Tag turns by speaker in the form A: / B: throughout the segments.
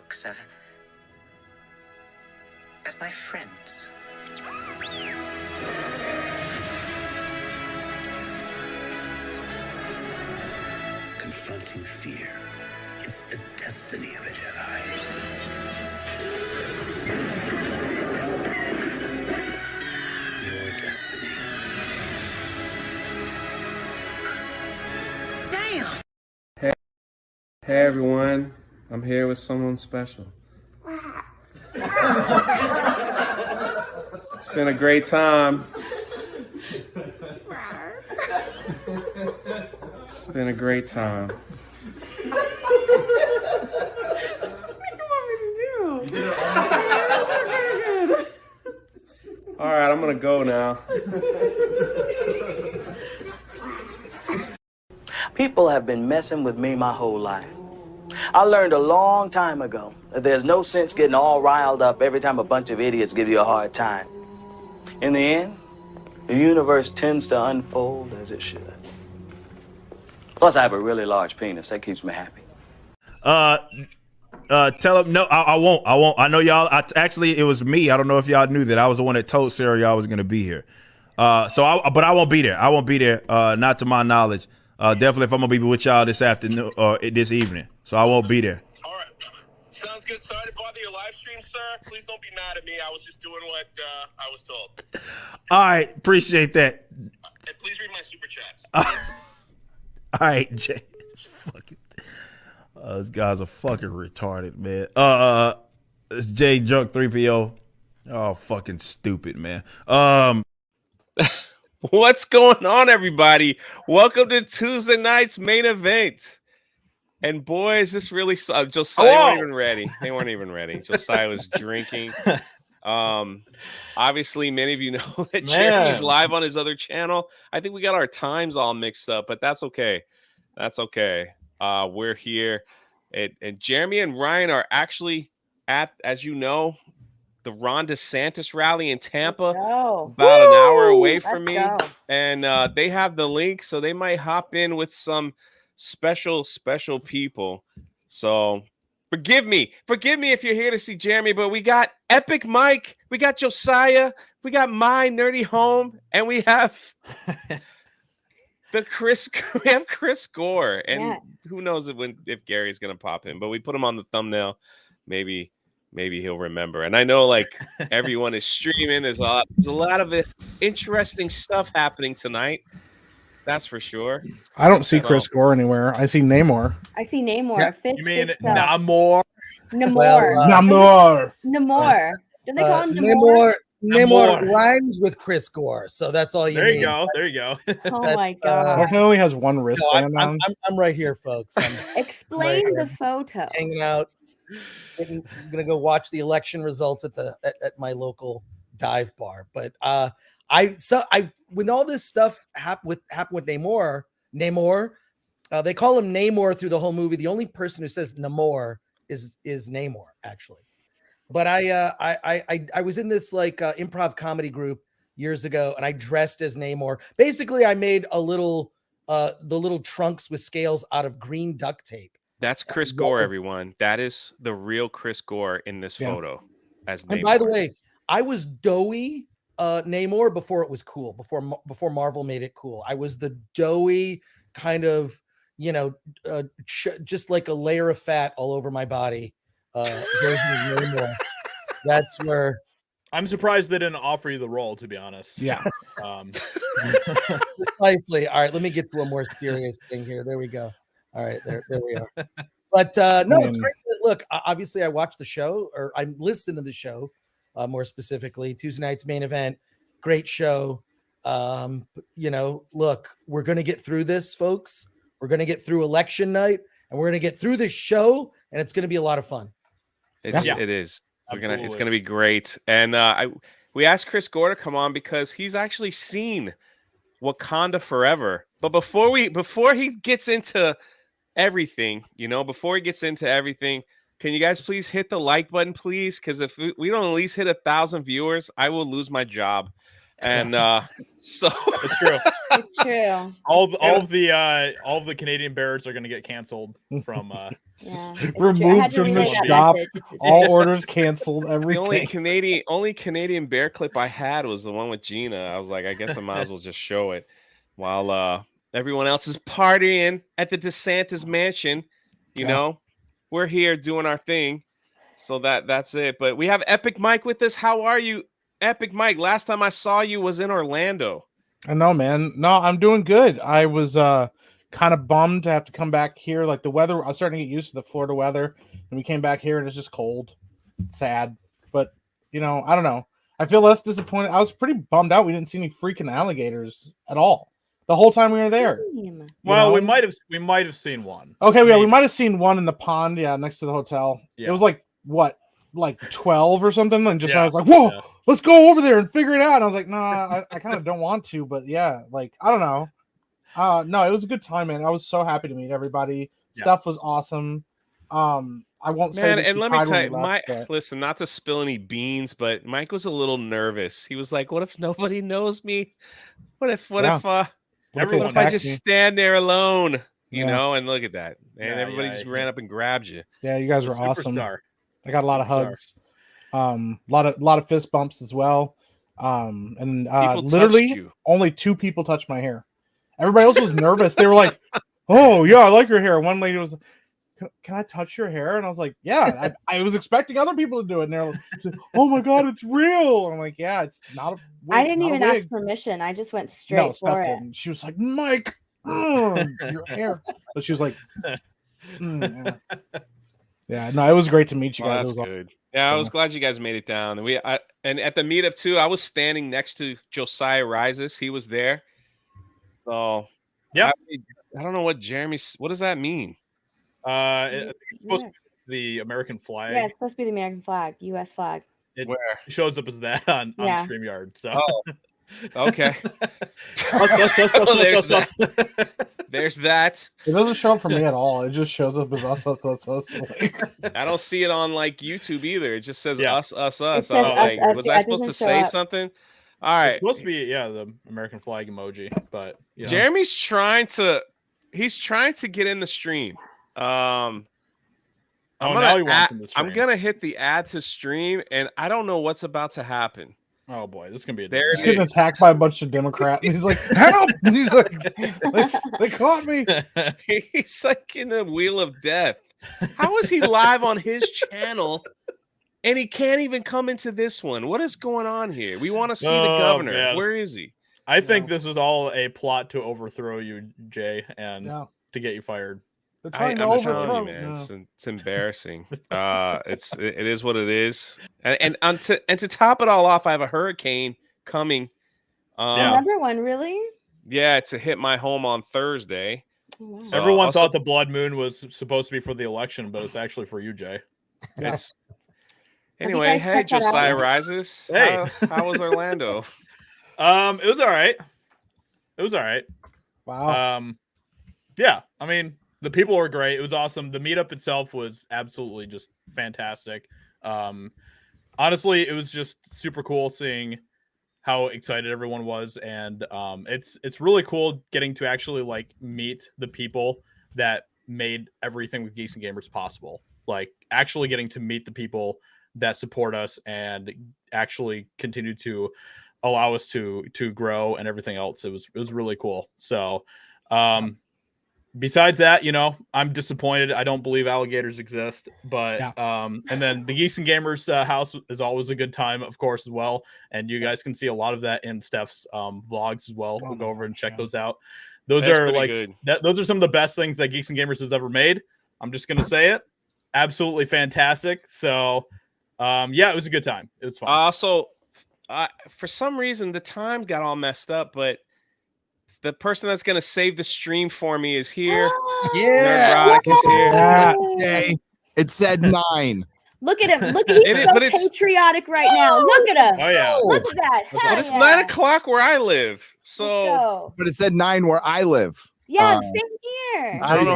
A: books as my friends.
B: Confronting fear is the destiny of a Jedi. Your destiny.
A: Damn!
C: Hey everyone, I'm here with someone special. It's been a great time. It's been a great time.
D: What do you want me to do? You did it almost.
C: All right, I'm gonna go now.
E: People have been messing with me my whole life. I learned a long time ago that there's no sense getting all riled up every time a bunch of idiots give you a hard time. In the end, the universe tends to unfold as it should. Plus, I have a really large penis. That keeps me happy.
F: Tell them no. I won't. I know y'all. Actually, it was me. I don't know if y'all knew that. I was the one that told Sarah y'all was gonna be here. But I won't be there. I won't be there. Not to my knowledge. Definitely, if I'm gonna be with y'all this afternoon or this evening, so I won't be there.
G: All right, sounds good. Sorry to bother your live stream, sir. Please don't be mad at me. I was just doing what I was told.
F: All right, appreciate that.
G: And please read my super chats.
F: All right, Jay. These guys are fucking retarded, man. It's Jay Junk 3PO. Oh, fucking stupid, man.
H: What's going on, everybody? Welcome to Tuesday night's main event. And boy, is this really Josiah weren't even ready. They weren't even ready. Josiah was drinking. Obviously, many of you know that Jeremy's live on his other channel. I think we got our times all mixed up, but that's okay. That's okay. We're here, and Jeremy and Ryan are actually at, as you know, the Ron DeSantis rally in Tampa, about an hour away from me. And they have the link, so they might hop in with some special people. So forgive me if you're here to see Jeremy, but we got Epic Mike, we got Josiah, we got my nerdy home, and we have Chris Gore. And who knows if Gary's gonna pop in, but we put him on the thumbnail. Maybe he'll remember. And I know, like, everyone is streaming. There's a lot of interesting stuff happening tonight. That's for sure.
I: I don't see Chris Gore anywhere. I see Namor.
D: Yeah.
J: You mean Namor?
D: Namor. Do they call him Namor?
J: Namor rhymes with Chris Gore, so that's all you need.
H: There you go.
D: Oh my god!
I: He only has one wristband on.
J: I'm right here, folks.
D: Explain right the photo.
J: Hanging out. I'm gonna go watch the election results at my local dive bar. But when all this stuff happened with Namor, they call him Namor through the whole movie. The only person who says Namor is Namor, actually. But I was in this improv comedy group years ago, and I dressed as Namor. Basically, I made the little trunks with scales out of green duct tape.
H: That's Chris Gore, everyone. That is the real Chris Gore in this photo. As Namor.
J: And by the way, I was doughy Namor before it was cool. Before Marvel made it cool, I was the doughy kind of, just like a layer of fat all over my body. Version of Namor. That's where
K: I'm surprised they didn't offer you the role, to be honest.
I: Yeah.
J: Precisely. All right, let me get to a more serious thing here. There we go. All right, there we are. But no, it's great. Look, obviously, I watched the show, or I listened to the show, more specifically, Tuesday night's main event. Great show. Look, we're going to get through this, folks. We're going to get through election night, and we're going to get through this show, and it's going to be a lot of fun.
H: It is. It's gonna be great. And we asked Chris Gore to come on because he's actually seen Wakanda Forever. But before he gets into everything, can you guys please hit the like button, please? Because if we don't at least hit 1,000 viewers, I will lose my job. And so
K: It's true.
D: It's true.
K: All of the Canadian bears are going to get canceled from.
D: Yeah.
I: Removed from the shop. All orders canceled.
H: The
I: Everything.
H: only Canadian bear clip I had was the one with Gina. I was like, I guess I might as well just show it while everyone else is partying at the DeSantis mansion. You know, we're here doing our thing. So that's it. But we have Epic Mike with us. How are you, Epic Mike? Last time I saw you was in Orlando.
I: I know, man. No, I'm doing good. I was kind of bummed to have to come back here. Like the weather, I was starting to get used to the Florida weather, and we came back here and it's just cold. It's sad, but you know, I don't know. I feel less disappointed. I was pretty bummed out. We didn't see any freaking alligators at all the whole time we were there.
K: Well, we might have seen one.
I: Okay, yeah, we might have seen one in the pond, next to the hotel. Yeah. It was like what, like 12 or something, and I was like, whoa, let's go over there and figure it out. And I was like, nah, I kind of don't want to, but yeah, like I don't know. No, it was a good time, man. I was so happy to meet everybody. Stuff was awesome. I won't say.
H: Man, and let me tell you, Mike. Listen, not to spill any beans, but Mike was a little nervous. He was like, "What if nobody knows me? What if I just stand there alone? You know?" And look at that, and everybody just ran up and grabbed you.
I: Yeah, you guys were awesome. I got a lot of hugs. Lot of fist bumps as well. And literally only 2 people touched my hair. Everybody else was nervous. They were like, "Oh yeah, I like your hair." One lady was, "Can I touch your hair?" And I was like, "Yeah." I was expecting other people to do it, and they're like, "Oh my god, it's real!" I'm like, "Yeah, it's not a wig,
D: I didn't even ask permission. I just went straight for it.
I: Didn't. She was like, "Mike, your hair." So she was like, "Yeah, no, it was great to meet you guys."
H: That's good. Yeah, I was glad you guys made it down. And at the meetup too, I was standing next to Josiah Rises. He was there. So yeah, I don't know what what does that mean?
K: It's supposed to be the American flag.
D: Yeah, it's supposed to be the American flag, U.S. flag.
K: It shows up as that on StreamYard. So
H: okay. There's that.
I: It doesn't show up for me at all. It just shows up as us.
H: I don't see it on like YouTube either. It just says us.
D: Says
H: was I supposed to say something? All right.
K: It's supposed to be the American flag emoji, but
H: Jeremy's trying to get in the stream. I'm gonna hit the add to stream, and I don't know what's about to happen.
K: Oh boy, this is gonna be
I: he's getting attacked by a bunch of Democrats. He's like, "Help!" He's like, they caught me.
H: He's like in the wheel of death. How is he live on his channel and he can't even come into this one? What is going on here? We want to see the governor. Man. Where is he?
K: I think this was all a plot to overthrow you, Jay, and to get you fired.
H: I'm telling you, man, it's embarrassing. It is what it is. And to top it all off, I have a hurricane coming.
D: Another one, really?
H: Yeah, to hit my home on Thursday.
D: Wow.
K: So everyone thought the blood moon was supposed to be for the election, but it's actually for you, Jay.
H: Anyway, hey, Josiah Rises.
K: Hey,
H: how was Orlando?
K: It was all right.
I: Wow.
K: Yeah, I mean, the people were great. It was awesome. The meetup itself was absolutely just fantastic. Honestly, it was just super cool seeing how excited everyone was, and it's really cool getting to actually like meet the people that made everything with Geeks and Gamers possible. Like actually getting to meet the people that support us and actually continue to allow us to grow and everything else. It was really cool. So besides that, I'm disappointed. I don't believe alligators exist, but and then the Geeks and Gamers house is always a good time, of course, as well. And you guys can see a lot of that in Steph's vlogs as well. We'll go over and check those out. Those are like those are some of the best things that Geeks and Gamers has ever made. I'm just gonna say it. Absolutely fantastic. So it was a good time. It was fun.
H: For some reason the time got all messed up, but the person that's gonna save the stream for me is here.
A: Yeah,
H: Neurotic is here.
A: Okay. It said 9.
D: Look at him. Look, he's so patriotic right now. Look at him.
K: Oh yeah.
D: Look at that.
H: But it's 9 o'clock where I live. So
A: but it said 9 where I live.
D: Yeah, same here.
H: I don't know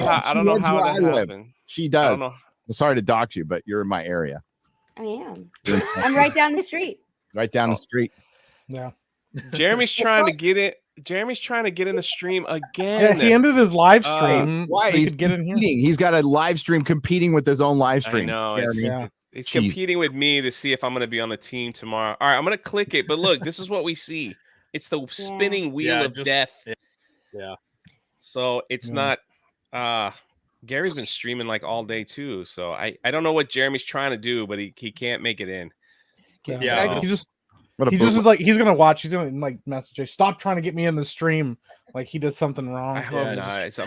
H: how that happened.
A: She does. I'm sorry to dox you, but you're in my area.
D: I am. I'm right down the street.
A: Right down the street.
I: Yeah.
H: Jeremy's trying to get it. Jeremy's trying to get in the stream again.
I: Yeah, he ended his live stream.
A: Why?
I: So he
A: He's
I: could get in here.
A: competing. He's got a live stream competing with his own live stream.
H: I know.
A: Jeremy.
H: He's
A: Jeez.
H: competing with me to see if I'm going to be on the team tomorrow. All right, I'm going to click it. But look, this is what we see. It's the spinning wheel of death.
K: Yeah.
H: So it's not. Gary's been streaming like all day too. So I don't know what Jeremy's trying to do, but he can't make it in.
I: Yeah.
H: So-
I: He just is like he's gonna watch. He's gonna like message Jay, stop trying to get me in the stream. Like he did something wrong.
H: I hope not. It's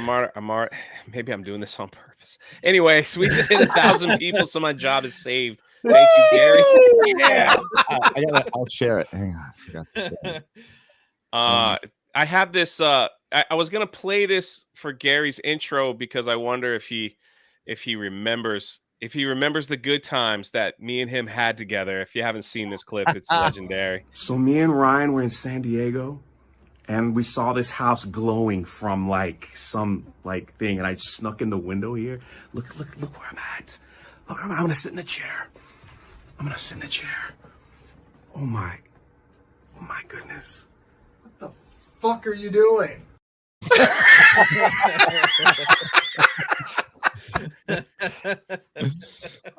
H: maybe I'm doing this on purpose. Anyways, we just hit 1,000 people, so my job is saved. Thank you, Gary. Yeah.
A: I'll share it. Hang on, I forgot to share it.
H: I have this. I was gonna play this for Gary's intro because I wonder if he remembers. If he remembers the good times that me and him had together. If you haven't seen this clip, it's legendary.
L: So me and Ryan were in San Diego, and we saw this house glowing from like some like thing, and I snuck in the window here. Look where I'm at. Look, I'm gonna sit in the chair. I'm gonna sit in the chair. Oh my goodness.
M: What the fuck are you doing?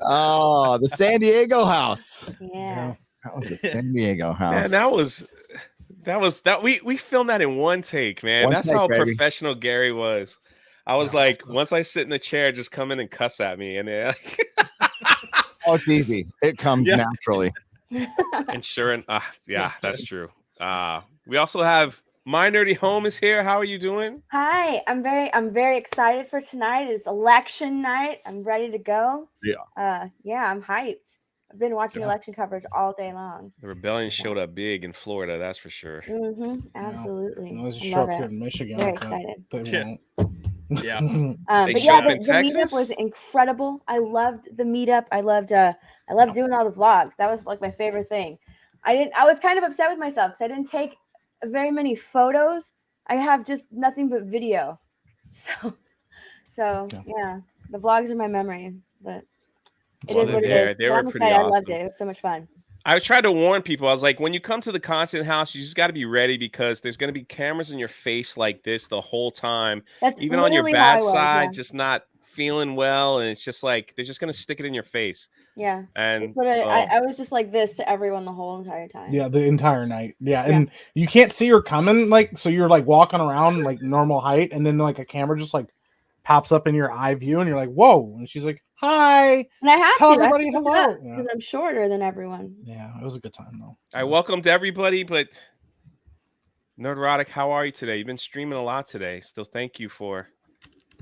A: Oh, the San Diego house.
D: Yeah.
A: That was the San Diego house.
H: Man, that was we filmed that in one take, man. That's how professional Gary was. I was like, once I sit in the chair, just come in and cuss at me, and
A: oh, it's easy. It comes naturally.
H: And sure, yeah, that's true. We also have My Nerdy Home is here. How are you doing?
D: Hi, I'm very excited for tonight. It's election night. I'm ready to go.
A: Yeah.
D: Yeah, I'm hyped. I've been watching election coverage all day long.
H: The rebellion showed up big in Florida, that's for sure.
D: Absolutely.
I: No, there's a show up here in Michigan.
D: Very excited.
I: They won't.
K: Yeah.
D: But yeah, the meetup was incredible. I loved the meetup. I loved doing all the vlogs. That was like my favorite thing. I was kind of upset with myself because I didn't take very many photos. I have just nothing but video. So yeah, the vlogs are my memory, but it is what it is.
H: They were pretty awesome.
D: I loved it. It was so much fun.
H: I tried to warn people. I was like, when you come to the content house, you just got to be ready because there's going to be cameras in your face like this the whole time.
D: That's
H: even on your
D: literally
H: bad
D: how I was,
H: side, just not feeling well, and it's just like they're just going to stick it in your face.
D: Yeah,
H: and
D: but I was just like this to everyone the whole entire time.
I: Yeah, the entire night. Yeah, and you can't see her coming, like, so you're like walking around like normal height, and then like a camera just like pops up in your eye view, and you're like, whoa, and she's like, hi,
D: and I have
I: tell
D: to
I: everybody hello
D: because I'm shorter than everyone.
I: Yeah, it was a good time though.
H: I welcomed everybody, but Nerdrotic, how are you today? You've been streaming a lot today. Still, thank you for.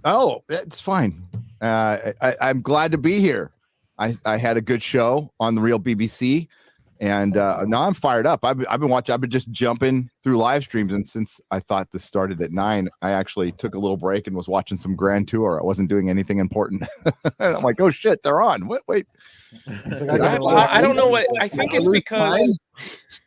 A: Oh, it's fine. I'm glad to be here. I had a good show on the real BBC, and now I'm fired up. I've been watching. I've been just jumping through live streams, and since I thought this started at 9, I actually took a little break and was watching some Grand Tour. I wasn't doing anything important. I'm like, oh shit, they're on. Wait.
H: I don't know what. I think it's because.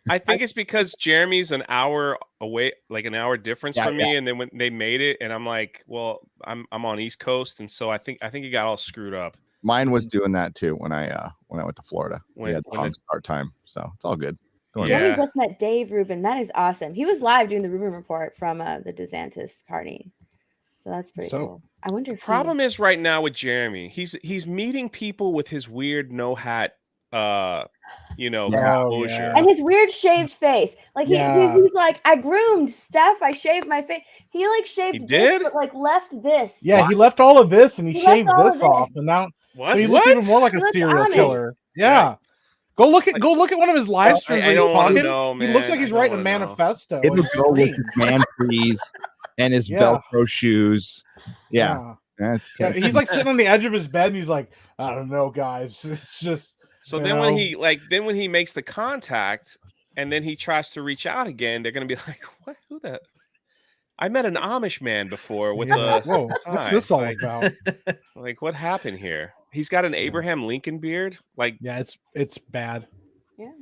H: I think it's because Jeremy's an hour away, like an hour difference from me, and then when they made it, and I'm like, well, I'm on East Coast, and so I think it got all screwed up.
A: Mine was doing that too when I went to Florida. We had the start time, so it's all good.
D: Yeah. Just met Dave Rubin. That is awesome. He was live doing the Rubin report from the DeSantis party, so that's pretty cool. I wonder if
H: problem is right now with Jeremy, he's meeting people with his weird no hat, exposure.
D: And his weird shaved face. Like he's like, I groomed Steph. I shaved my face. He like shaved this, but like left this.
I: Yeah, he left all of this and he shaved this off, and now so he looks even more like a serial killer. Yeah. Go look at one of his live streams where he's talking. He looks like he's writing a manifesto.
A: It'll go with his man trees and his Velcro shoes. Yeah. That's good.
I: He's like sitting on the edge of his bed and he's like, I don't know, guys. It's just
H: so then when he makes the contact and then he tries to reach out again, they're gonna be like, what? Who the? I met an Amish man before with a.
I: Whoa, what's this all about?
H: Like, what happened here? He's got an Abraham Lincoln beard. Like,
I: yeah, it's bad.
D: Yeah.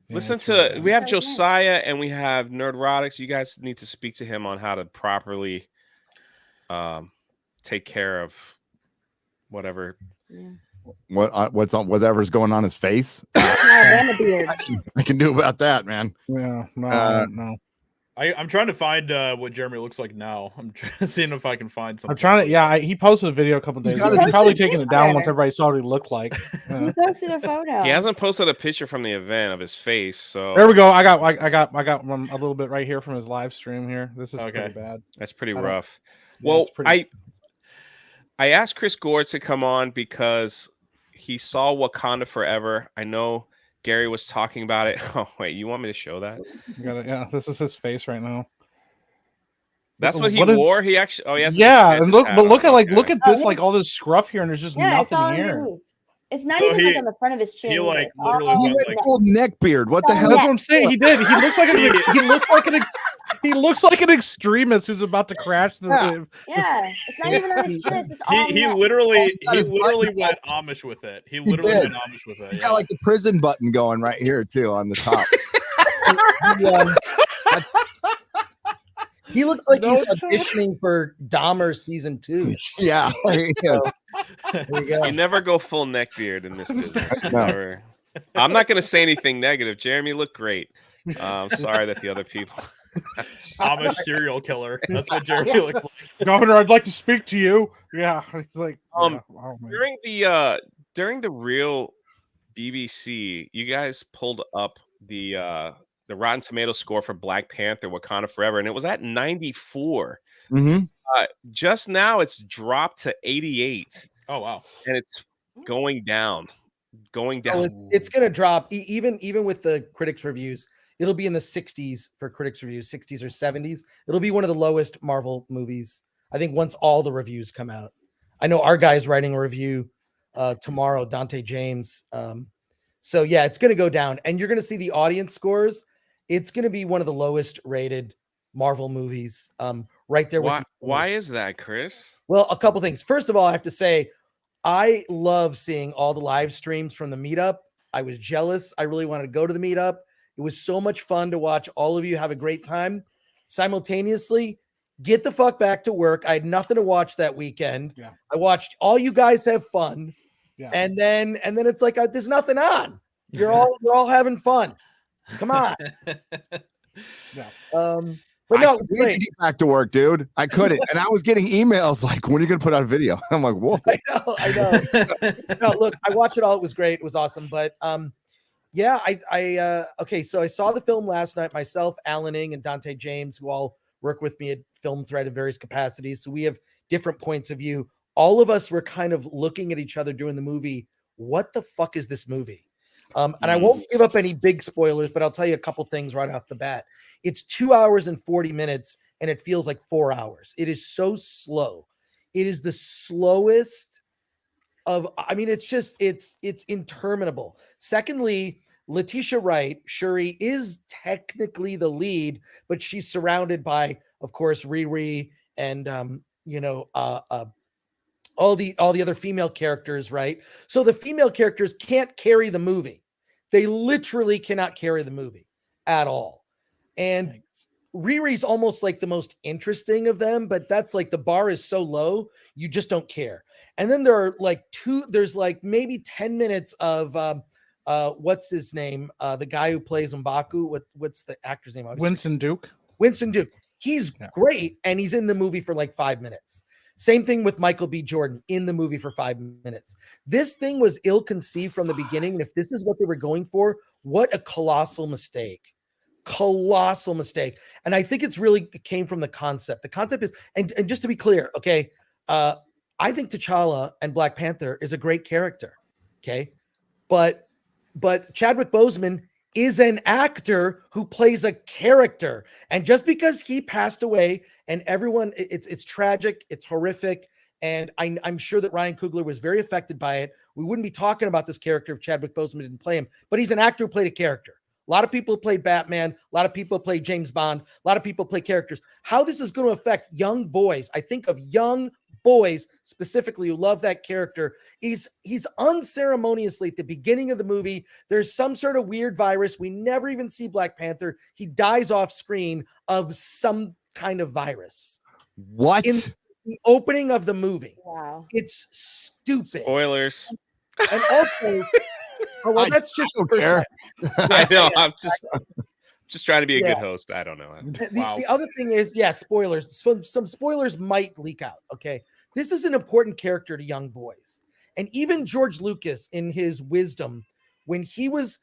H: Listen to we have Josiah and we have Nerdrotics. You guys need to speak to him on how to properly take care of whatever
A: whatever's going on his face. I can do about that, man.
I: Yeah, no.
K: I'm trying to find what Jeremy looks like now. I'm seeing if I can find something.
I: I'm trying to. Yeah, he posted a video a couple days ago. He's probably taking it down once everybody saw what he looked like.
D: He posted a photo.
H: He hasn't posted a picture from the event of his face. So
I: there we go. I got one a little bit right here from his live stream here. This is pretty bad.
H: That's pretty rough. Well, I asked Chris Gore to come on because he saw Wakanda Forever. I know Gary was talking about it. Oh, wait, you want me to show that?
I: Yeah, this is his face right now.
H: That's what he wore. He actually. Oh, yes.
I: Yeah, and look at this, like all this scruff here, and there's just nothing here.
D: It's not even like on the front of his chin.
K: He
A: went full neck beard. What the hell?
I: That's what I'm saying. He did. He looks like an extremist who's about to crash the.
D: Yeah, it's not even on his chin. It's just all
K: he
D: neck.
K: literally went Amish with it. He literally went Amish with it.
A: He's got like the prison button going right here too on the top.
J: He looks like he's auditioning for Dahmer season 2.
A: Yeah.
J: There you go.
H: You never go full neck beard in this business.
A: No.
H: Never. I'm not going to say anything negative. Jeremy looked great. I'm sorry that the other people.
K: I'm a serial killer. That's what Jeremy looks like.
I: Governor, I'd like to speak to you. Yeah, he's like
H: during the real BBC, you guys pulled up the Rotten Tomato score for Black Panther: Wakanda Forever, and it was at 94.
A: Mm-hmm.
H: Just now, it's dropped to 88.
K: Oh wow!
H: And it's going down.
J: It's going to drop even with the critics' reviews. It'll be in the 60s for critics' reviews, 60s or 70s. It'll be one of the lowest Marvel movies, I think, once all the reviews come out. I know our guy's writing a review tomorrow, Dante James. So yeah, it's going to go down, and you're going to see the audience scores. It's going to be one of the lowest rated Marvel movies, right there.
H: Why is that, Chris?
J: Well, a couple things. First of all, I have to say, I love seeing all the live streams from the meetup. I was jealous. I really wanted to go to the meetup. It was so much fun to watch all of you have a great time. Simultaneously, get the fuck back to work. I had nothing to watch that weekend.
I: Yeah.
J: I watched all you guys have fun.
I: Yeah.
J: And then it's like there's nothing on. You're all having fun. Come on.
I: Yeah.
J: But no,
A: I
J: it's
A: need to
J: great.
A: get back to work, dude. I couldn't, and I was getting emails like, "When are you going to put out a video?" I'm like, "Whoa!"
J: I know. No, look, I watched it all. It was great. It was awesome. But yeah, okay. So I saw the film last night. Myself, Alan Ng, and Dante James, who all work with me at Film Thread in various capacities. So we have different points of view. All of us were kind of looking at each other during the movie. What the fuck is this movie? And I won't give up any big spoilers, but I'll tell you a couple things right off the bat. It's 2 hours and 40 minutes, and it feels like 4 hours. It is so slow. It is the slowest of, I mean, it's interminable. Secondly, Letitia Wright, Shuri, is technically the lead, but she's surrounded by, of course, Riri and all the other female characters, right? So the female characters can't carry the movie. They literally cannot carry the movie at all. And Riri's almost like the most interesting of them, but that's like the bar is so low, you just don't care. And then there are there's maybe 10 minutes of what's his name? The guy who plays M'Baku. What's the actor's name?
I: Winston Duke.
J: Winston Duke. He's great, and he's in the movie for like 5 minutes. Same thing with Michael B. Jordan in the movie for 5 minutes. This thing was ill-conceived from the beginning. And if this is what they were going for, what a colossal mistake. Colossal mistake. And I think it came from the concept. The concept is, and just to be clear, okay, I think T'Challa and Black Panther is a great character. Okay. But Chadwick Boseman is an actor who plays a character. And just because he passed away and everyone, it's tragic, it's horrific. And I'm sure that Ryan Coogler was very affected by it. We wouldn't be talking about this character if Chadwick Boseman didn't play him, but he's an actor who played a character. A lot of people played Batman. A lot of people played James Bond. A lot of people play characters. How this is going to affect young boys, I think of young boys specifically who love that character. He's unceremoniously at the beginning of the movie. There's some sort of weird virus. We never even see Black Panther. He dies off screen of some kind of virus.
A: What?
J: In the opening of the movie.
D: Wow.
J: It's stupid.
H: Spoilers.
J: And also, oh, well, that's just
A: I don't care.
H: I know. I'm just trying to be a good
J: Yeah.
H: host. I don't know.
J: The other thing is, yeah, spoilers. Some spoilers might leak out. Okay, this is an important character to young boys, and even George Lucas, in his wisdom, when he was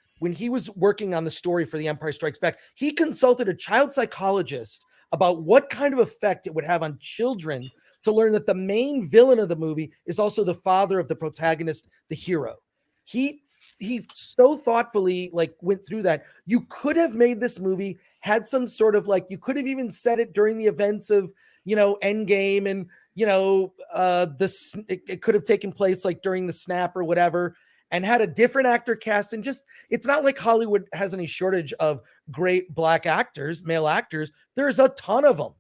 J: working on the story for The Empire Strikes Back, he consulted a child psychologist about what kind of effect it would have on children to learn that the main villain of the movie is also the father of the protagonist, the hero. He so thoughtfully went through that. You could have made this movie, had some sort of you could have even set it during the events of Endgame, and it could have taken place during the snap or whatever, and had a different actor cast. And just, it's not like Hollywood has any shortage of great black actors, male actors. There's a ton of them.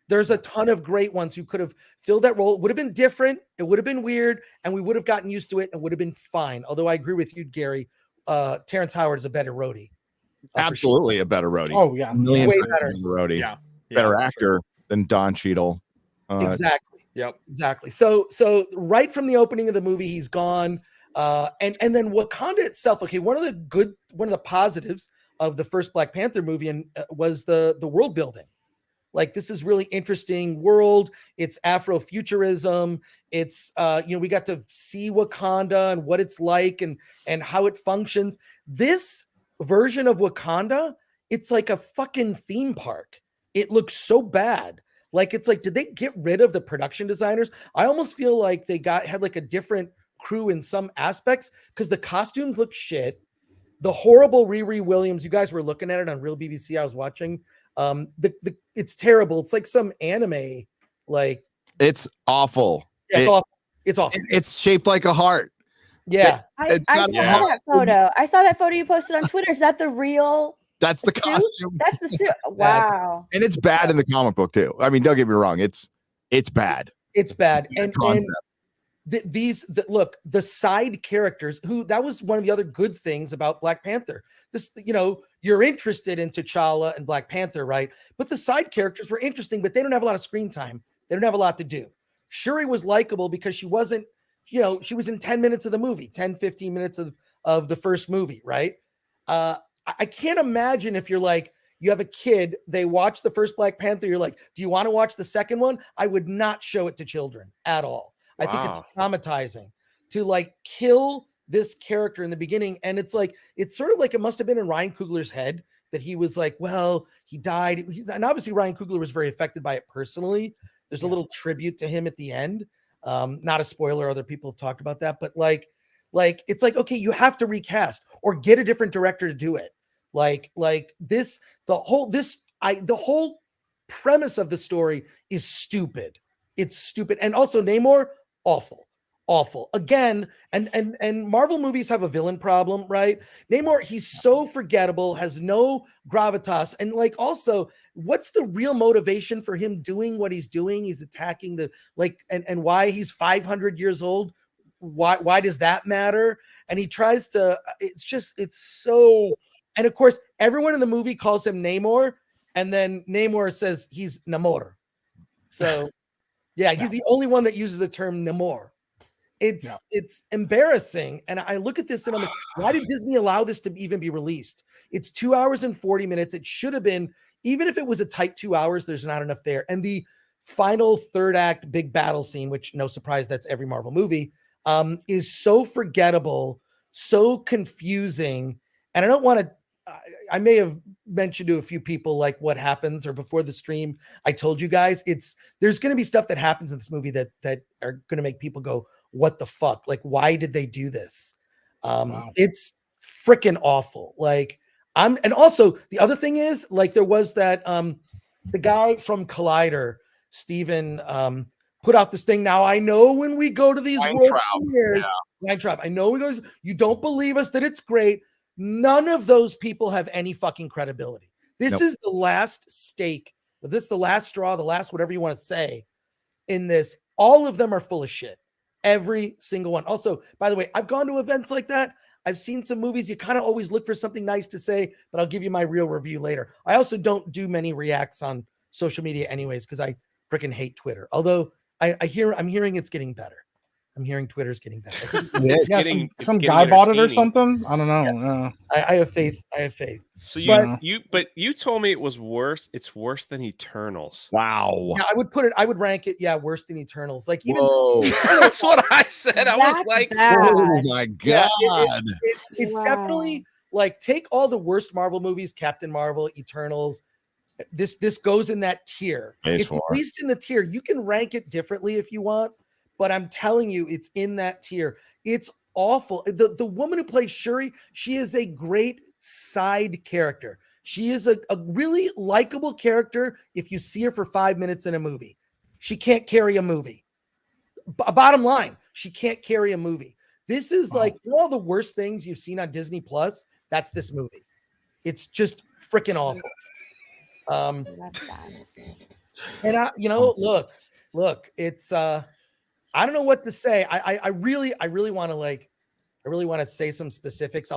J: There's a ton of great ones who could have filled that role. It would have been different. It would have been weird, and we would have gotten used to it and would have been fine. Although I agree with you, Gary. Terrence Howard is a better roadie.
A: Absolutely a better roadie.
I: Oh, yeah.
J: Way better.
A: Roadie.
K: Yeah.
A: Better actor than Don Cheadle.
J: Exactly.
K: Yep.
J: Exactly. So right from the opening of the movie, he's gone. And then Wakanda itself. Okay, one of the positives of the first Black Panther movie was the world building. This is really interesting world. It's Afrofuturism. It's we got to see Wakanda and what it's like and how it functions. This version of Wakanda, it's like a fucking theme park. It looks so bad. Did they get rid of the production designers? I almost feel like they had a different crew in some aspects, because the costumes look shit. The horrible Riri Williams, you guys were looking at it on Real BBC. I was watching. It's terrible. It's like some anime.
A: It's awful.
J: Yeah, it's awful. It's awful.
A: It's shaped like a heart.
J: Yeah.
D: I saw that photo. I saw that photo you posted on Twitter. Is that the real?
A: That's the costume.
D: That's the suit. Wow.
A: And it's bad in the comic book too. I mean, don't get me wrong. It's bad.
J: It's bad. And
A: concept.
J: The side characters, that was one of the other good things about Black Panther. This, you're interested in T'Challa and Black Panther, right? But the side characters were interesting, but they don't have a lot of screen time. They don't have a lot to do. Shuri was likable because she wasn't, she was in 10 minutes of the movie, 10, 15 minutes of the first movie, right? I can't imagine if you're you have a kid, they watch the first Black Panther, you're like, do you want to watch the second one? I would not show it to children at all. Wow. I think it's traumatizing to kill this character in the beginning. And it's sort of it must have been in Ryan Coogler's head that he was well, he died. And obviously Ryan Coogler was very affected by it personally. There's a little tribute to him at the end. Not a spoiler. Other people have talked about that, but it's okay, you have to recast or get a different director to do it. The whole premise of the story is stupid. It's stupid. And also Namor, awful again. And Marvel movies have a villain problem, right? Namor, he's so forgettable, has no gravitas. And also, what's the real motivation for him doing what he's doing? He's attacking and why he's 500 years old. Why does that matter? And he tries to, it's so, and of course, everyone in the movie calls him Namor, and then Namor says he's Namor. So yeah, he's the only one that uses the term Namor. It's embarrassing. And I look at this and I'm like, why did Disney allow this to even be released? It's 2 hours and 40 minutes. It should have been, even if it was a tight 2 hours, there's not enough there. And the final third act big battle scene, which no surprise, that's every Marvel movie, is so forgettable, so confusing. And I don't want to, I may have mentioned to a few people what happens, or before the stream, I told you guys, there's going to be stuff that happens in this movie that are going to make people go, what the fuck? Why did they do this? Wow. It's freaking awful. And also the other thing is there was that, the guy from Collider, Steven, put out this thing. Now I know when we go to these world premieres, I know we go, you don't believe us that it's great. None of those people have any fucking credibility. This is the last stake. This is the last straw, the last whatever you want to say in this. All of them are full of shit. Every single one. Also, by the way, I've gone to events like that. I've seen some movies. You kind of always look for something nice to say, but I'll give you my real review later. I also don't do many reacts on social media anyways, because I freaking hate Twitter. Although I'm hearing it's getting better. I'm hearing Twitter's getting better.
H: It's
I: Yeah,
H: getting
I: some guy bought it or
H: entertaining.
I: something. I don't know.
J: I have faith. I have faith.
H: So
J: But-
H: you told me it was worse. It's worse than Eternals.
A: Wow.
J: Yeah, I would rank it. Yeah, worse than Eternals. Like even
H: that's what I said. I was like,
A: oh my god,
J: yeah, it's definitely like take all the worst Marvel movies, Captain Marvel, Eternals. This goes in that tier. It's at least in the tier. You can rank it differently if you want, but I'm telling you, it's in that tier. It's awful. The woman who plays Shuri, she is a great side character. She is a really likable character if you see her for 5 minutes in a movie. She can't carry a movie. Bottom line, she can't carry a movie. This is like all the worst things you've seen on Disney Plus. That's this movie. It's just freaking awful. And look, it's I don't know what to say. I really want to say some specifics.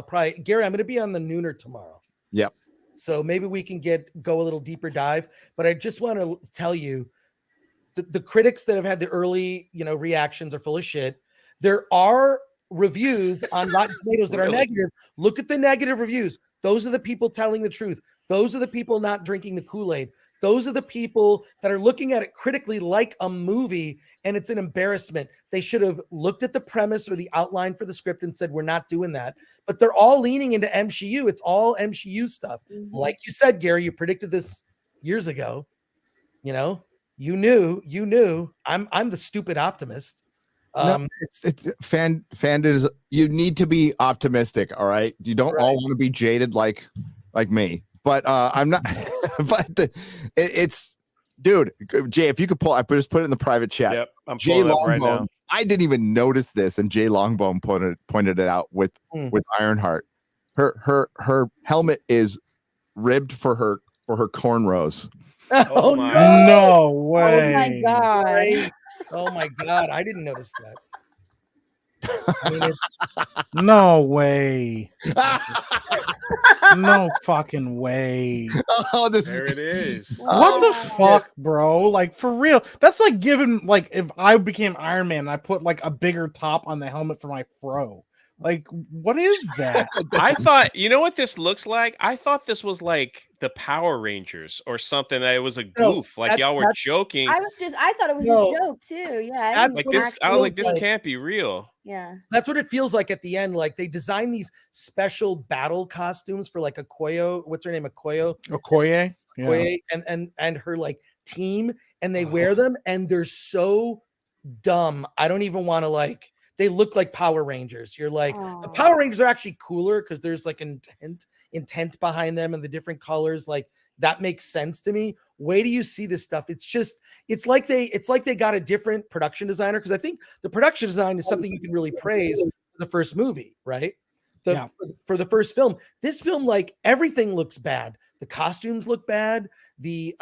J: Gary, I'm going to be on the Nooner tomorrow.
A: Yep.
J: So maybe we can go a little deeper dive, but I just want to tell you the critics that have had the early, reactions are full of shit. There are reviews on Rotten Tomatoes that are negative. Look at the negative reviews. Those are the people telling the truth. Those are the people not drinking the Kool-Aid. Those are the people that are looking at it critically like a movie, and it's an embarrassment. They should have looked at the premise or the outline for the script and said, we're not doing that. But they're all leaning into MCU. It's all MCU stuff.
D: Mm-hmm.
J: Like you said, Gary, you predicted this years ago. You knew. I'm the stupid optimist.
A: No, it's fandom. You need to be optimistic. All right. You don't all want to be jaded like me. But I'm not. But it's, dude, Jay. If you could pull, I just put it in the private chat.
H: Yep, I'm
A: Jay
H: pulling it up
A: Longbone.
H: right now.
A: I didn't even notice this, and Jay Longbone pointed it out with Ironheart. Her helmet is ribbed for her cornrows.
J: Oh
I: no way!
D: Oh my god!
J: Oh my god! I didn't notice that.
I: No way. No fucking way.
A: Oh,
H: there it is.
I: What the fuck, bro? Like, for real. That's like giving, like, if I became Iron Man and I put like a bigger top on the helmet for my fro. Like, what is that?
H: I thought, you know what this looks like? I thought this was like the Power Rangers or something. That it was a goof. Like y'all were joking.
D: I thought it was a joke too. Yeah.
J: That's
H: like this. I was like, this can't be real.
D: Yeah.
J: That's what it feels like at the end. Like they designed these special battle costumes for like Okoye. What's her name?
I: Okoye.
J: And her like team, and they wear them, and they're so dumb. I don't even want to they look like Power Rangers. You're like, the Power Rangers are actually cooler because there's like intent behind them and the different colors. Like that makes sense to me. Wait till you see this stuff. It's like they got a different production designer, because I think the production design is something you can really praise for the first movie, right? For the first film. This film, like everything looks bad. The costumes look bad. The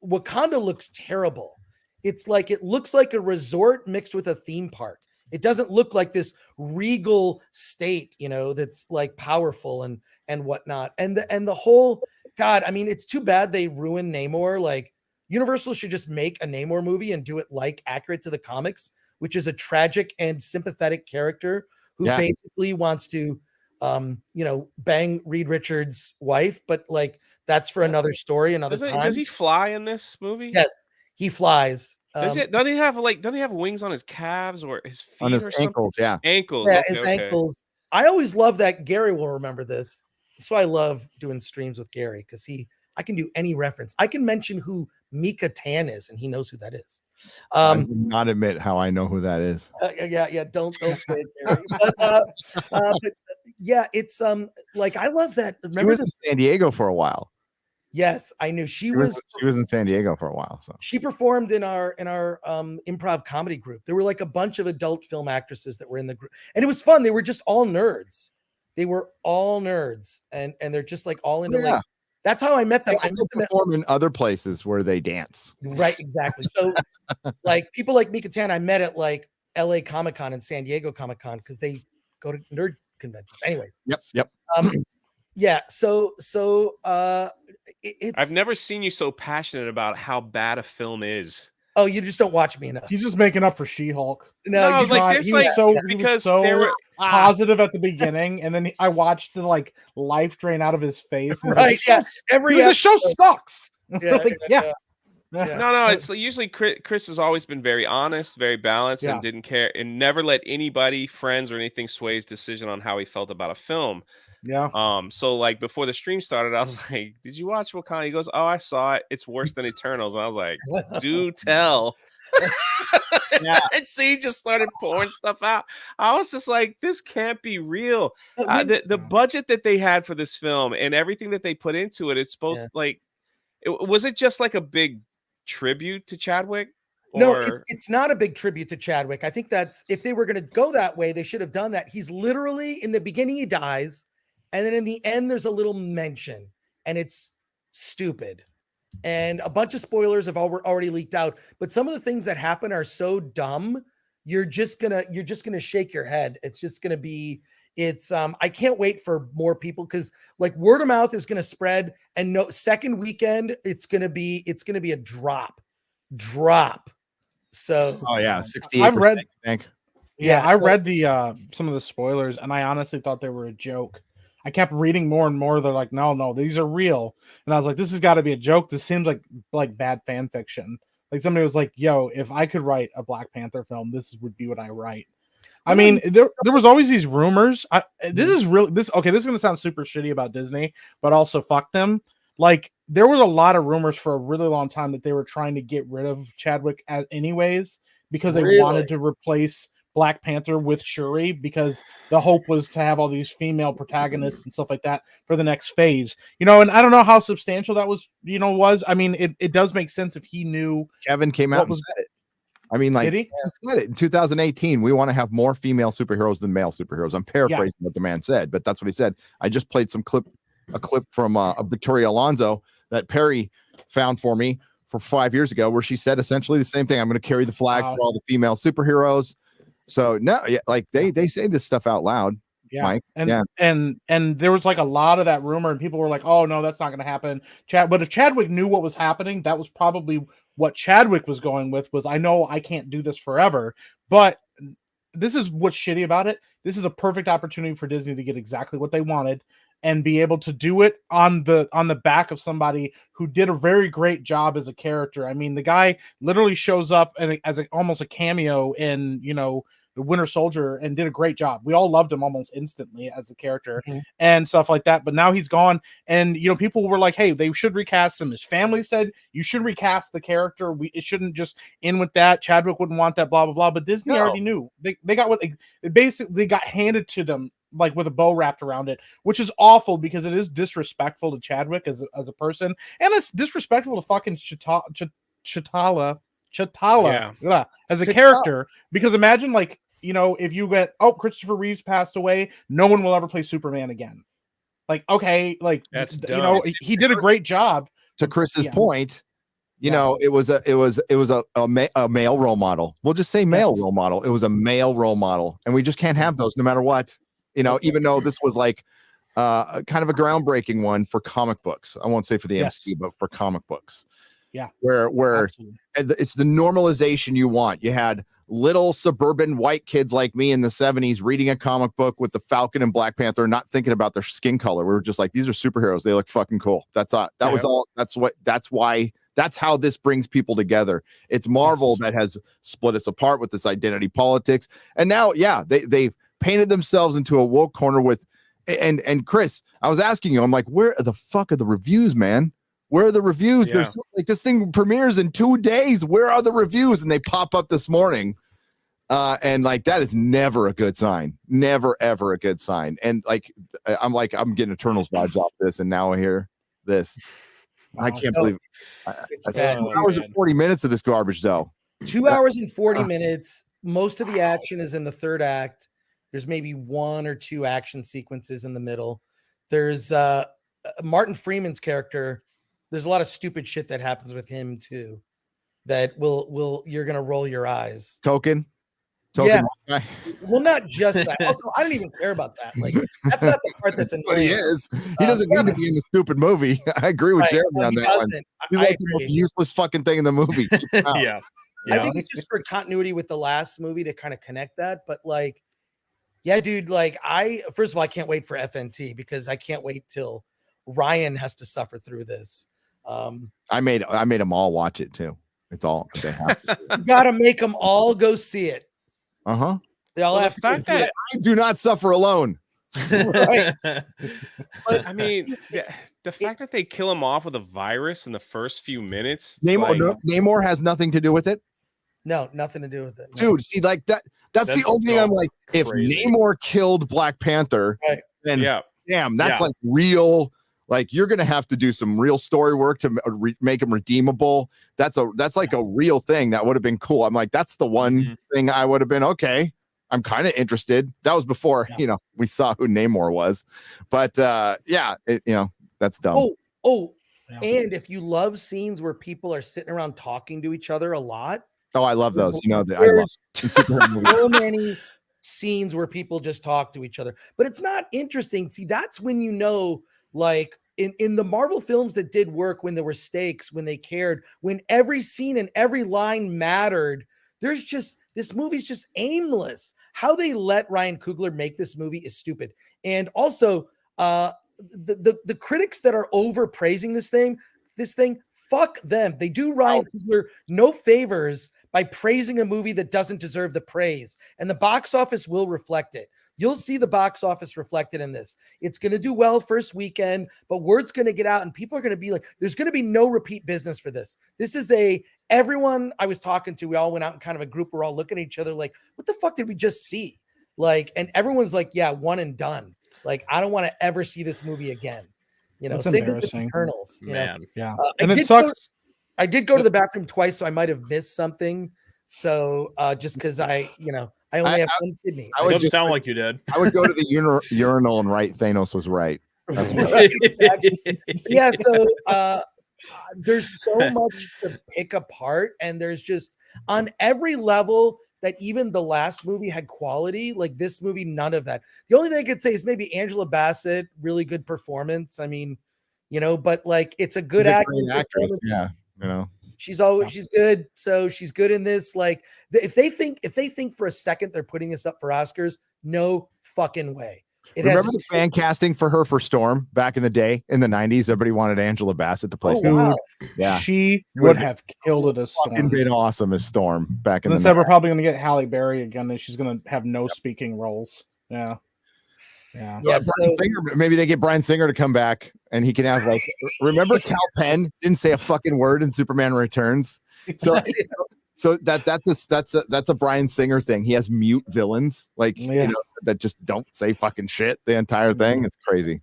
J: Wakanda looks terrible. It's like it looks like a resort mixed with a theme park. It doesn't look like this regal state, that's like powerful and whatnot. And the whole, God, I mean, it's too bad they ruined Namor. Like Universal should just make a Namor movie and do it like accurate to the comics, which is a tragic and sympathetic character who basically wants to, bang Reed Richards' wife. But like, that's for another story, another time.
H: Does he fly in this movie?
J: Yes, he flies.
H: Doesn't he have wings on his calves or his feet
A: on his
H: or
A: ankles?
H: Something? Ankles.
J: Yeah,
H: okay,
J: his ankles. I always love that. Gary will remember this. That's why I love doing streams with Gary, because I can do any reference. I can mention who Mika Tan is, and he knows who that is.
A: I will not admit how I know who that is.
J: Yeah. Don't say it, Gary. But yeah, it's like I love that. Remember,
A: she was in San Diego for a while.
J: Yes, I knew she was
A: in San Diego for a while. So
J: she performed in our improv comedy group. There were like a bunch of adult film actresses that were in the group, and it was fun. They were just all nerds. They were all nerds, and they're just like all into like. That's how I met them.
A: They also perform in other places where they dance.
J: Right, exactly. So, like people like Mika Tan, I met at like LA Comic Con and San Diego Comic Con because they go to nerd conventions. Anyways.
A: Yep.
J: Yeah. So
H: I've never seen you so passionate about how bad a film is.
J: Oh, you just don't watch me enough.
I: He's just making up for She-Hulk.
J: No,
H: like
I: not.
H: there's
I: He
H: like
I: was so
H: because they were
I: positive at the beginning, and then I watched the like life drain out of his face. And
J: Right? Yeah.
I: the show sucks.
J: Yeah,
I: Like,
J: yeah.
H: No, it's usually Chris has always been very honest, very balanced, and didn't care and never let anybody, friends, or anything sway his decision on how he felt about a film.
I: Yeah.
H: So like before the stream started, I was like, "Did you watch Wakanda?" He goes, "Oh, I saw it. It's worse than Eternals." And I was like, "Do tell." And so he just started pouring stuff out. I was just like, "This can't be real." The budget that they had for this film and everything that they put into it, it's supposed like, was it just like a big tribute to Chadwick?
J: No, it's not a big tribute to Chadwick. I think that's if they were going to go that way, they should have done that. He's literally in the beginning, he dies, and then in the end, there's a little mention, and it's stupid. And a bunch of spoilers have already leaked out, but some of the things that happen are so dumb, you're just gonna shake your head. It's just gonna be. I can't wait for more people because like word of mouth is gonna spread, and second weekend it's gonna be a drop. So
A: oh yeah, 68%.
I: I've read.
A: I think.
I: Yeah, I read the some of the spoilers, and I honestly thought they were a joke. I kept reading more and more. They're like, no, these are real, and I was like, this has got to be a joke. This seems like bad fan fiction. Like somebody was like, yo, if I could write a Black Panther film, this would be what I write. I mean, there was always these rumors. This is gonna sound super shitty about Disney, but also fuck them. Like there was a lot of rumors for a really long time that they were trying to get rid of Chadwick anyways because they wanted to replace Black Panther with Shuri because the hope was to have all these female protagonists and stuff like that for the next phase. And I don't know how substantial that was. I mean, it does make sense if he knew.
A: Kevin came out and said it. I mean, like he said it in 2018. We want to have more female superheroes than male superheroes. I'm paraphrasing what the man said, but that's what he said. I just played a clip from Victoria Alonso that Perry found for me for 5 years ago, where she said essentially the same thing. I'm going to carry the flag for all the female superheroes. So no, like they say this stuff out loud.
I: Yeah,
A: Mike.
I: And there was like a lot of that rumor, and people were like, "Oh no, that's not going to happen." But if Chadwick knew what was happening, that was probably what Chadwick was going with. Was I know I can't do this forever, but this is what's shitty about it. This is a perfect opportunity for Disney to get exactly what they wanted and be able to do it on the back of somebody who did a very great job as a character. I mean, the guy literally shows up and as almost a cameo in the Winter Soldier and did a great job. We all loved him almost instantly as a character and stuff like that. But now he's gone, and people were like, "Hey, they should recast him." His family said you should recast the character. It shouldn't just end with that. Chadwick wouldn't want that. Blah blah blah. But Disney already knew. They got what they basically got handed to them, like with a bow wrapped around it, which is awful because it is disrespectful to Chadwick as a person, and it's disrespectful to fucking Chitala as a character. Because imagine if you get Christopher Reeves passed away, no one will ever play Superman again. Like, okay, like
H: that's dumb.
I: He did a great job.
A: To Chris's point, it was a male role model. We'll just say male role model. It was a male role model, and we just can't have those no matter what. Even though this was like kind of a groundbreaking one for comic books. I won't say for the MCU, but for comic books.
I: Yeah,
A: where it's the normalization you want. You had little suburban white kids like me in the 70s reading a comic book with the Falcon and Black Panther, not thinking about their skin color. We were just like, these are superheroes. They look fucking cool. That's how this brings people together. It's Marvel that has split us apart with this identity politics. And now, they've painted themselves into a woke corner with, and Chris, I was asking you, I'm like, where the fuck are the reviews, man? Where are the reviews? There's like this thing premieres in 2 days. Where are the reviews? And they pop up this morning. And like that is never a good sign. Never ever a good sign. And I'm getting Eternals vibes off this, and now I hear this. I can't believe it's 2 hours and 40 minutes of this garbage, though.
J: 2 hours and 40 minutes. Most of the action is in the third act. There's maybe 1 or 2 action sequences in the middle. There's Martin Freeman's character. There's a lot of stupid shit that happens with him too, that you're gonna roll your eyes.
A: Token.
J: Yeah. Well, not just that. Also, I don't even care about that. Like, that's not the part that's annoying.
A: But he is. He doesn't need to be in the stupid movie. I agree with Jeremy on that one. He's like the most useless fucking thing in the movie.
K: Yeah.
J: I think it's just for continuity with the last movie to kind of connect that. But like, yeah, dude, like first of all, I can't wait for FNT because I can't wait till Ryan has to suffer through this.
A: I made them all watch it too. It's all they have to see
J: You gotta make them all go see it.
A: Uh-huh.
J: They all have
H: the fact
J: to
H: that
A: I do not suffer alone.
J: right.
H: But I mean, the fact that they kill him off with a virus in the first few minutes.
A: Namor has nothing to do with it.
J: No, nothing to do with it. No.
A: Dude, see, like that's the only thing I'm like, if Namor killed Black Panther, then damn, that's like real. Like you're gonna have to do some real story work to make him redeemable. That's like a real thing that would have been cool. I'm like, that's the one thing I would have been okay. I'm kind of interested. That was before we saw who Namor was, but that's dumb.
J: And if you love scenes where people are sitting around talking to each other a lot.
A: Oh, I love those. I love
J: so many scenes where people just talk to each other, but it's not interesting. See, that's when like in the Marvel films that did work, when there were stakes, when they cared, when every scene and every line mattered. This movie's just aimless. How they let Ryan Coogler make this movie is stupid. And also, the critics that are overpraising this thing, fuck them. They do Ryan Coogler no favors by praising a movie that doesn't deserve the praise. And the box office will reflect it. You'll see the box office reflected in this. It's going to do well first weekend, but word's going to get out and people are going to be like, there's going to be no repeat business for this. This is everyone I was talking to, we all went out in kind of a group. We're all looking at each other like, what the fuck did we just see? Like, and everyone's like, yeah, one and done. Like, I don't want to ever see this movie again.
I: That's embarrassing.
J: Eternals,
I: man. Yeah.
J: And
I: it sucks.
J: I did go to the bathroom twice, so I might have missed something. So just because I only have one kidney.
K: It doesn't sound like you did.
A: I would go to the urinal and write Thanos was right. That's
J: Yeah. So there's so much to pick apart, and there's just on every level that even the last movie had quality. Like this movie, none of that. The only thing I could say is maybe Angela Bassett, really good performance. I mean, but like it's a good actress.
A: Yeah,
J: she's good. So she's good in this. Like if they think for a second they're putting this up for Oscars, no fucking way.
A: Remember the fan casting for her for Storm back in the day in the 90s? Everybody wanted Angela Bassett to play Storm.
J: Wow.
A: Yeah,
I: she would have killed it as Storm.
A: Been awesome as Storm back in the.
I: Instead, we're probably going to get Halle Berry again, and she's going to have no speaking roles. Yeah.
A: Maybe they get Bryan Singer to come back, and he can have like. Remember, Cal Penn didn't say a fucking word in Superman Returns, so. So that's a Bryan Singer thing. He has mute villains, like that just don't say fucking shit the entire thing. It's crazy.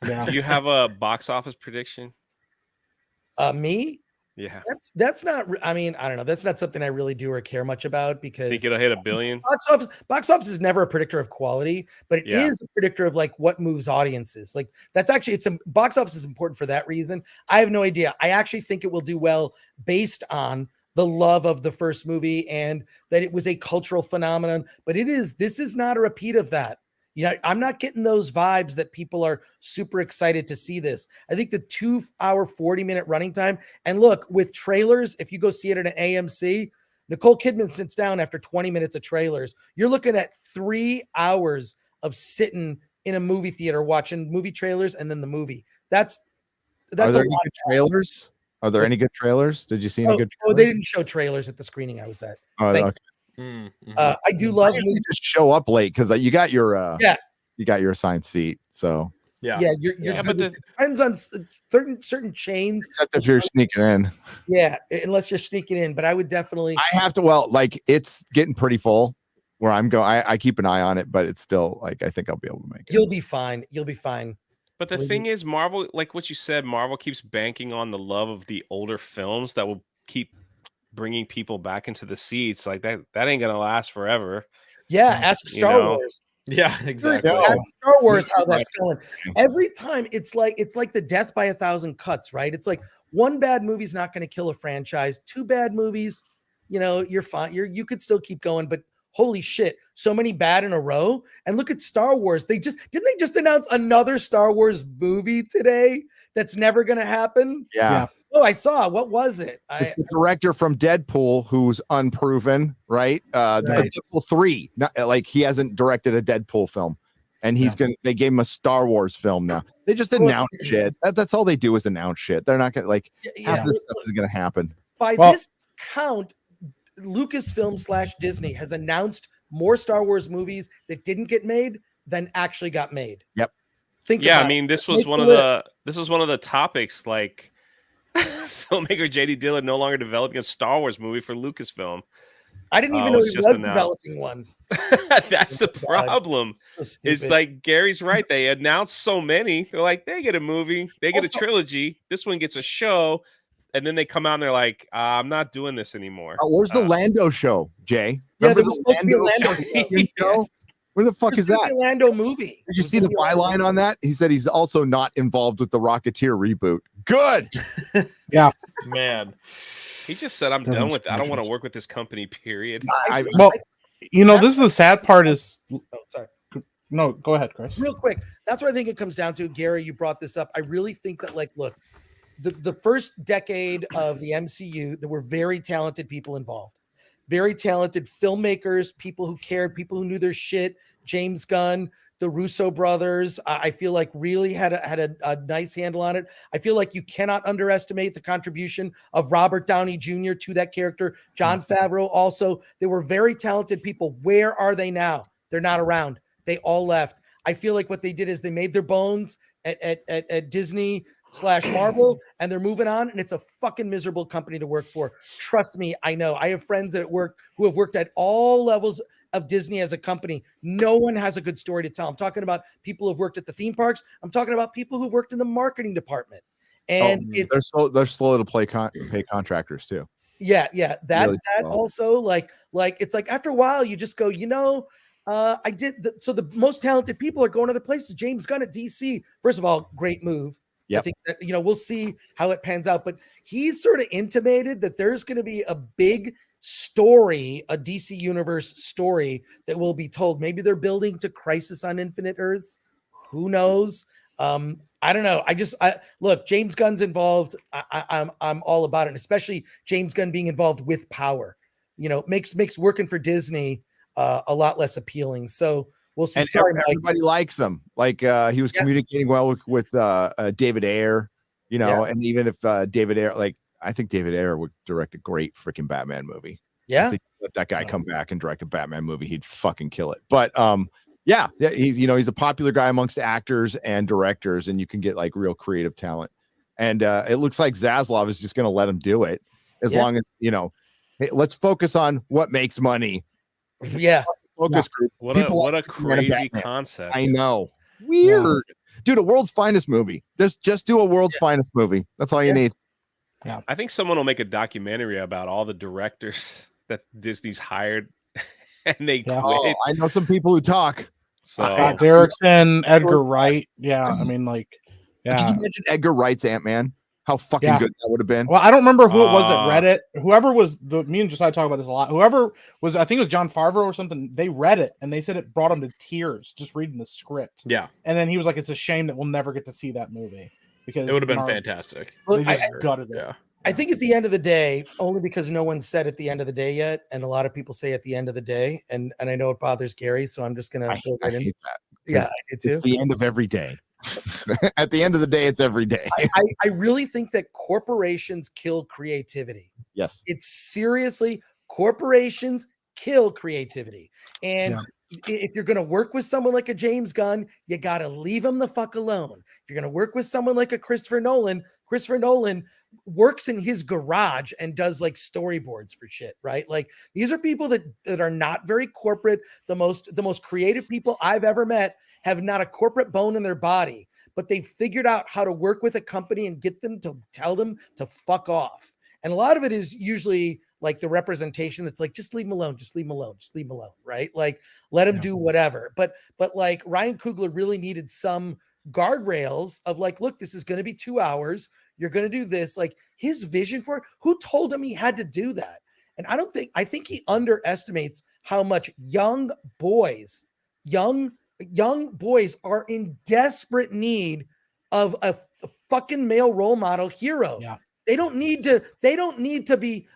H: Yeah. Do you have a box office prediction?
J: Me?
H: Yeah.
J: That's not. I mean, I don't know. That's not something I really do or care much about because
H: think it'll hit $1 billion.
J: Box office is never a predictor of quality, but it is a predictor of like what moves audiences. Like that's actually box office is important for that reason. I have no idea. I actually think it will do well based on the love of the first movie and that it was a cultural phenomenon, but this is not a repeat of that. I'm not getting those vibes that people are super excited to see this. I think the 2-hour, 40-minute running time, and look, with trailers, if you go see it at an AMC, Nicole Kidman sits down after 20 minutes of trailers. You're looking at 3 hours of sitting in a movie theater watching movie trailers and then the movie. That's
A: Are there any good trailers? Are there any good trailers? Did you see any good trailers?
J: Oh, they didn't show trailers at the screening I was at.
A: Oh, okay.
J: I do love
A: you just show up late because you got your assigned seat. So
J: but it depends on certain chains.
A: Except if you're sneaking in.
J: Yeah, unless you're sneaking in. But I would definitely.
A: I have to. Well, like it's getting pretty full where I'm going. I keep an eye on it, but it's still like I think I'll be able to make it.
J: You'll be fine. You'll be fine.
H: But the thing is, Marvel, like what you said, Marvel keeps banking on the love of the older films that will keep bringing people back into the seats. Like that ain't gonna last forever.
J: Yeah, ask Star Wars.
K: Yeah, exactly.
J: Ask Star Wars how that's going. Every time it's like the death by 1,000 cuts, right? It's like one bad movie's not going to kill a franchise. 2 bad movies, you're fine. You could still keep going, but holy shit, so many bad in a row. And look at Star Wars. Didn't they just announce another Star Wars movie today that's never going to happen?
A: Yeah.
J: Oh, I saw. What was it?
A: It's the director from Deadpool who's unproven, right? The Deadpool 3. Not, like he hasn't directed a Deadpool film. And they gave him a Star Wars film now. They just announced shit. That's all they do is announce shit. They're not gonna half this stuff is gonna happen.
J: By this count, Lucasfilm / Disney has announced more Star Wars movies that didn't get made than actually got made.
A: Yep.
H: I mean, this was one of the topics, like filmmaker J.D. Dillon no longer developing a Star Wars movie for Lucasfilm.
J: I didn't even know he was developing one.
H: That's the problem. It's like Gary's right. They announced so many. They're like, they get a movie, they get a trilogy. This one gets a show, and then they come out and they're like, I'm not doing this anymore.
A: Where's the Lando show, Jay?
J: Remember there was supposed to be a Lando
A: show? Where the fuck is that?
J: Lando movie.
A: Did you see the byline on that? He said he's also not involved with the Rocketeer reboot. Good.
I: Yeah,
K: man.
H: He just said, I'm done with it. I don't want to work with this company, period.
I: Well, this is the sad part is... Oh, sorry. No, go ahead, Chris.
J: Real quick. That's what I think it comes down to. Gary, you brought this up. I really think that, look, the first decade of the MCU, there were very talented people involved. Very talented filmmakers, people who cared, people who knew their shit. James Gunn, the Russo brothers, I feel like really had a nice handle on it. I feel like you cannot underestimate the contribution of Robert Downey Jr. to that character. Jon Favreau also. They were very talented people. Where are they now? They're not around. They all left. I feel like what they did is they made their bones at Disney / Marvel, and they're moving on, and it's a fucking miserable company to work for. Trust me, I know. I have friends at work who have worked at all levels of Disney as a company. No one has a good story to tell. I'm talking about people who've worked at the theme parks. I'm talking about people who've worked in the marketing department. And
A: they're slow to pay contractors too.
J: Yeah. That
A: really
J: also like it's like after a while you just go, so the most talented people are going other places. James Gunn at DC. First of all, great move.
A: Yep.
J: I think that, we'll see how it pans out, but he's sort of intimated that there's going to be a big story, a DC universe story that will be told. Maybe they're building to Crisis on Infinite Earths. Who knows? I don't know. Look, James Gunn's involved. I'm all about it. And especially James Gunn being involved with power, makes working for Disney a lot less appealing. So we'll see.
A: And everybody likes him. Like he was communicating well with David Ayer, and even if David Ayer, I think David Ayer would direct a great freaking Batman movie.
J: Yeah.
A: I think let that guy come back and direct a Batman movie, he'd fucking kill it. But he's a popular guy amongst actors and directors, and you can get real creative talent. And it looks like Zaslav is just going to let him do it as long as, hey, let's focus on what makes money.
J: Yeah.
A: Focus group.
H: What a crazy concept.
A: I know. Weird. Dude, a world's finest movie. Just do a world's finest movie. That's all you need.
I: Yeah.
H: I think someone will make a documentary about all the directors that Disney's hired and they quit.
A: Oh, I know some people who talk.
H: So
I: Scott Derrickson, Edgar Wright. Yeah. I mean,
A: Could you imagine Edgar Wright's Ant-Man? How fucking good that would have been.
I: Well, I don't remember who it was that read it. Whoever was me and Josiah talk about this a lot. Whoever was, I think it was John Favreau or something. They read it and they said it brought them to tears just reading the script.
K: Yeah.
I: And then he was like, "It's a shame that we'll never get to see that movie because
K: it would have been fantastic."
I: They just gutted it.
K: Yeah.
J: I think at the end of the day, only because no one said at the end of the day yet, and a lot of people say at the end of the day, and I know it bothers Gary, so I'm just gonna throw that in.
A: Hate that.
J: Yeah, I do too.
A: It's the end of every day. At the end of the day, it's every day.
J: I really think that corporations kill creativity.
A: Yes.
J: It's seriously, corporations kill creativity. And if you're going to work with someone like a James Gunn, you got to leave him the fuck alone. If you're going to work with someone like a Christopher Nolan works in his garage and does storyboards for shit, right? These are people that are not very corporate. The most creative people I've ever met have not a corporate bone in their body, but they figured out how to work with a company and get them to tell them to fuck off. And a lot of it is usually the representation that's just leave him alone, just leave him alone, just leave him alone, right? Let him do whatever. But Ryan Coogler really needed some guardrails of look, this is going to be 2 hours. You're going to do this. His vision for it, who told him he had to do that? And I think he underestimates how much young boys are in desperate need of a fucking male role model hero.
I: Yeah.
J: They don't need to be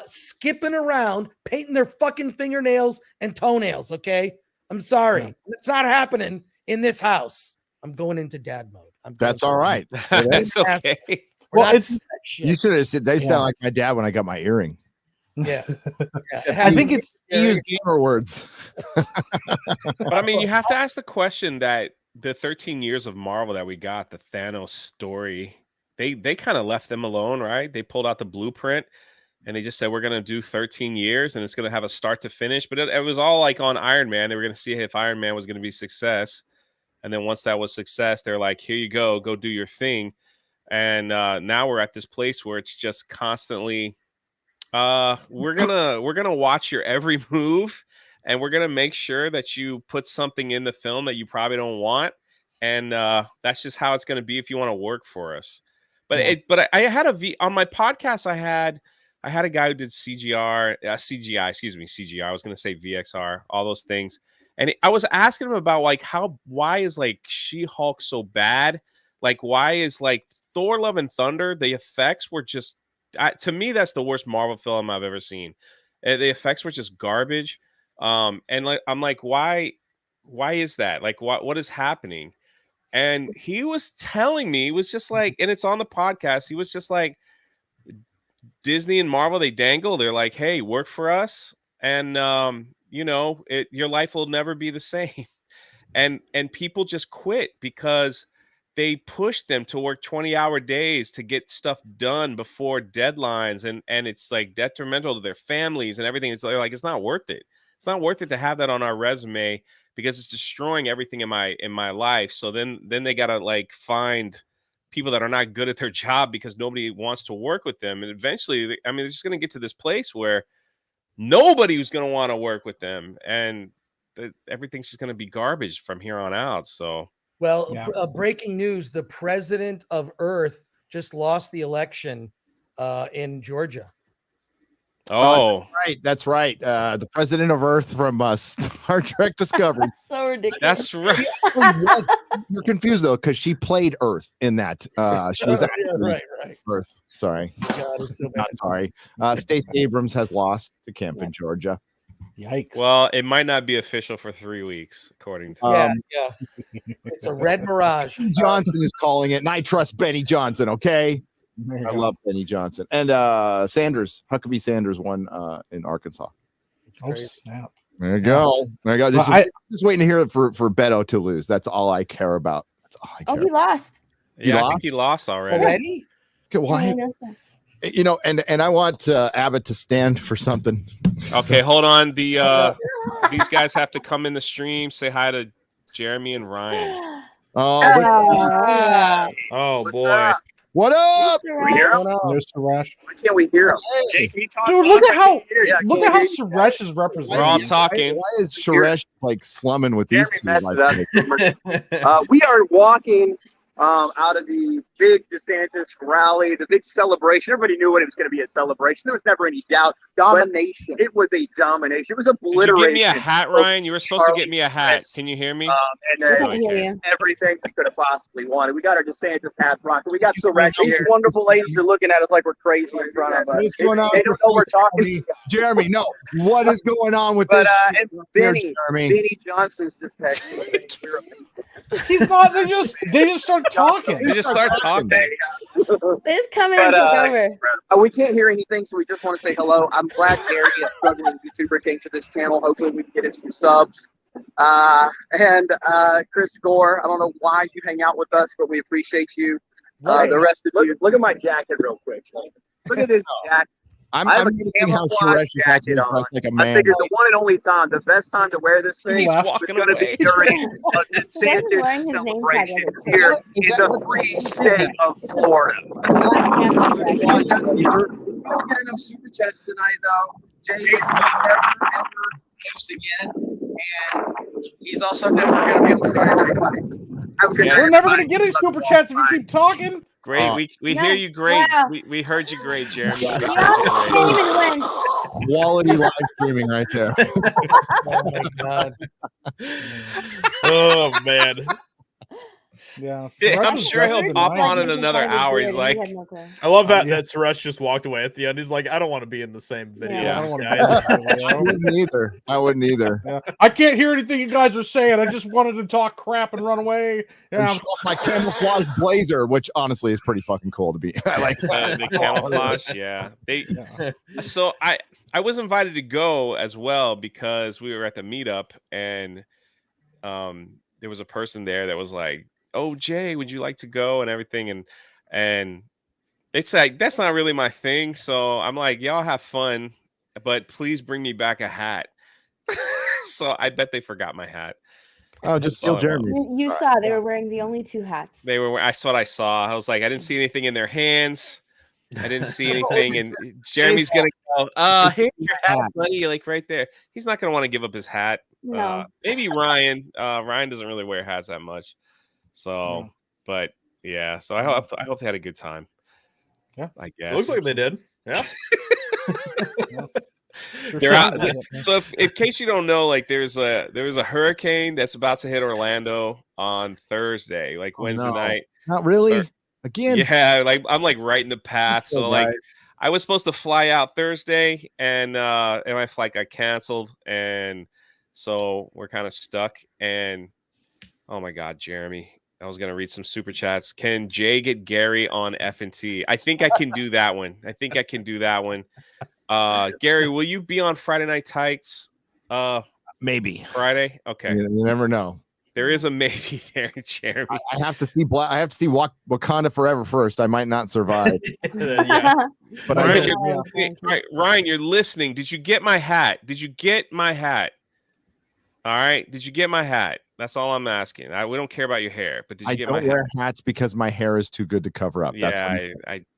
J: skipping around, painting their fucking fingernails and toenails. Okay, I'm sorry, it's not happening in this house. I'm going into dad mode.
A: That's all right.
H: That's okay.
I: Well, it's
A: you should have said they sound like my dad when I got my earring.
J: Yeah.
I: I think it's
A: he used gamer words.
H: But I mean, you have to ask the question that the 13 years of Marvel that we got, the Thanos story, they kind of left them alone, right? They pulled out the blueprint and they just said, we're going to do 13 years and it's going to have a start to finish. But it was all like on Iron Man. They were going to see if Iron Man was going to be success. And then once that was success, they're like, here you go do your thing. And now we're at this place where it's just constantly, we're gonna watch your every move, and we're gonna make sure that you put something in the film that you probably don't want, and that's just how it's gonna be if you want to work for us. But I had on my podcast. I had a guy who did CGI. I was gonna say VXR, all those things. And I was asking him about like why is like She-Hulk so bad? Like why is like Thor: Love and Thunder? The effects were just to me that's the worst Marvel film I've ever seen. The effects were just garbage. And like I'm like why is that? Like what is happening? And he was telling me, he was just like, and it's on the podcast. He was just like, Disney and Marvel, they dangle. They're like, hey, work for us, and your life will never be the same. And people just quit because they push them to work 20-hour days to get stuff done before deadlines, and it's like detrimental to their families and everything. It's like it's not worth it. It's not worth it to have that on our resume because it's destroying everything in my life. So then they gotta like find people that are not good at their job because nobody wants to work with them, and eventually, I mean, they're just gonna get to this place where nobody who's gonna want to work with them, and everything's just gonna be garbage from here on out. So.
J: Well, breaking news: the president of Earth just lost the election in Georgia.
H: Oh,
A: that's right. The president of Earth from Star Trek Discovery.
D: So ridiculous.
H: That's right.
A: You're confused though, because she played Earth in that. She was
J: right.
A: Earth. Sorry.
J: God, it's so
A: Not sorry. Stacey Abrams has lost to camp in Georgia.
I: Yikes.
H: Well, it might not be official for 3 weeks, according to
J: yeah. It's a red mirage.
A: Johnson is calling it, and I trust Benny Johnson. Okay, I love Benny Johnson and Sanders. Huckabee Sanders won in Arkansas.
I: Oh snap!
A: There you go. Just waiting to hear it for Beto to lose. That's all I care about. That's all I care.
D: He lost.
H: I think he lost already.
A: Okay, why? And I want Abbott to stand for something.
H: Okay, hold on. These guys have to come in the stream. Say hi to Jeremy and Ryan.
K: Oh boy.
A: What up?
B: We hear him?
I: There's Suresh.
B: Why can't we hear him? Jake, can you talk?
I: Dude, look at how Suresh is represented.
H: We're all talking.
A: Why is Suresh like slumming with these two?
N: We are walking out of the big DeSantis rally, the big celebration. Everybody knew it was going to be a celebration. There was never any doubt. Domination. It was a domination. It was obliteration.
H: Did you get me a hat, Ryan? You were supposed to get me a hat. Can you hear me?
N: And everything we could have possibly wanted. We got our DeSantis hats rocking. We got Suresh here. These wonderful ladies are looking at us like we're crazy in front of us.
A: What's going on?
N: They don't know we're talking.
A: Jeremy, no. What is going on with this?
N: And Benny Johnson's just texting.
I: He's not. They just start talking.
H: They just start talking.
D: They just come in and take over.
N: We can't hear anything, so we just want to say hello. I'm glad Gary, a struggling YouTuber, came to this channel. Hopefully, we can get him some subs. And Chris Gore, I don't know why you hang out with us, but we appreciate you. The rest of you, look at my jacket real quick. Look at this jacket.
A: I'm noticing how Suresh is actually dressed like a man.
N: I figured the one and only time, the best time to wear this thing was going to be during a DeSantis celebration here in the free state of Florida. We don't get enough super chats tonight, though. Jay is never used again, and he's also never going to be able to go to any fights.
I: We're never going to get any super chats if you keep talking.
H: Great, we hear you great. Wow. We heard you great, Jeremy.
A: Quality live streaming right there.
J: Oh my god.
K: Oh man.
I: Yeah,
H: I'm sure he'll pop on in another hour. He's like,
K: I love that Suresh just walked away at the end. He's like, I don't want to be in the same video.
I: Yeah, I
K: as
I: don't
K: these
I: want to
K: guys.
I: be
A: I wouldn't either. I wouldn't either.
I: Yeah. I can't hear anything you guys are saying. I just wanted to talk crap and run away.
A: And
I: Yeah,
A: show off my camouflage blazer, which honestly is pretty fucking cool to be. I like
H: the camouflage. Yeah, So I was invited to go as well because we were at the meetup and there was a person there that was like, "Oh, Jay, would you like to go?" and everything, and it's like that's not really my thing. So I'm like, y'all have fun, but please bring me back a hat. So I bet they forgot my hat.
A: Oh, just steal Jeremy's.
D: You saw they were wearing the only 2 hats.
H: They were. I saw what I saw. I was like, I didn't see anything in their hands. I didn't see anything, and Jeremy's gonna go. Here's your hat, buddy. Like right there. He's not gonna want to give up his hat.
D: No.
H: Maybe Ryan. Ryan doesn't really wear hats that much. So, but yeah. So I hope they had a good time.
I: Yeah,
H: I guess.
K: It looks like they did. Yeah.
H: They're out. So if in case you don't know, like there was a hurricane that's about to hit Orlando on Thursday, like Wednesday night.
A: Not really. Again.
H: Yeah, like I'm like right in the path. So like
A: guys.
H: I was supposed to fly out Thursday and my flight got canceled, and so we're kind of stuck. And oh my God, Jeremy, I was gonna read some super chats. Can Jay get Gary on F&T? I think I can do that one. Gary, will you be on Friday Night Tykes?
A: Maybe
H: Friday. Okay.
A: You never know.
H: There is a maybe there, Jeremy.
A: I have to see Wakanda Forever first. I might not survive.
K: Yeah.
A: But
H: Ryan, you're listening. Did you get my hat? All right. Did you get my hat? That's all I'm asking. We don't care about your hair, but did you get my hat?
A: I don't wear hats because my hair is too good to cover up. That's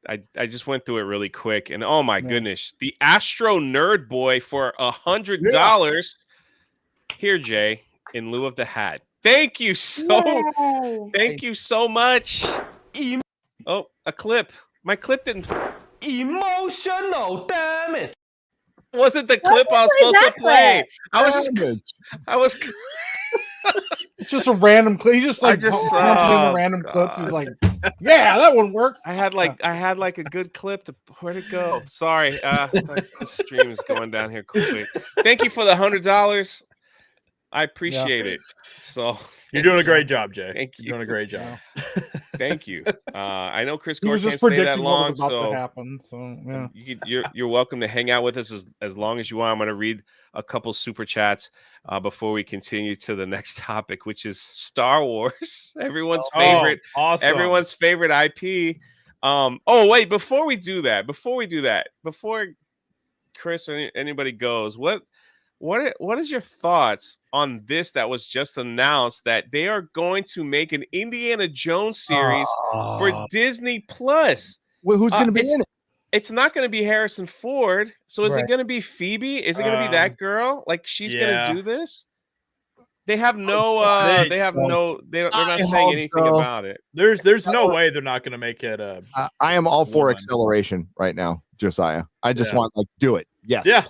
H: I just went through it really quick, and oh my goodness, the Astro Nerd Boy for $100. Here, Jay, in lieu of the hat. Thank you so much. Oh, a clip. My clip didn't.
O: Emotional, damn it.
H: Wasn't the clip I was supposed to play? I was.
I: It's just a random clip. He just like random clips. He's like, yeah, that one works.
H: I had like a good clip to where'd it go? Sorry, the stream is going down here quickly. Thank you for the $100. I appreciate it. So
K: you're doing a great job, Jay.
H: Thank you.
K: You're doing a great job.
H: Thank you. I know Chris
I: He
H: Gore
I: was
H: can't
I: just
H: stay that
I: predicting what
H: long,
I: was about
H: so
I: to happen. So yeah,
H: you're welcome to hang out with us as long as you want. I'm going to read a couple super chats before we continue to the next topic, which is Star Wars, everyone's favorite,
K: awesome.
H: Everyone's favorite IP. Oh wait, before Chris or anybody goes, what is your thoughts on this that was just announced that they are going to make an Indiana Jones series for Disney Plus?
A: Well, who's going to be in it?
H: It's not going to be Harrison Ford. So is it going to be Phoebe? Is it going to be that girl? Like she's going to do this? They have no. They're not saying anything about it.
K: There's no way they're not going to make it.
A: I am all for acceleration right now, Josiah. I just want do it. Yes.
K: Yeah.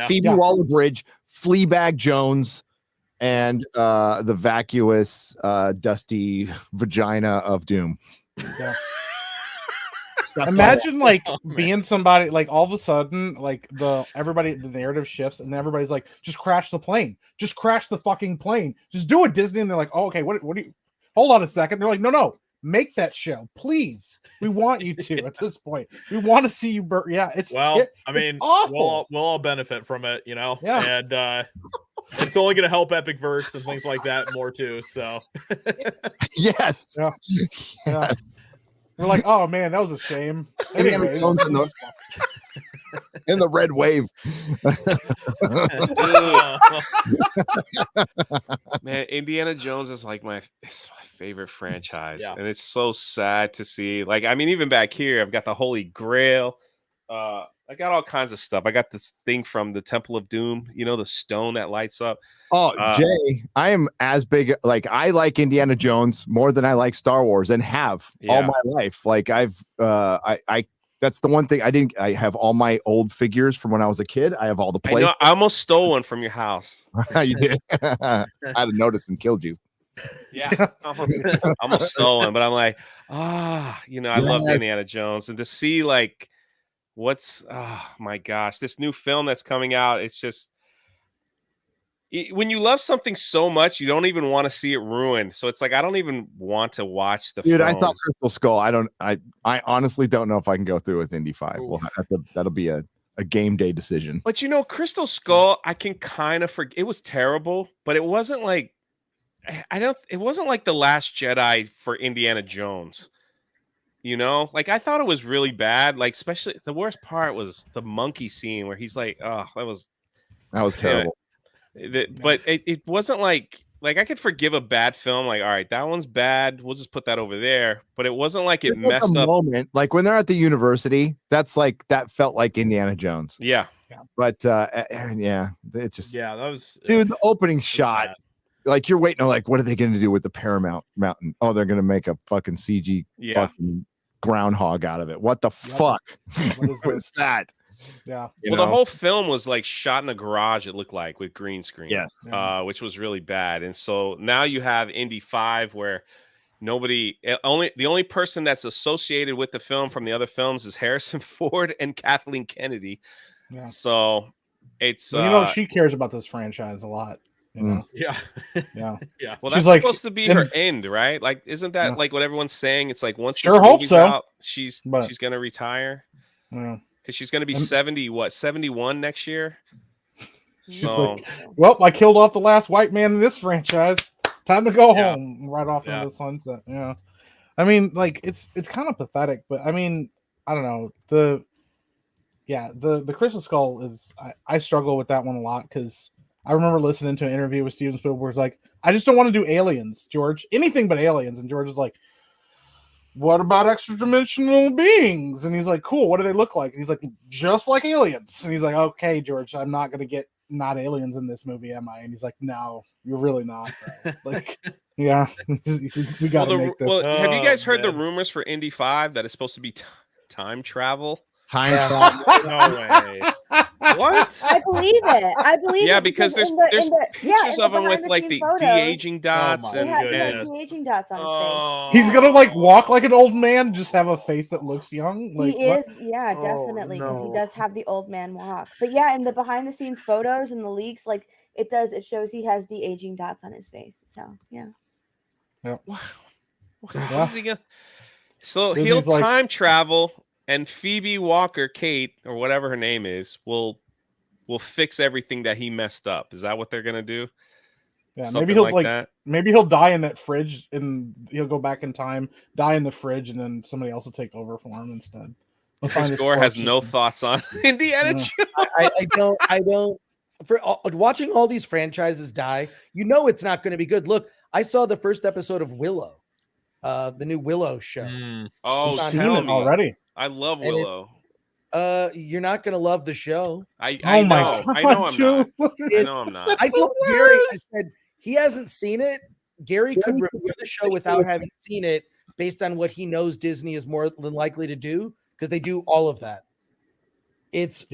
A: Phoebe Waller-Bridge, Fleabag Jones, and the vacuous, dusty vagina of doom.
I: Yeah. Imagine like being somebody like all of a sudden like the narrative shifts and everybody's like, just crash the plane, just crash the fucking plane, just do it, Disney. And they're like, oh, okay, what do you? Hold on a second. They're like, no. Make that show, please. We want you to. At this point, we want to see you. It's
K: awful. We'll all benefit from it, Yeah, and it's only going to help Epic Verse and things like that more too. So,
A: yes.
I: Yeah. We're like, oh man, that was a shame. Anyways.
A: In the red wave.
H: Man, Indiana Jones is like my favorite franchise. And it's so sad to see. Like, I mean, even back here, I've got the Holy Grail. I got all kinds of stuff. I got this thing from the Temple of Doom, the stone that lights up.
A: Oh, Jay, I am as big. Like, I like Indiana Jones more than I like Star Wars and have all my life. Like, that's the one thing I have all my old figures from when I was a kid. I have all the plays.
H: I almost stole one from your house.
A: You did. I'd have noticed and killed you.
H: Yeah, almost stolen, but I'm like, I loved Indiana Jones, and to see like oh my gosh, this new film that's coming out, it's just when you love something so much, you don't even want to see it ruined. So it's like I don't even want to watch the film.
A: I saw Crystal Skull. I honestly don't know if I can go through with Indy 5. Well, that'll be a game day decision.
H: But Crystal Skull, I can kind of forget. It was terrible, but it wasn't like it wasn't like The Last Jedi for Indiana Jones. Like I thought it was really bad. Like especially the worst part was the monkey scene where he's like, oh, that was
A: terrible.
H: But it wasn't like I could forgive a bad film. Like, all right, that one's bad. We'll just put that over there. But it wasn't like it messed up.
A: Moment, like when they're at the university, that felt like Indiana Jones.
H: Yeah.
A: But it just
K: that was
A: dude. The opening shot, like you're waiting. Like, what are they going to do with the Paramount Mountain? Oh, they're going to make a fucking CG fucking groundhog out of it. What the fuck was that?
I: Yeah.
H: Well, the whole film was like shot in a garage. It looked like with green screen.
A: Yes.
H: Which was really bad. And so now you have Indy 5 where the only person that's associated with the film from the other films is Harrison Ford and Kathleen Kennedy.
I: Yeah.
H: So it's
I: she cares about this franchise a lot.
K: Yeah.
I: Yeah.
H: Well, that's supposed to be her end, right? Like, isn't that like what everyone's saying? It's like once this movie's out, she's gonna retire.
I: Yeah.
H: Because she's gonna be 71 next year.
I: She's like, well, I killed off the last white man in this franchise. Time to go home, right off into the sunset. Yeah. I mean, like it's kind of pathetic, but I mean, I don't know. The Crystal Skull is I struggle with that one a lot because I remember listening to an interview with Steven Spielberg like, I just don't want to do aliens, George. Anything but aliens. And George is like, what about extra dimensional beings? And he's like, cool, what do they look like? And he's like, just like aliens. And he's like, okay, George, I'm not gonna get not aliens in this movie, am I? And he's like, no, you're really not, bro. Like, yeah, we gotta make this.
H: Well, have you guys heard the rumors for Indy 5 that it's supposed to be time travel?
A: Time travel?
K: No way.
H: What?
D: I believe it.
H: Yeah, because there's pictures of him with like the de-aging dots
D: and de-aging dots on his
I: face. He's gonna like walk like an old man, just have a face that looks young. Like,
D: he is, definitely, because he does have the old man walk. But yeah, in the behind the scenes photos and the leaks, like it shows he has de-aging dots on his face. So yeah.
H: Wow. How's he gonna? So he'll time travel. And Phoebe Walker-Kate, or whatever her name is, will fix everything that he messed up. Is that what they're gonna do?
I: Yeah,
H: Something
I: maybe he'll
H: like that?
I: Maybe he'll die in that fridge, and he'll go back in time, die in the fridge, and then somebody else will take over for him instead.
H: Chris Gore has no thoughts on Indiana Jones.
J: I don't. For watching all these franchises die, it's not going to be good. Look, I saw the first episode of Willow, the new Willow show.
H: Oh,
I: tell me already.
H: I love Willow.
J: You're not gonna love the show.
H: I know. I know I'm not.
J: I told Gary, I said he hasn't seen it. Gary could review the show without having seen it, based on what he knows Disney is more than likely to do, because they do all of that. It's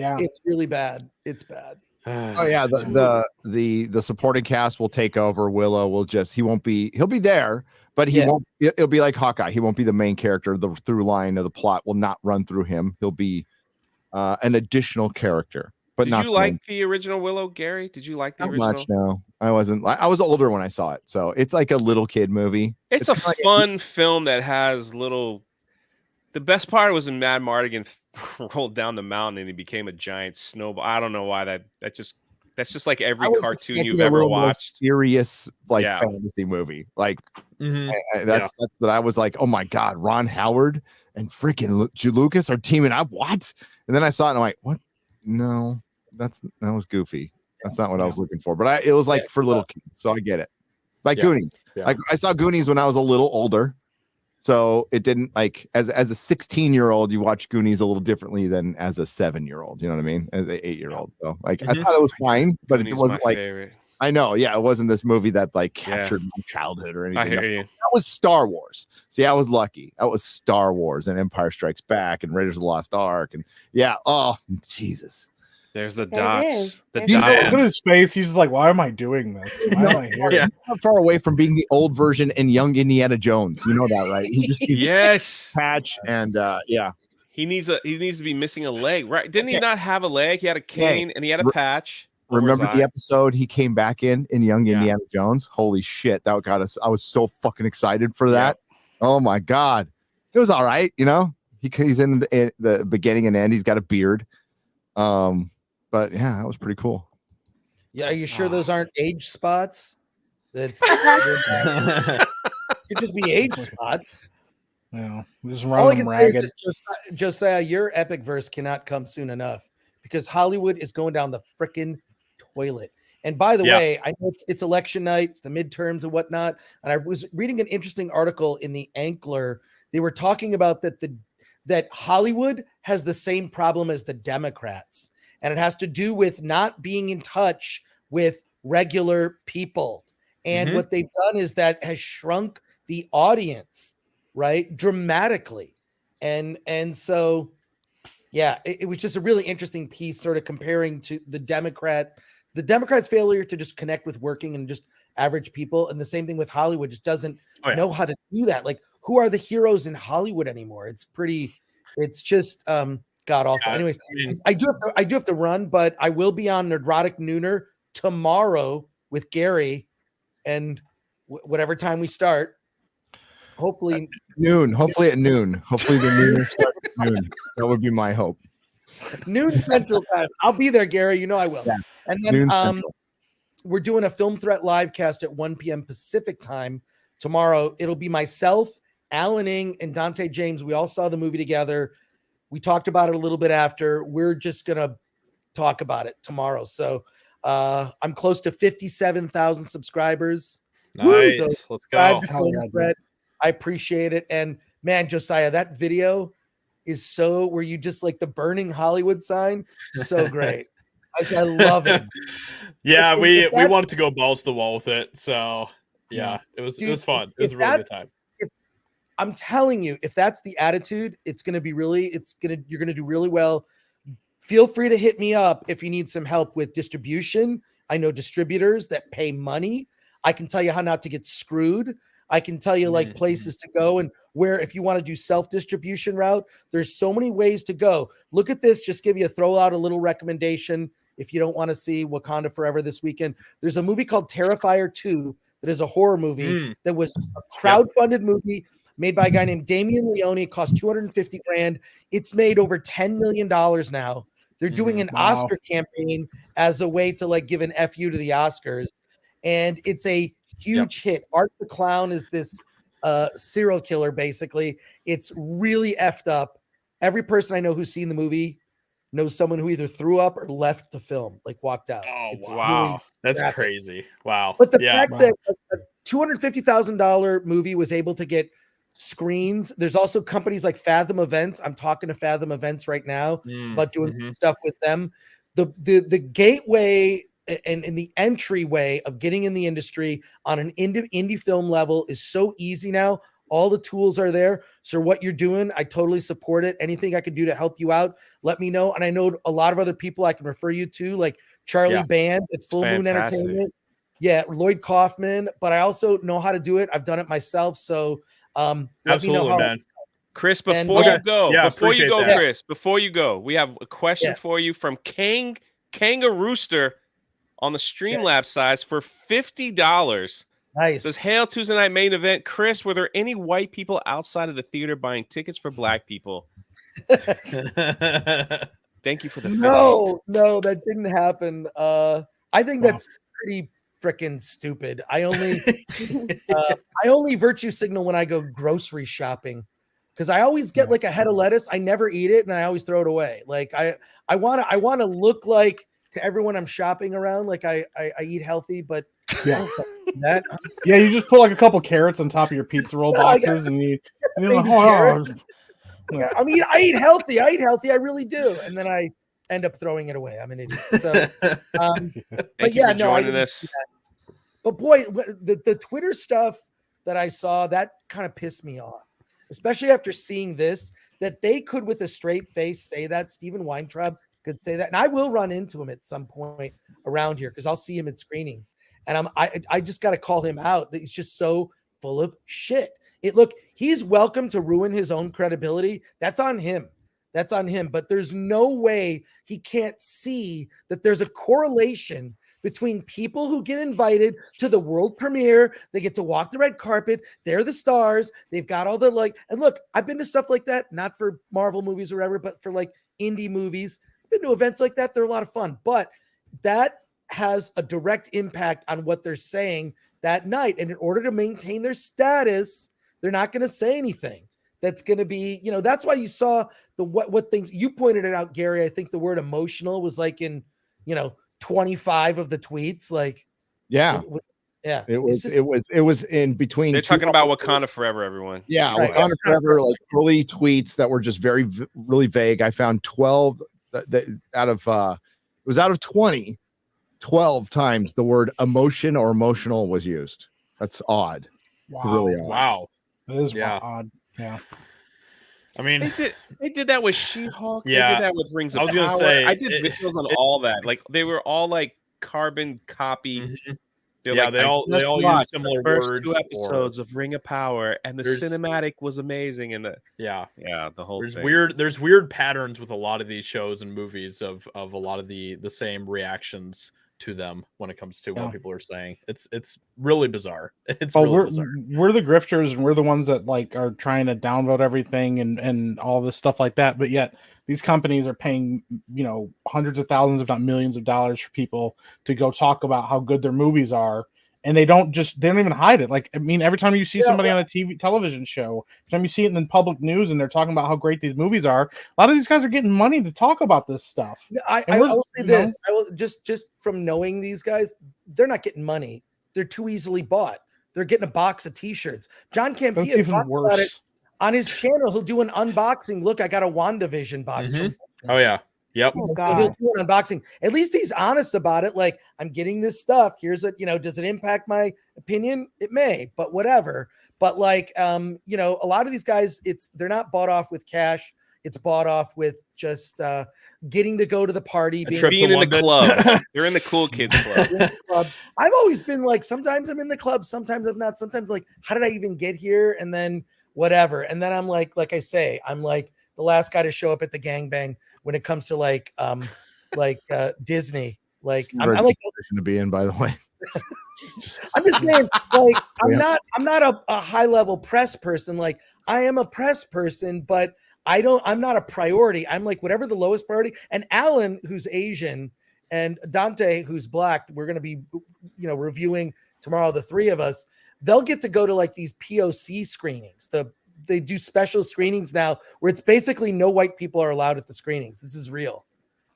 J: really bad. It's bad.
A: Oh yeah, the supporting cast will take over. Willow will he'll be there. But he won't. It'll be like Hawkeye. He won't be the main character. The through line of the plot will not run through him. He'll be an additional character. But
H: did you like the original Willow, Gary? Did you like the original?
A: Not much. No, I wasn't. I was older when I saw it, so it's like a little kid movie.
H: It's a fun film that has little. The best part was when Mad Mardigan rolled down the mountain and he became a giant snowball. I don't know why that's just like every cartoon you've ever watched.
A: Serious fantasy movie. Like that's that I was like, oh my god, Ron Howard and freaking Lucas are teaming up. What? And then I saw it and I'm like, what? No, that was goofy. That's not what I was looking for. But it was like for little kids, so I get it. Like Goonies. Yeah. Like I saw Goonies when I was a little older. So it didn't like as a 16-year-old, you watch Goonies a little differently than as a 7-year-old. You know what I mean? As an 8-year-old. So like I thought it was fine, but Goonies it wasn't like favorite. I know, yeah, it wasn't this movie that like captured my childhood or anything.
H: I hear you.
A: That was Star Wars. See, I was lucky. That was Star Wars and Empire Strikes Back and Raiders of the Lost Ark and oh Jesus.
H: There's the
D: There it is.
H: dots. The
D: There's
H: dots.
I: Look at his face. He's just like, why am I doing this? Why am I here?
A: He's not far away from being the old version in Young Indiana Jones. You know that, right? He just needs
H: Yes.
A: a patch and yeah.
H: He needs to be missing a leg, right? Didn't he not have a leg? He had a cane and he had a patch.
A: Remember the episode he came back in Young Indiana Jones? Holy shit, that got us. I was so fucking excited for that. Oh my god, it was all right. You know, he's in the beginning and end. He's got a beard. But yeah, that was pretty cool.
J: Yeah, are you sure those aren't age spots? That's could just be age spots.
I: Yeah, just
J: All I
I: running
J: can
I: them
J: say
I: ragged.
J: is Josiah, your epic verse cannot come soon enough because Hollywood is going down the freaking toilet. And by the way, I know it's election night, it's the midterms and whatnot. And I was reading an interesting article in the Ankler. They were talking about that Hollywood has the same problem as the Democrats. And it has to do with not being in touch with regular people. And what they've done is that has shrunk the audience, right? Dramatically. And so, yeah, it was just a really interesting piece sort of comparing to the Democrats' failure to just connect with working and just average people. And the same thing with Hollywood, just doesn't know how to do that. Like, who are the heroes in Hollywood anymore? It's just god awful.
K: Yeah,
J: Anyways, I do have to run, but I will be on Neurotic Nooner tomorrow with Gary, and whatever time we start, hopefully
A: noon. Hopefully at noon. Hopefully the noon starts at noon. That would be my hope.
J: Noon Central Time. I'll be there, Gary. You know I will.
A: Yeah.
J: And then we're doing a Film Threat live cast at 1 p.m. Pacific time tomorrow. It'll be myself, Alan Ng, and Dante James. We all saw the movie together. We talked about it a little bit after. We're just gonna talk about it tomorrow. So I'm close to 57,000 subscribers.
K: Nice.
J: So
K: Let's go.
J: I appreciate it. And man, Josiah, that video is so where you just like the burning Hollywood sign. So great. I love it.
K: Yeah, we wanted to go balls to the wall with it. So yeah, it was fun. It was a really good time.
J: I'm telling you, if that's the attitude, you're gonna do really well. Feel free to hit me up if you need some help with distribution. I know distributors that pay money. I can tell you how not to get screwed. I can tell you like places to go and where if you want to do self-distribution route, there's so many ways to go. Look at this, just throw out a little recommendation if you don't want to see Wakanda Forever this weekend. There's a movie called Terrifier 2 that is a horror movie that was a crowdfunded movie made by a guy named Damian Leone. It cost $250,000. It's made over $10 million now. They're doing an Oscar campaign as a way to like give an FU to the Oscars. And it's a huge hit. Art the Clown is this serial killer, basically. It's really effed up. Every person I know who's seen the movie knows someone who either threw up or left the film, like walked out.
K: Oh,
J: it's
K: wow.
J: Really
K: That's
J: graphic.
K: crazy. Wow.
J: But the fact that a $250,000 movie was able to get screens. There's also companies like Fathom Events. I'm talking to Fathom Events right now about doing some stuff with them. The gateway and the entryway of getting in the industry on an indie film level is so easy now. All the tools are there. So what you're doing, I totally support it. Anything I can do to help you out, let me know. And I know a lot of other people I can refer you to, like Charlie Band at Full Moon Entertainment. Yeah, Lloyd Kaufman. But I also know how to do it. I've done it myself. So let me know how.
K: Man.
H: Chris, before you go, Chris, before you go, we have a question for you from Kangarooster on the Streamlabs size for $50.
J: Nice.
H: It says, "Hail Tuesday Night Main Event." Chris, were there any white people outside of the theater buying tickets for black people? Thank you for the
J: No, that didn't happen. I think that's pretty freaking stupid. I only virtue signal when I go grocery shopping because I always get like a head of lettuce. I never eat it and I always throw it away. Like I want to look like to everyone I'm shopping around like I eat healthy, but
I: yeah, you just put like a couple carrots on top of your pizza roll boxes and you like,
J: I mean, I eat healthy. I really do, and then I end up throwing it away. I'm an idiot. So, but yeah, no, I didn't see that. But boy, the Twitter stuff that I saw that kind of pissed me off, especially after seeing this. That they could, with a straight face, say that Steven Weintraub could say that. And I will run into him at some point around here because I'll see him at screenings. And I just got to call him out. He's just so full of shit. Look, he's welcome to ruin his own credibility. That's on him. That's on him. But there's no way he can't see that there's a correlation between people who get invited to the world premiere. They get to walk the red carpet. They're the stars. They've got all the and look, I've been to stuff like that, not for Marvel movies or whatever, but for like indie movies. I've been to events like that. They're a lot of fun, but that has a direct impact on what they're saying that night. And in order to maintain their status, they're not going to say anything that's going to be, that's why you saw what things you pointed it out, Gary. I think the word emotional was like in, 25 of the tweets. Like,
A: yeah. It was in between.
H: They're talking about Wakanda Forever, everyone.
A: Yeah. Right. Wakanda Forever, like early tweets that were just really vague. I found 12 out of 20. 12 times the word emotion or emotional was used. That's odd.
I: Wow.
A: Really odd.
K: Wow.
I: That is odd. Yeah.
K: I mean,
H: they did that with She-Hulk.
K: Yeah.
H: They did that with Rings of Power.
K: I was gonna say
H: I did videos on all that. Like they were all like carbon copy.
K: Mm-hmm.
H: They
K: all use similar
H: first
K: words.
H: 2 episodes of Ring of Power, and the cinematic was amazing. And the whole thing.
K: There's weird patterns with a lot of these shows and movies of a lot of the same reactions to them when it comes to what people are saying. It's really bizarre.
I: We're the grifters, and we're the ones that like are trying to downvote everything and all this stuff like that. But yet these companies are paying, hundreds of thousands, if not millions of dollars for people to go talk about how good their movies are. And they don't even hide it. Like, I mean, every time you see somebody on a television show, every time you see it in public news and they're talking about how great these movies are, a lot of these guys are getting money to talk about this stuff.
J: I will say this. I will just from knowing these guys, they're not getting money. They're too easily bought. They're getting a box of t-shirts. John Campea talked about it on his channel. He'll do an unboxing. Look, I got a WandaVision box.
K: Mm-hmm. Oh yeah. Yep.
J: Oh, God. He'll do an unboxing. At least he's honest about it. Like, I'm getting this stuff. Here's it. Does it impact my opinion? It may, but whatever. But like, a lot of these guys, they're not bought off with cash. It's bought off with just getting to go to the party,
H: being in the club. They're in the cool kids club.
J: I've always been like, sometimes I'm in the club, sometimes I'm not. Sometimes like, how did I even get here? And then whatever. And then I'm like I say, I'm like the last guy to show up at the gangbang when it comes to Disney. Like I'm like
A: position to be in, by the way.
J: I'm just saying, like, I'm not a high level press person. Like, I am a press person, but I'm not a priority. I'm like whatever the lowest priority. And Alan, who's Asian, and Dante, who's black, we're gonna be reviewing tomorrow, the three of us. They'll get to go to like these POC screenings. They do special screenings now where it's basically no white people are allowed at the screenings. This is real.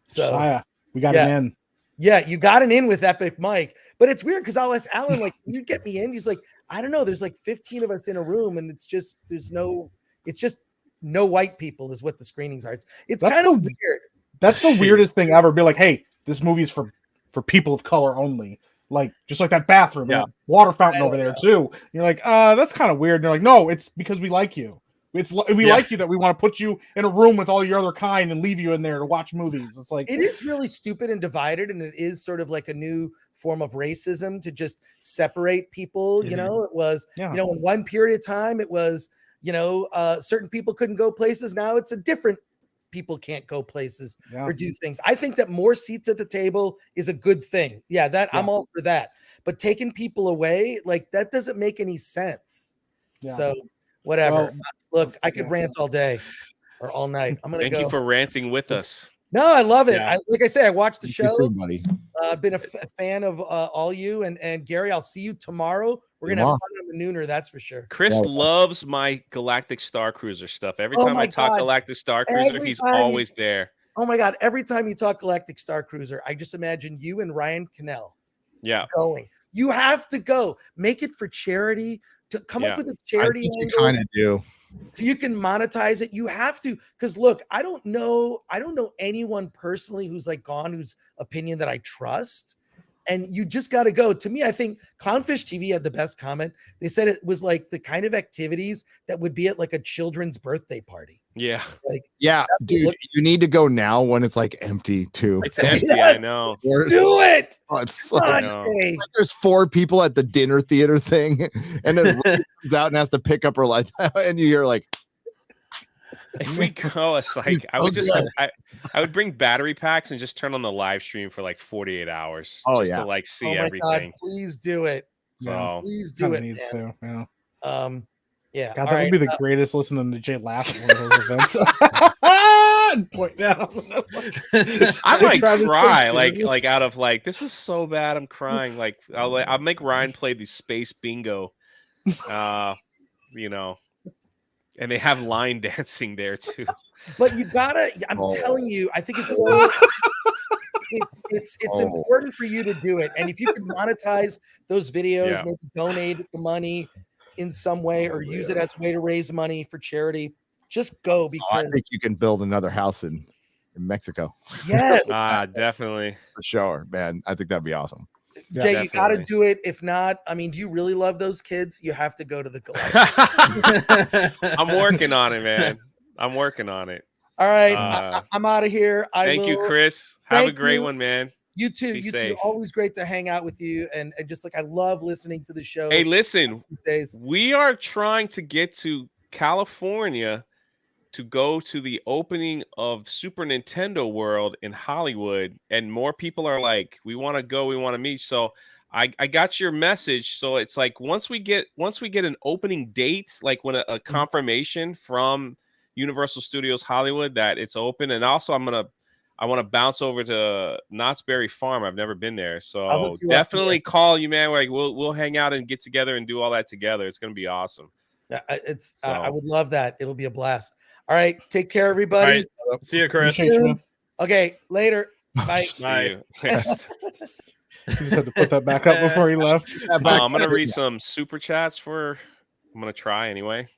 J: So
I: we got an in.
J: Yeah, you got an in with Epic Mike. But it's weird because I'll ask Alan, like, can you get me in? He's like, I don't know. There's like 15 of us in a room, and it's just no white people is what the screenings are. It's kind of weird.
I: That's the weirdest thing ever. Be like, hey, this movie's for people of color only. Like, just like that bathroom, water fountain over there too. And you're like, that's kind of weird. And they're like, no, it's because we like you. We like you, that we want to put you in a room with all your other kind and leave you in there to watch movies. It's like,
J: it is really stupid and divided, and it is sort of like a new form of racism to just separate people.
K: Mm-hmm.
J: It was, in one period of time, it was, certain people couldn't go places. Now it's a different people can't go places or do things. I think that more seats at the table is a good thing. I'm all for that. But taking people away, like, that doesn't make any sense. So whatever.
I: Well,
J: look, I could rant all day or all night. I'm gonna
H: Thank you for ranting with us.
J: No, I love it. Like I say, I watched the show.
A: Soon, buddy.
J: I've been a fan of all you and Gary. I'll see you tomorrow. We're gonna have fun on the nooner, that's for sure.
H: Chris loves my Galactic Star Cruiser stuff. Every time I talk Galactic Star Cruiser, he's always there.
J: Oh my God! Every time you talk Galactic Star Cruiser, I just imagine you and Ryan Cannell. Going. You have to go. Make it for charity. To come up with a charity angle.
A: You kind of do.
J: So you can monetize it. You have to, because look, I don't know anyone personally whose opinion that I trust. And you just got to go. To me, I think Clownfish TV had the best comment. They said it was like the kind of activities that would be at like a children's birthday party.
H: Yeah.
J: Like,
A: yeah, dude, you need to go now when it's like empty too.
H: It's empty. I know.
J: Do it.
A: Oh, it's so,
J: Sunday.
A: like there's 4 people at the dinner theater thing, and then Ray comes out and has to pick up her life, and you hear like,
H: if we go, it's like I would just I would bring battery packs and just turn on the live stream for like 48 hours.
A: Oh,
H: just
A: yeah.
H: to like see
J: Oh my
H: everything.
J: God, please do it.
H: So
J: Please do it.
I: Needs to, yeah.
J: Yeah.
I: God,
J: all
I: that would be
J: right,
I: the greatest listening to Jay laugh at one of those events. And point down.
H: I might
I: Travis
H: cry
I: Scott.
H: like out of like this is so bad. I'm crying. Like I'll make Ryan play the space bingo. You know, and they have line dancing there too.
J: But you gotta. I'm telling you, I think it's so. It's important for you to do it, and if you can monetize those videos, maybe donate the money in some way, or use it as a way to raise money for charity, just go because
A: I think you can build another house in Mexico.
J: Yes,
H: definitely
A: for sure, man. I think that'd be awesome.
J: Jay,
H: definitely.
J: you got to do it. If not, I mean, do you really love those kids? You have to go to the
H: I'm working on it, man. I'm working on it.
J: All right, I'm out of here.
H: Thank you, Chris. Have a great one, man.
J: You too.
H: Be
J: You
H: safe.
J: too. Always great to hang out with you, and just like I love listening to the show.
H: Hey, listen,
J: these days.
H: we are trying to get to California to go to the opening of Super Nintendo World in Hollywood, and more people are like, we want to go, we want to meet. So I got your message. So it's like once we get an opening date, like when a confirmation from Universal Studios Hollywood that it's open, and also I want to bounce over to Knott's Berry Farm. I've never been there, so definitely call you, man. Like we'll hang out and get together and do all that together. It's gonna be awesome.
J: Yeah, I would love that. It'll be a blast. All right, take care, everybody.
K: All right. See you, Chris.
J: Okay, later. Bye.
K: Bye.
I: He just had to put that back up before he left.
H: I'm gonna read some super chats I'm gonna try anyway.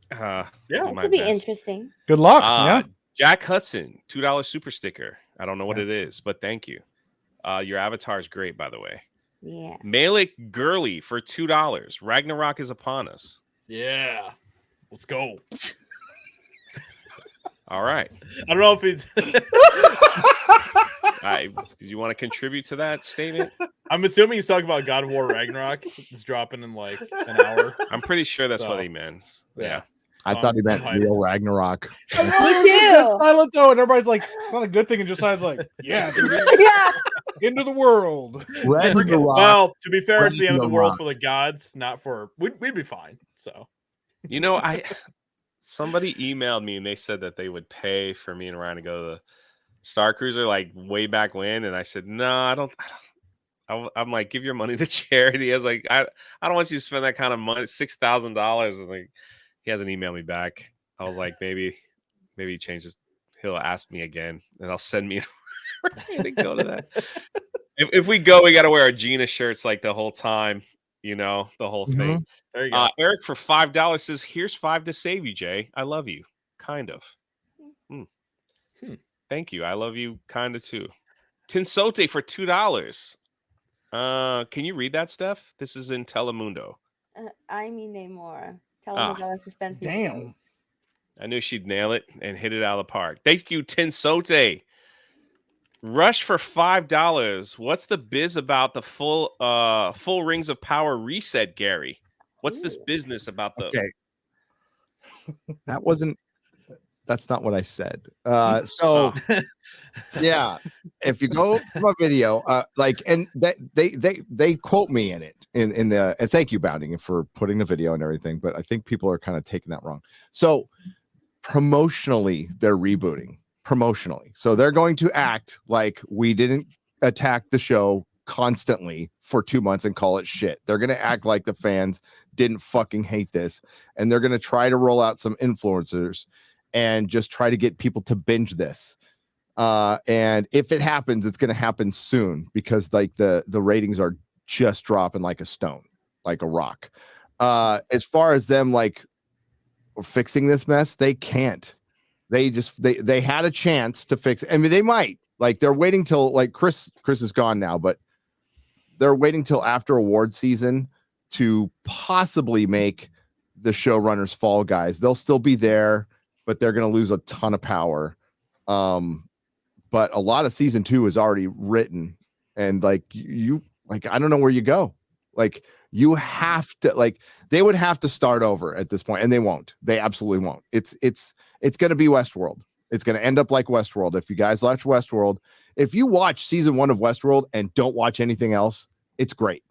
D: That could be interesting.
I: Good luck. Yeah.
H: Jack Hudson, $2 super sticker. I don't know what it is, but thank you. Your avatar is great, by the way.
D: Yeah.
H: Malik Gurley for $2. Ragnarok is upon us.
K: Yeah. Let's go.
H: All right.
K: I don't know if it's.
H: Did you want to contribute to that statement?
K: I'm assuming he's talking about God of War Ragnarok. It's dropping in like an hour.
H: I'm pretty sure that's what he meant. Yeah.
A: I thought he meant real Ragnarok.
I: Me too. Silent though, and everybody's like, it's not a good thing. And Josiah's like, yeah, dude,
D: yeah.
I: Into the world.
K: Well, to be fair, it's the end of the world for the gods, not for. We'd be fine. So,
H: you know, somebody emailed me and they said that they would pay for me and Ryan to go to the Star Cruiser like way back when, and I said no, I don't. I'm like, give your money to charity. I was like, I don't want you to spend that kind of money, $6,000. I was like. He hasn't emailed me back. I was like, maybe he changes. He'll ask me again, and I'll send me to go to that. If we go, we got to wear our Gina shirts like the whole time. You know, the whole thing.
K: There you go.
H: Eric for $5 says, "Here's $5 to save you, Jay. I love you, kind of." Thank you. I love you, kind of too. Tinsote for $2. Can you read that, Steph? This is in Telemundo.
D: I mean, Namor. Tell him about suspense.
I: Damn.
H: I knew she'd nail it and hit it out of the park. Thank you, Tinsote. Rush for $5. What's the biz about the full Rings of Power reset, Gary? What's this business about the?
A: Okay. That's not what I said. Yeah, if you go to my video, and that they quote me in it in the and thank you, Bounding, for putting the video and everything, but I think people are kind of taking that wrong. So promotionally, they're rebooting promotionally. So they're going to act like we didn't attack the show constantly for 2 months and call it shit. They're going to act like the fans didn't fucking hate this, and they're going to try to roll out some influencers and just try to get people to binge this. And if it happens, it's going to happen soon because like the ratings are just dropping like a stone, like a rock. As far as them like fixing this mess, they can't. They had a chance to fix it. I mean, they might. Like they're waiting till like Chris is gone now, but they're waiting till after award season to possibly make the showrunners Fall Guys. They'll still be there, but they're going to lose a ton of power. But a lot of season 2 is already written, and like you like, I don't know where you go. Like you have to, like, they would have to start over at this point, and they won't. They absolutely won't. It's going to be Westworld. It's going to end up like Westworld. If you guys watch Westworld, if you watch season 1 of Westworld and don't watch anything else, it's great.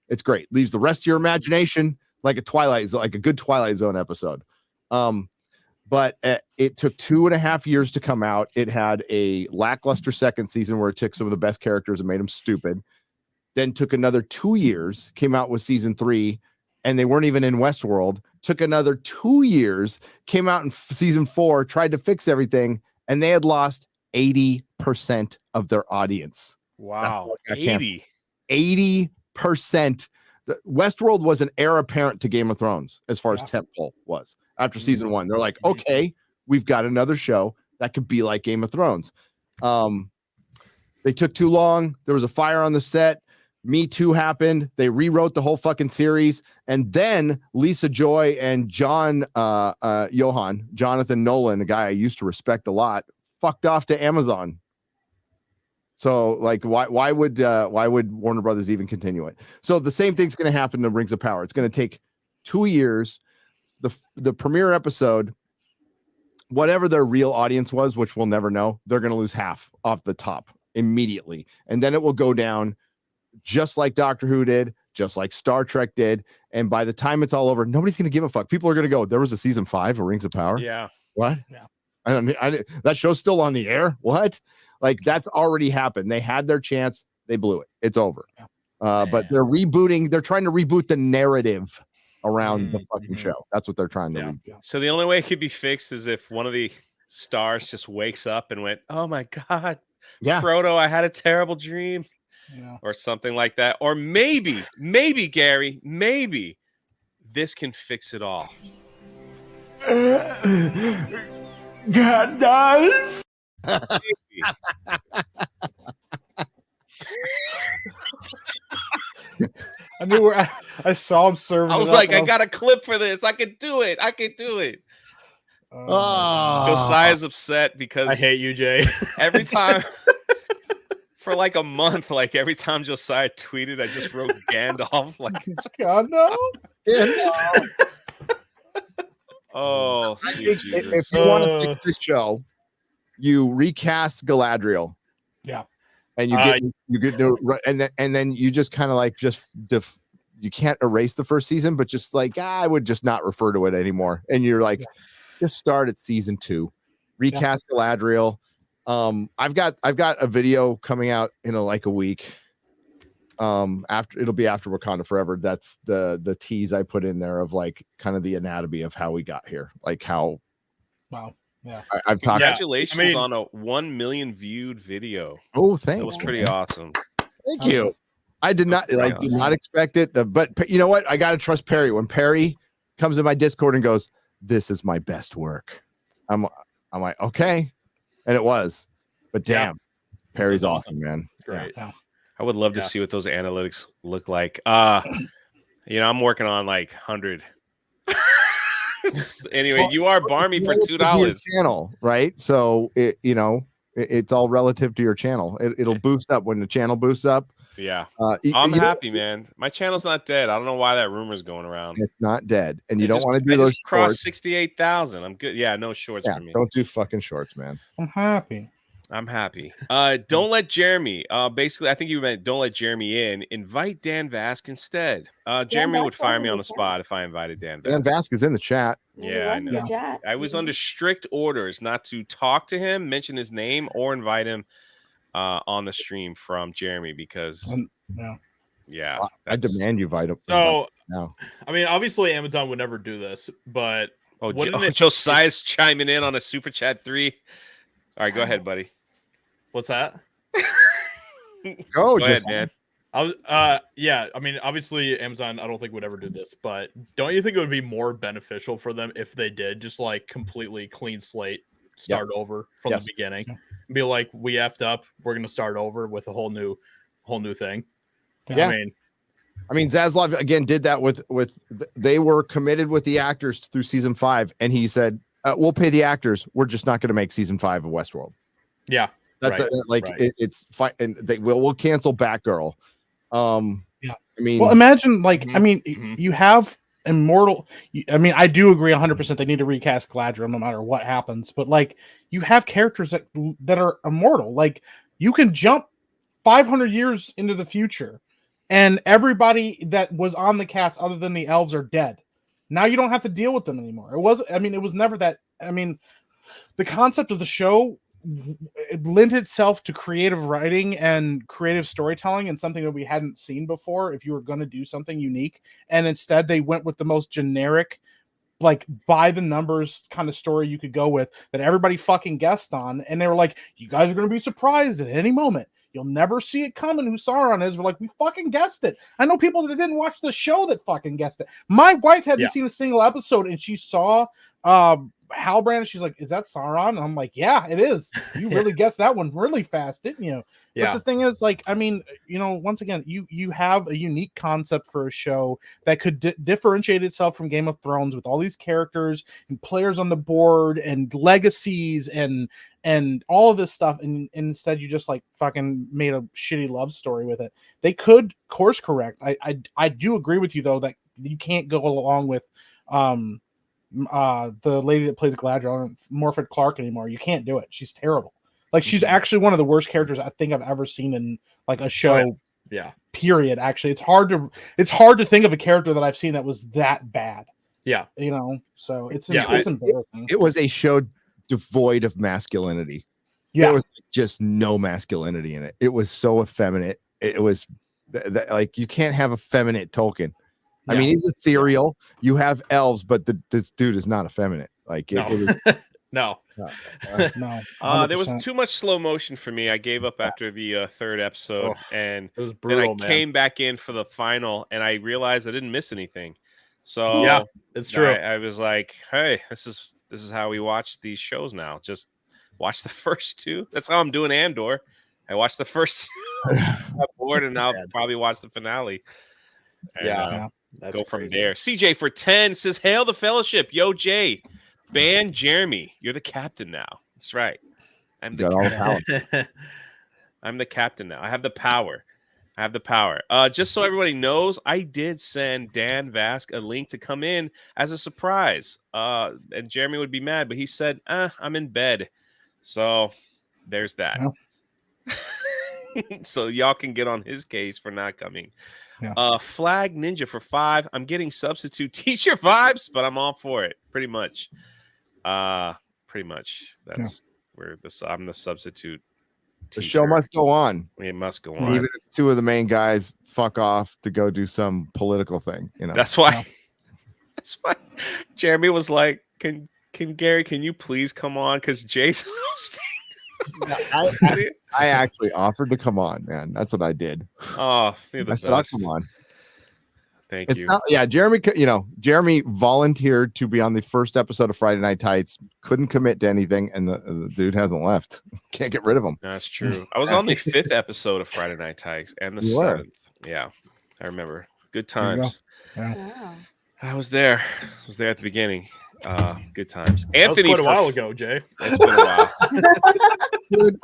A: It's great. Leaves the rest of your imagination like a good Twilight Zone episode. But it took 2.5 years to come out. It had a lackluster second season where it took some of the best characters and made them stupid. Then took another 2 years, came out with season 3, and they weren't even in Westworld. Took another 2 years, came out in season 4, tried to fix everything, and they had lost 80% of their audience.
H: Wow. 80%.
A: Westworld was an heir apparent to Game of Thrones as far as tentpole was. After season 1, they're like, okay, we've got another show that could be like Game of Thrones. They took too long. There was a fire on the set. Me Too happened. They rewrote the whole fucking series. And then Lisa Joy and Jonathan Nolan, a guy I used to respect a lot, fucked off to Amazon. So like, why would Warner Brothers even continue it? So the same thing's going to happen to Rings of Power. It's going to take 2 years. The premiere episode, whatever their real audience was, which we'll never know, they're going to lose half off the top immediately. And then it will go down just like Doctor Who did, just like Star Trek did. And by the time it's all over, nobody's going to give a fuck. People are going to go, there was a season 5 of Rings of Power.
H: Yeah.
A: What?
I: Yeah.
A: That show's still on the air. What? Like, that's already happened. They had their chance. They blew it. It's over. But they're rebooting. They're trying to reboot the narrative around the fucking show. That's what they're trying to reboot.
H: So the only way it could be fixed is if one of the stars just wakes up and went, oh my God, Frodo, I had a terrible dream. Or something like that. Or maybe, Gary, maybe this can fix it all.
O: Gandalf.
I: I knew where I saw him serving.
H: I was like, I got a clip for this. I could do it. Josiah's upset because
K: I hate you, Jay.
H: Every time for like a month, like every time Josiah tweeted, I just wrote Gandalf. Like
I: it's Gandalf.
H: Oh,
A: if you want to fix this show, you recast Galadriel.
I: Yeah.
A: And you get and then you just kind of like you can't erase the first season, but just like I would just not refer to it anymore. And you're like, just start at season 2, recast Galadriel. I've got a video coming out in a week. It'll be after Wakanda Forever. That's the tease I put in there of like kind of the anatomy of how we got here, like how.
I: Wow. Yeah.
A: I've talked.
H: Congratulations on a 1 million viewed video.
A: Oh, thanks.
H: That was pretty awesome.
A: Thank you. I did not did not expect it, but you know what? I gotta trust Perry. When Perry comes in my Discord and goes, "This is my best work," I'm like, okay, and it was. But damn, Perry's awesome, man.
K: Great.
I: Yeah.
H: I would love to see what those analytics look like. I'm working on like 100. Anyway, you are Barmy for $2.
A: Channel, right? So it's all relative to your channel. It'll boost up when the channel boosts up.
H: Yeah, I'm happy, man. My channel's not dead. I don't know why that rumor's going around.
A: It's not dead, and you don't want to do those.
H: Cross 68,000. I'm good. Yeah, no shorts for me.
A: Don't do fucking shorts, man.
I: I'm happy.
H: Don't let Jeremy. Basically, I think you meant don't let Jeremy in. Invite Dan Vask instead. Jeremy would fire me on the spot if I invited Dan Vask.
A: Dan Vask is in the chat.
H: Yeah, I know. I was under strict orders not to talk to him, mention his name, or invite him on the stream from Jeremy because
A: I demand you invite him.
K: So I mean, obviously Amazon would never do this, but
H: Josiah's chiming in on a super chat 3. All right, go ahead, buddy.
K: What's that?
A: Go
H: ahead, man.
K: Yeah, I mean, obviously Amazon I don't think would ever do this, but don't you think it would be more beneficial for them if they did just like completely clean slate, start over from the beginning? Be like, we effed up, we're gonna start over with a whole new thing.
A: Yeah. I mean, Zaslav again did that with they were committed with the actors through season 5, and he said, "We'll pay the actors. We're just not going to make season 5 of Westworld."
K: Yeah,
A: that's it's fine, and we'll cancel Batgirl.
I: Yeah,
A: I mean,
I: well, imagine I mean, you have immortal. I mean, I do agree 100%. They need to recast Galadriel no matter what happens. But you have characters that are immortal. Like you can jump 500 years into the future. And everybody that was on the cast other than the elves are dead. Now you don't have to deal with them anymore. It was never that. I mean, the concept of the show lent itself to creative writing and creative storytelling and something that we hadn't seen before if you were going to do something unique. And instead they went with the most generic, by the numbers kind of story you could go with that everybody fucking guessed on. And they were like, you guys are going to be surprised at any moment. You'll never see it coming who Sauron is. We're like, we fucking guessed it. I know people that didn't watch the show that fucking guessed it. My wife hadn't seen a single episode, and she saw Halbrand, and she's like, is that Sauron? And I'm like, yeah, it is. You really guessed that one really fast, didn't you?
K: Yeah.
I: But the thing is, I mean, once again, you have a unique concept for a show that could differentiate itself from Game of Thrones with all these characters and players on the board and legacies and all of this stuff, and instead you just fucking made a shitty love story with it. They could course correct. I do agree with you though that you can't go along with the lady that plays Galadriel, Morfydd Clark, anymore. You can't do it. She's terrible. She's actually one of the worst characters I think I've ever seen in a show.
K: Oh, yeah.
I: Period. Actually, it's hard to think of a character that I've seen that was that bad.
K: Yeah.
I: So it's
A: embarrassing. It was a show devoid of masculinity.
I: Yeah.
A: There was just no masculinity in it. It was so effeminate. It was you can't have effeminate Tolkien. I mean, he's ethereal. You have elves, but this dude is not effeminate. It was
K: no.
I: No.
H: There was too much slow motion for me. I gave up after the third episode, and
K: it was brutal.
H: Then I came back in for the final, and I realized I didn't miss anything. So
K: yeah, it's true.
H: I was like, hey, this is how we watch these shows now. Just watch the first two. That's how I'm doing Andor. I watched the first board, and I'll probably watch the finale. And,
K: that's
H: go
K: crazy.
H: from there. CJ for 10 says, hail the fellowship. Yo, Jay, ban Jeremy. You're the captain now. That's right. I'm the captain. I'm the captain now. I have the power. Just so everybody knows, I did send Dan Vask a link to come in as a surprise. And Jeremy would be mad, but he said, I'm in bed. So there's that. So y'all can get on his case for not coming.
I: Yeah.
H: Flag Ninja for 5. I'm getting substitute teacher vibes, but I'm all for it. Pretty much. That's where I'm the substitute teacher.
A: The show must go on.
H: It must go on.
A: Even if 2 of the main guys fuck off to go do some political thing.
H: That's why. That's why Jeremy was like, "Can Gary? Can you please come on? Because Jason."
A: I actually offered to come on, man. That's what I did.
H: Oh,
A: I said, I'll come on.
H: Thank you.
A: Jeremy volunteered to be on the first episode of Friday Night Tights. Couldn't commit to anything, and the dude hasn't left. Can't get rid of him.
H: That's true. I was on the 5th episode of Friday Night Tights and the 7th. Yeah, I remember. Good times.
I: Yeah.
H: I was there. I was there at the beginning. Good times.
K: That
H: Anthony,
K: was quite a while ago, Jay.
H: It's been a while.
A: Dude,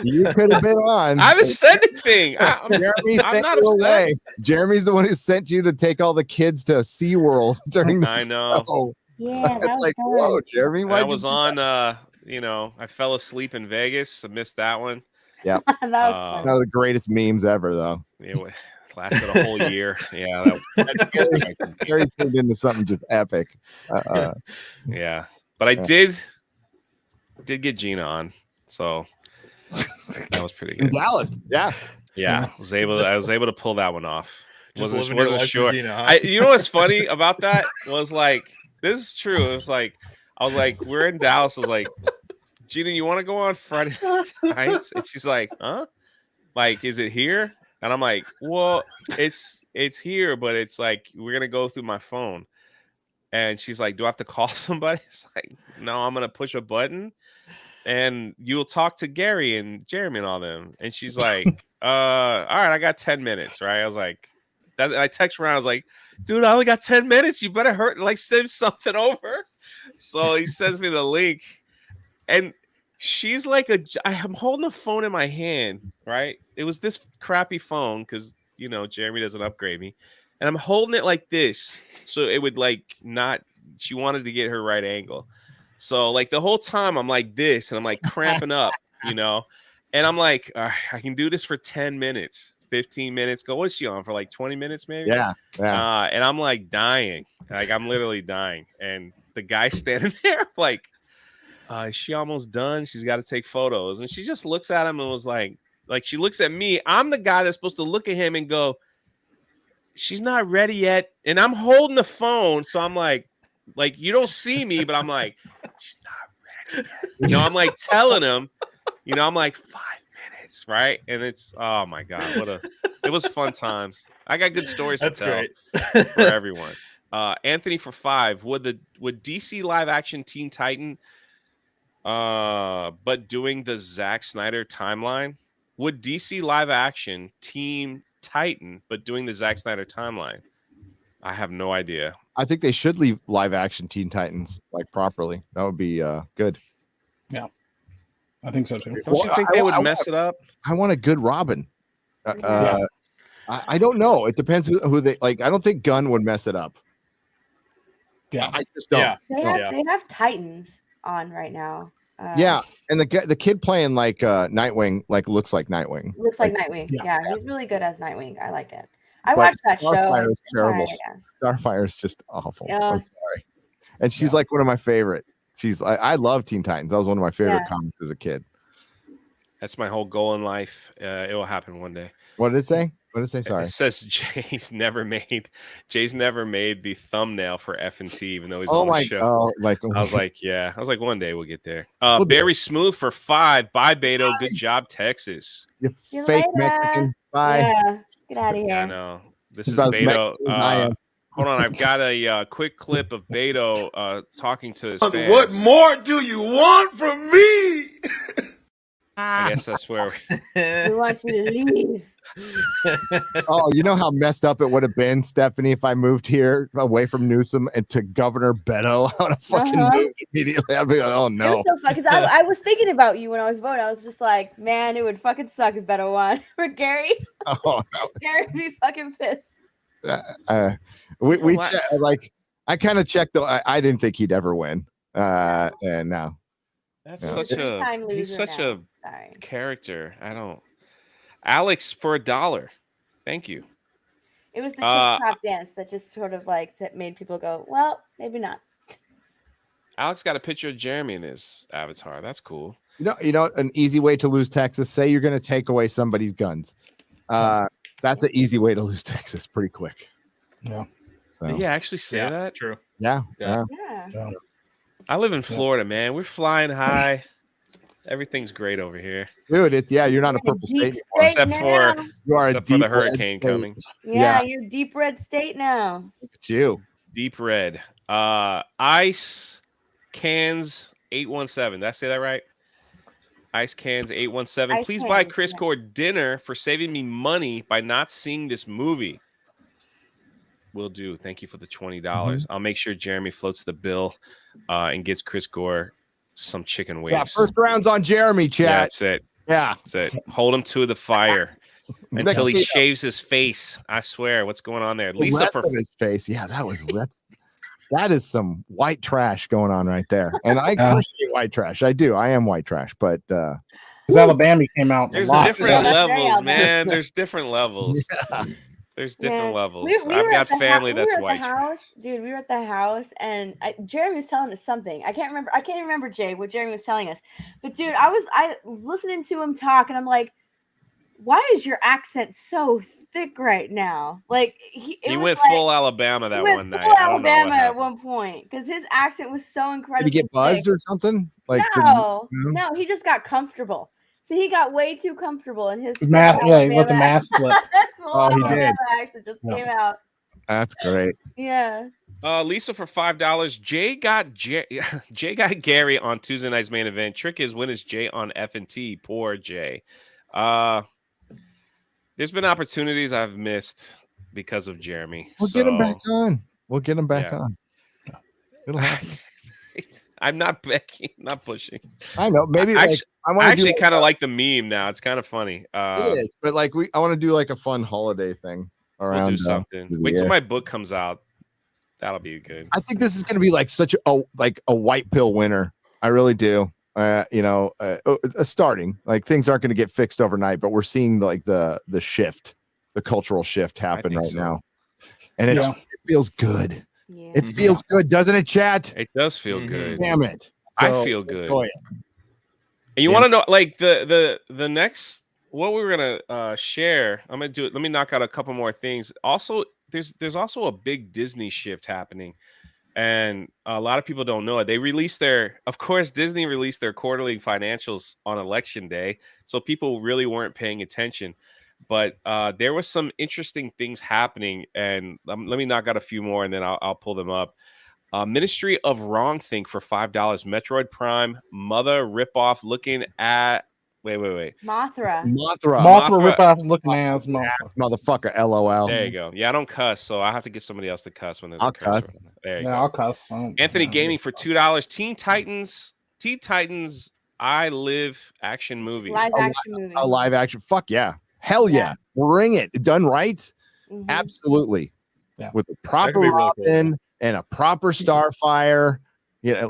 A: you could have been on.
H: I haven't said anything.
A: Jeremy sent
H: not
A: you
H: upset.
A: away. Jeremy's the one who sent you to take all the kids to SeaWorld during the
H: I know.
A: show.
D: Yeah, that
A: It's
D: was
A: like,
D: fun.
A: whoa, Jeremy.
H: I
A: Why'd
H: was
A: you do
H: on. I fell asleep in Vegas. I missed that one.
A: Yeah,
D: that was fun.
A: one of the greatest memes ever, though.
H: It lasted a whole year. Yeah,
A: Gary turned into something just epic.
H: yeah. But I did get Gina on, so that was pretty
A: In
H: good.
A: Dallas, yeah.
H: I was able to pull that one off.
K: Just
H: Wasn't
K: living your life
H: sure.
K: with Gina, huh?
H: You know what's funny about that was this is true. It was I was like, we're in Dallas. I was like, Gina, you want to go on Friday nights? And she's like, huh? Is it here? And I'm like, well, it's here, but it's we're gonna go through my phone. And she's like, do I have to call somebody? It's like, no, I'm gonna push a button and you'll talk to Gary and Jeremy and all them. And she's like, all right, I got 10 minutes, right? I was like, I text around, I was like, dude, I only got 10 minutes. You better send something over. So he sends me the link, and she's like I'm holding a phone in my hand, right? It was this crappy phone because Jeremy doesn't upgrade me, and I'm holding it like this, so it would not. She wanted to get her right angle, so like the whole time I'm like this, and I'm like cramping up, and I'm like, all right, I can do this for 10 minutes, 15 minutes. Go, what's she on for? Like 20 minutes, maybe?
A: Yeah.
H: And I'm like dying, like I'm literally dying, and the guy standing there like, is she almost done? She's got to take photos. And she just looks at him and was like she looks at me. I'm the guy that's supposed to look at him and go, she's not ready yet. And I'm holding the phone. So I'm like you don't see me, but I'm like, she's not ready yet. I'm like telling him, I'm like 5 minutes, right? And it's, oh my God, it was fun times. I got good stories to tell for everyone. Anthony for 5. Would DC live action Teen Titan, but doing the Zack Snyder timeline? Would DC live action Teen Titan, but doing the Zack Snyder timeline? I have no idea.
A: I think they should leave live action Teen Titans properly. That would be good.
I: Yeah, I think so too.
H: Don't you think they would mess it up?
A: I want a good Robin. I don't know. It depends who they like. I don't think Gunn would mess it up.
I: Yeah,
A: I just don't.
D: They have Titans on right now.
A: And the kid playing Nightwing looks like Nightwing.
D: Looks like Nightwing. Yeah, he's really good as Nightwing. I like it. I watched that show.
A: Starfire is terrible.
D: Right,
A: Starfire is just awful.
D: Yeah.
A: I'm sorry. And she's like one of my favorite. I love Teen Titans. That was one of my favorite comics as a kid.
H: That's my whole goal in life. It will happen one day.
A: What did it say? What did it say? Sorry.
H: It says Jay's never made the thumbnail for F&T, even though he's on the show. I was like, yeah. I was like, one day we'll get there. Barry Smooth for 5. Bye, Beto. Good job, Texas.
A: You fake Mexican. Bye.
D: Yeah. Get out of here.
H: Yeah, I know. This is Beto. Hold on. I've got a quick clip of Beto talking to his fans.
B: What more do you want from me?
H: I guess that's where
D: we want you to leave.
A: Oh, you know how messed up it would have been, Stephanie, if I moved here away from Newsom and to Governor Beto. I would have fucking moved immediately. I'd be like, oh no.
D: It was so fun because I was thinking about you when I was voting. I was just like, man, it would fucking suck if Beto won. For Gary.
A: Oh no.
D: Gary would be fucking pissed.
A: I kind of checked though. I didn't think he'd ever win. And now.
H: That's he's such a character. I don't. Alex for $1. Thank you.
D: It was the TikTok dance that just sort of made people go, well, maybe not.
H: Alex got a picture of Jeremy in his avatar. That's cool.
A: You know, an easy way to lose Texas. Say you're going to take away somebody's guns. That's an easy way to lose Texas pretty quick.
I: Yeah.
A: So.
H: Did he actually say that?
K: True.
A: Yeah.
H: I live in Florida, man. We're flying high. Everything's great over here,
A: dude. You're not a purple state
H: except for the hurricane coming.
D: Yeah, you're deep red state now.
A: Look at you,
H: deep red. Ice Cans 817. Did I say that right? Ice Cans 817. Please buy Chris Core dinner for saving me money by not seeing this movie. Will do. Thank you for the $20. I'll make sure Jeremy floats the bill and gets Chris Gore some chicken wings.
A: Yeah, first round's on Jeremy, chat.
H: Yeah, that's it.
A: Yeah.
H: That's it. Hold him to the fire until he shaves his face. I swear. What's going on there? Lisa for
A: his face. Yeah, that is some white trash going on right there. And I appreciate white trash. I do. I am white trash, but
I: because Alabama came out.
H: There's different levels, man. There's different levels. Yeah. There's different levels. I've got family that's white.
D: Dude, we were at the house and Jeremy was telling us something. I can't remember, Jay, what Jeremy was telling us. But dude, I was listening to him talk and I'm like, why is your accent so thick right now? Like he
H: went full Alabama that one night.
D: Full Alabama at one point because his accent was so incredible.
A: Did he get buzzed or something?
D: No, he just got comfortable. So he got way too comfortable in his
I: he let the mask slip.
A: Oh, he did.
D: Accent just came out.
A: That's great.
D: Yeah.
H: Lisa for $5. Jay got Gary on Tuesday night's main event. Trick is, when is Jay on F&T? Poor Jay. There's been opportunities I've missed because of Jeremy.
A: We'll get him back on. We'll get him back on. It'll happen.
H: I'm not begging, not pushing.
A: I know. Maybe
H: I
A: want
H: actually kind of like the meme now. It's kind of funny.
A: It is, but like I want to do like a fun holiday thing around.
H: We'll do something. Wait till my book comes out. That'll be good.
A: I think this is going to be like such a white pill winner. I really do. Starting like things aren't going to get fixed overnight, but we're seeing like the shift, the cultural shift happen right now, and it feels good. Yeah. It feels good, doesn't it, chat?
H: It does feel good.
A: Damn it!
H: So, I feel good. And you want to know, like the next what we were gonna share? I'm gonna do it. Let me knock out a couple more things. Also, there's also a big Disney shift happening. And a lot of people don't know it. They released Disney released their quarterly financials on election day. So people really weren't paying attention. But there was some interesting things happening. And let me knock out a few more and then I'll pull them up. Ministry of Wrongthink for $5. Metroid Prime, Mother ripoff looking at... Wait.
D: Mothra
I: ripoff looking ass
A: motherfucker. LOL.
H: There you go. Yeah, I don't cuss, so I have to get somebody else to cuss when there's
A: a cuss.
H: There you go.
I: I'll cuss.
H: Anthony Gaming for $2. Teen Titans I Live action movie.
D: Live action movie.
A: A live action. Fuck yeah. Hell yeah. Bring it. Done right.
D: Mm-hmm.
A: Absolutely. Yeah. With a proper Robin cool. and a proper Starfire. Yeah.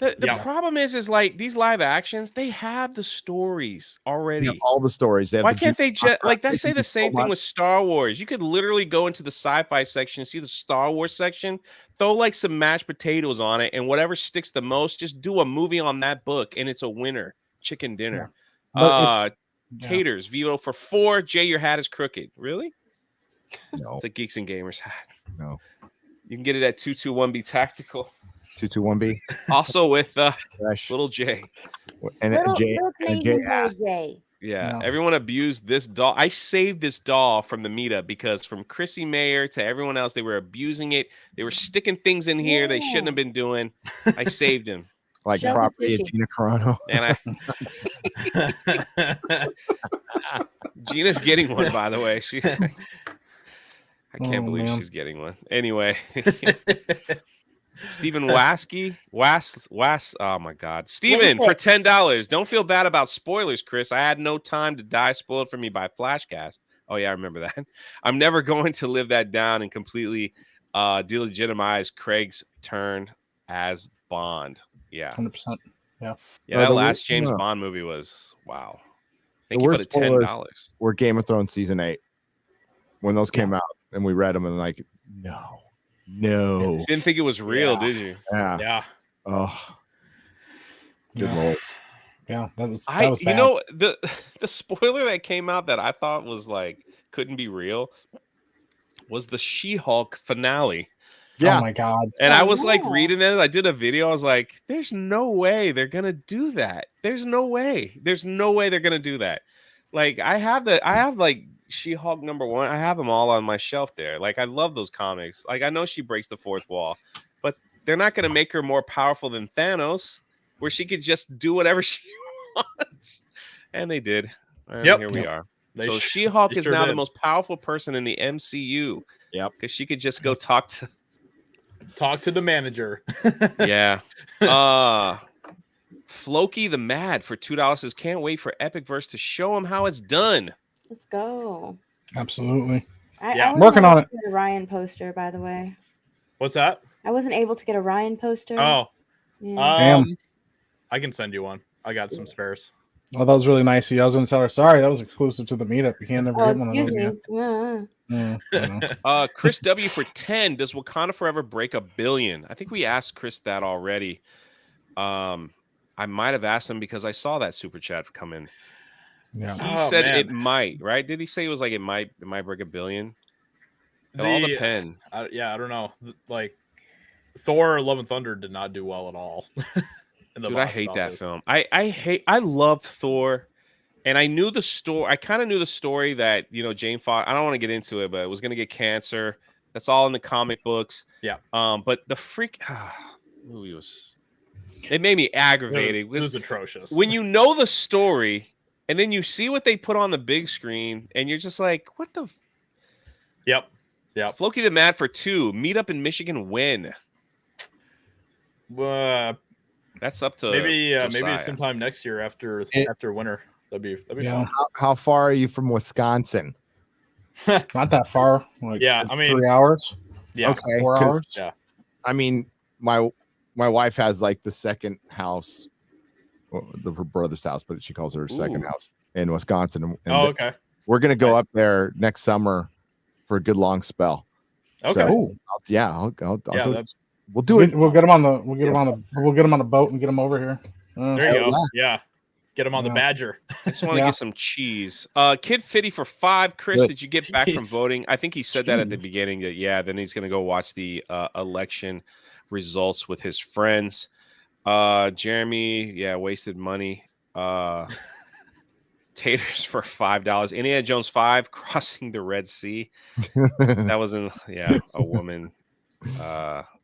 H: The problem is like these live actions, they have the stories already.
A: All the stories.
H: Why can't they just say the same thing with Star Wars? You could literally go into the sci-fi section, see the Star Wars section, throw like some mashed potatoes on it, and whatever sticks the most, just do a movie on that book, and it's a winner. Chicken dinner. Yeah. Taters, Vito for $4. Jay, your hat is crooked. Really?
A: No.
H: It's a Geeks and Gamers hat.
A: No.
H: You can get it at 221B Tactical.
A: 221B.
H: Also with little J.
A: And J.
H: Yeah, no. Everyone abused this doll. I saved this doll from the meetup because from Chrissy Mayer to everyone else, they were abusing it. They were sticking things in here they shouldn't have been doing. I saved him.
A: Like property of Gina Carano.
H: And Gina's getting one, by the way. I can't believe she's getting one. Anyway. Stephen Waskey. Oh my God. Steven for $10. Don't feel bad about spoilers, Chris. I had no time to die spoiled for me by Flashcast. Oh yeah, I remember that. I'm never going to live that down and completely delegitimize Craig's turn as Bond. Yeah.
I: 100%. Yeah.
H: Yeah, that last James Bond movie was wow. Thank you for the $10.
A: Were Game of Thrones season 8 when those came out and we read them and like, no.
H: Didn't think it was real, did you?
A: Yeah. Oh. Good Lord.
I: Yeah, that was bad.
H: You know, the spoiler that came out that I thought was like couldn't be real was the She-Hulk finale.
I: Yeah. Oh my God.
H: And I was like reading it. I did a video. I was like, there's no way they're gonna do that. There's no way they're gonna do that. Like I have like She-Hulk #1. I have them all on my shelf there. Like I love those comics. Like I know she breaks the fourth wall, but they're not gonna make her more powerful than Thanos, where she could just do whatever she wants. And they did. And here we are. So She-Hulk is now the most powerful person in the MCU.
A: Yep.
H: Because she could just go talk to
K: the manager.
H: Yeah. Floki the Mad for $2 says, can't wait for Epicverse to show him how it's done.
D: Let's go.
I: Absolutely.
D: I'm
I: working on it.
D: A Ryan poster, by the way.
K: What's that?
D: I wasn't able to get a Ryan poster.
K: Oh.
D: Yeah.
K: I can send you one. I got some spares.
I: Oh, that was really nice. I was going to tell her, sorry, that was exclusive to the meetup. You can't never get one of those.
H: Chris W for 10. Does Wakanda Forever break $1 billion? I think we asked Chris that already. I might have asked him because I saw that super chat come in.
I: Yeah.
H: He said it might, right? Did he say it was like it might break $1 billion? It all depends.
K: I don't know. Like Thor: Love and Thunder did not do well at all.
H: Dude, I hate that film. I love Thor, and I knew the story. I kind of knew the story that Jane Foster. I don't want to get into it, but it was going to get cancer, That's all in the comic books.
K: Yeah.
H: But the movie was. It made me aggravated.
K: It was atrocious.
H: When you know the story, and then you see what they put on the big screen, and you're just like, "What the?"
K: Yep.
H: Floki the Mad for 2. Meet up in Michigan. When? That's up to
K: maybe sometime next year after winter. That'd be fun.
A: How far are you from Wisconsin?
I: Not that far. Like,
K: I mean
I: 3 hours.
K: Yeah,
A: okay.
I: 4 hours.
K: Yeah.
A: I mean, my wife has like the second house, her brother's house, but she calls it her second house in Wisconsin. And
K: okay.
A: We're gonna go up there next summer for a good long spell.
K: Okay.
A: So, I'll go. We'll do it.
I: We'll get them on the boat and get them over here.
K: There you go. Yeah. Get him on the Badger.
H: I just want to get some cheese. Kid Fitty for 5. Chris, did you get back from voting? I think he said that at the beginning. That then he's going to go watch the election results with his friends. Jeremy, wasted money. Taters for $5. Indiana Jones 5, Crossing the Red Sea. That was a woman.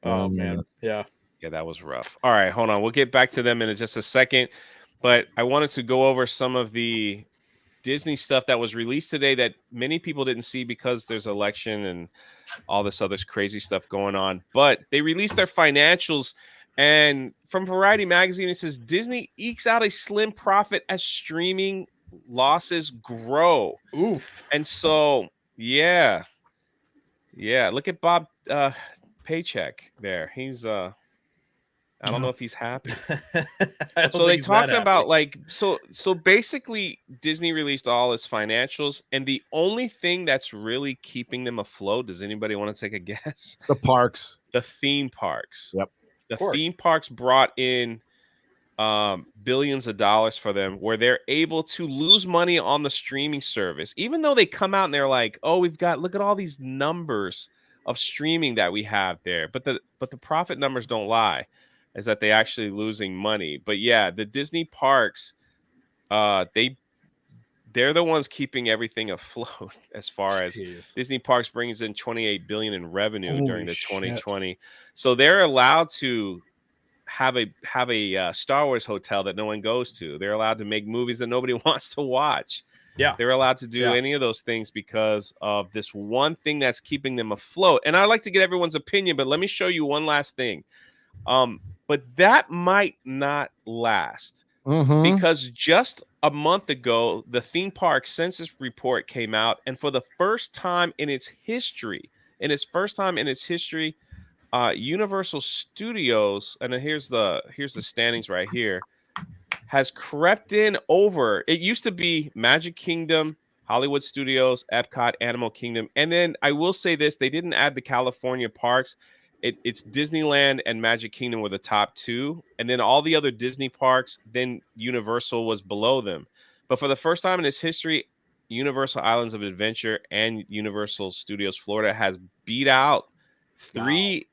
K: Oh man, yeah,
H: that was rough. All right, hold on. We'll get back to them in just a second. But I wanted to go over some of the Disney stuff that was released today that many people didn't see because there's election and all this other crazy stuff going on. But they released their financials, and from Variety Magazine, it says Disney ekes out a slim profit as streaming losses grow.
K: Oof.
H: And so, look at Bob Paycheck there. He's I don't know if he's happy. So they talking about so basically Disney released all its financials, and the only thing that's really keeping them afloat, does anybody want to take a guess?
A: The parks.
H: The theme parks.
A: Yep.
H: The theme parks brought in billions of dollars for them, where they're able to lose money on the streaming service, even though they come out and they're like, oh, look at all these numbers of streaming that we have there. But the profit numbers don't lie. Is that they actually losing money. But the Disney parks, they're the ones keeping everything afloat as far as Disney parks brings in $28 billion in revenue during the 2020. So they're allowed to have a Star Wars hotel that no one goes to. They're allowed to make movies that nobody wants to watch.
K: Yeah.
H: They're allowed to do any of those things because of this one thing that's keeping them afloat. And I'd like to get everyone's opinion, but let me show you one last thing. But that might not last because just a month ago, the theme park census report came out, and for the first time in its history, Universal Studios, and here's the standings right here, has crept in over. It used to be Magic Kingdom, Hollywood Studios, Epcot, Animal Kingdom, and then I will say this: they didn't add the California parks. It's Disneyland and Magic Kingdom were the top 2, and then all the other Disney parks, then Universal was below them. But for the first time in its history, Universal Islands of Adventure and Universal Studios Florida has beat out 3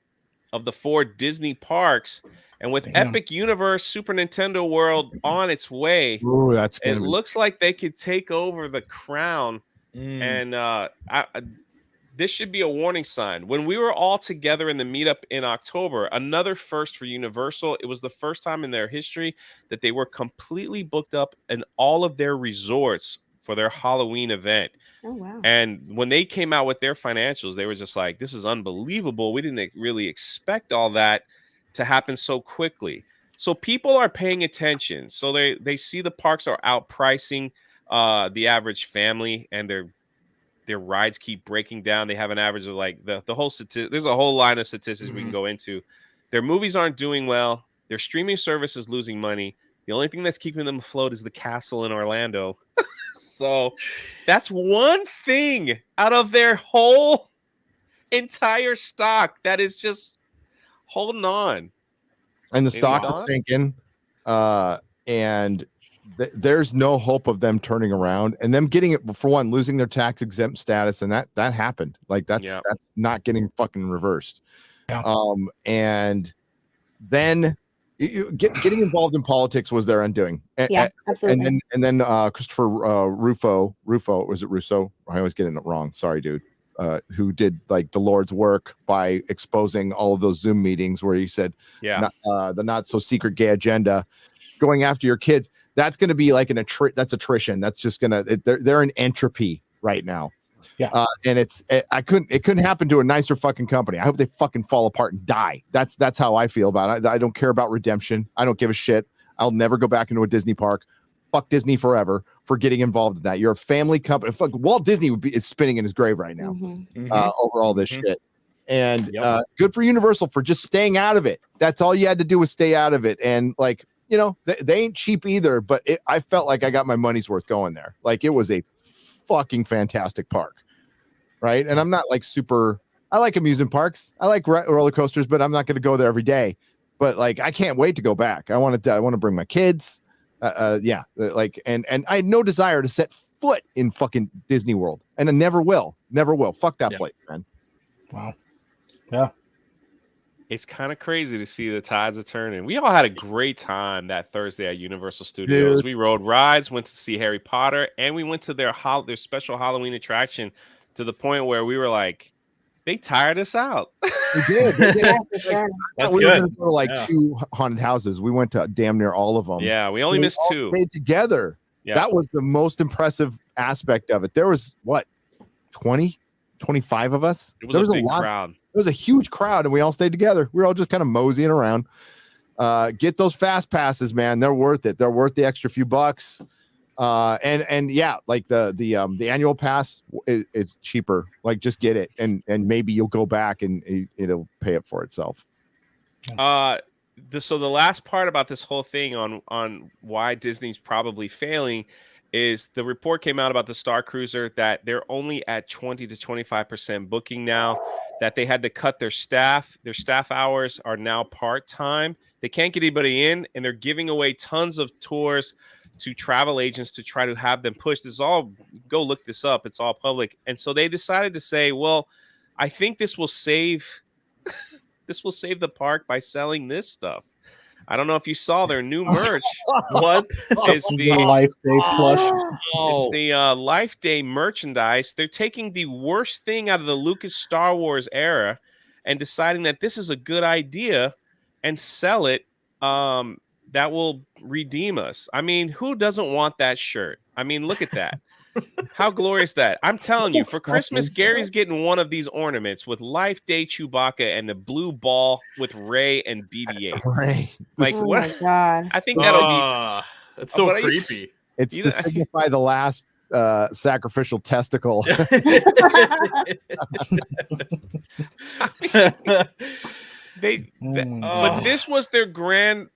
H: of the 4 Disney parks. And with Epic Universe Super Nintendo World on its way, it looks like they could take over the crown. And this should be a warning sign. When we were all together in the meetup in October, another first for Universal, it was the first time in their history that they were completely booked up in all of their resorts for their Halloween event.
D: Oh, wow.
H: And when they came out with their financials, they were just like, this is unbelievable. We didn't really expect all that to happen so quickly. So people are paying attention. So they see the parks are outpricing the average family, and their rides keep breaking down. They have an average of like the whole there's a whole line of statistics we can go into. Their movies aren't doing well. Their streaming service is losing money. The only thing that's keeping them afloat is the castle in Orlando. So that's one thing out of their whole entire stock that is just holding on.
A: And the stock is sinking. And there's no hope of them turning around and them getting it, for one, losing their tax exempt status, and that happened. Like that's not getting fucking reversed. And then getting involved in politics was their undoing.
D: Absolutely.
A: And then Christopher Rufo, was it Russo? I always get it wrong. Sorry, dude. who did like the Lord's work by exposing all of those Zoom meetings where he said, the not so secret gay agenda, going after your kids. That's going to be like that's attrition. That's just gonna they're in entropy right now.
I: Yeah,
A: and it couldn't happen to a nicer fucking company. I hope they fucking fall apart and die. That's how I feel about it. I don't care about redemption. I don't give a shit. I'll never go back into a Disney park. Fuck Disney forever for getting involved in that. You're a family company. Fuck, Walt Disney is spinning in his grave right now over all this shit. And good for Universal for just staying out of it. That's all you had to do was stay out of it. And like, you know, they ain't cheap either, but I felt like I got my money's worth going there. Like it was a fucking fantastic park. Right. And I'm not like I like amusement parks. I like roller coasters, but I'm not going to go there every day. But like, I can't wait to go back. I want to bring my kids. Like, and I had no desire to set foot in fucking Disney World, and I never will. Fuck that place, man.
I: Wow. Yeah.
H: It's kind of crazy to see the tides are turning. We all had a great time that Thursday at Universal Studios.
A: Dude.
H: We rode rides, went to see Harry Potter, and we went to their special Halloween attraction to the point where we were like, they tired us out.
A: We did.
K: That's
A: we
K: good.
A: were going to go to like 2 haunted houses. We went to damn near all of them.
H: Yeah, we only missed 2.
A: Stayed together. Yeah. That was the most impressive aspect of it. There was 20, 25 of us.
H: There was a big crowd.
A: It was a huge crowd, and we all stayed together. We were all just kind of moseying around. Get those fast passes, man. They're worth it. They're worth the extra few bucks. And yeah, like the annual pass, it's cheaper. Like just get it, and maybe you'll go back and it'll pay up for itself.
H: So the last part about this whole thing on why Disney's probably failing is the report came out about the Star Cruiser that they're only at 20 to 25% booking now, that they had to cut their staff. Their staff hours are now part-time. They can't get anybody in, and they're giving away tons of tours to travel agents to try to have them push. This is all, go look this up. It's all public. And so they decided to say, well, I think this will save the park by selling this stuff. I don't know if you saw their new merch.
K: What?
H: It's the
I: Life Day plush.
H: It's the Life Day merchandise. They're taking the worst thing out of the Lucas Star Wars era and deciding that this is a good idea and sell it. That will redeem us. I mean, who doesn't want that shirt? I mean, look at that. How glorious that. I'm telling you, for Christmas, Gary's getting one of these ornaments with Life Day Chewbacca and the blue ball with Ray and BB-8.
A: Ray.
H: Like,
D: Oh
H: what?
D: my God.
H: I think that'll be...
K: That's so
H: What are you
K: creepy.
A: It's to signify the last sacrificial testicle.
H: But this was their grand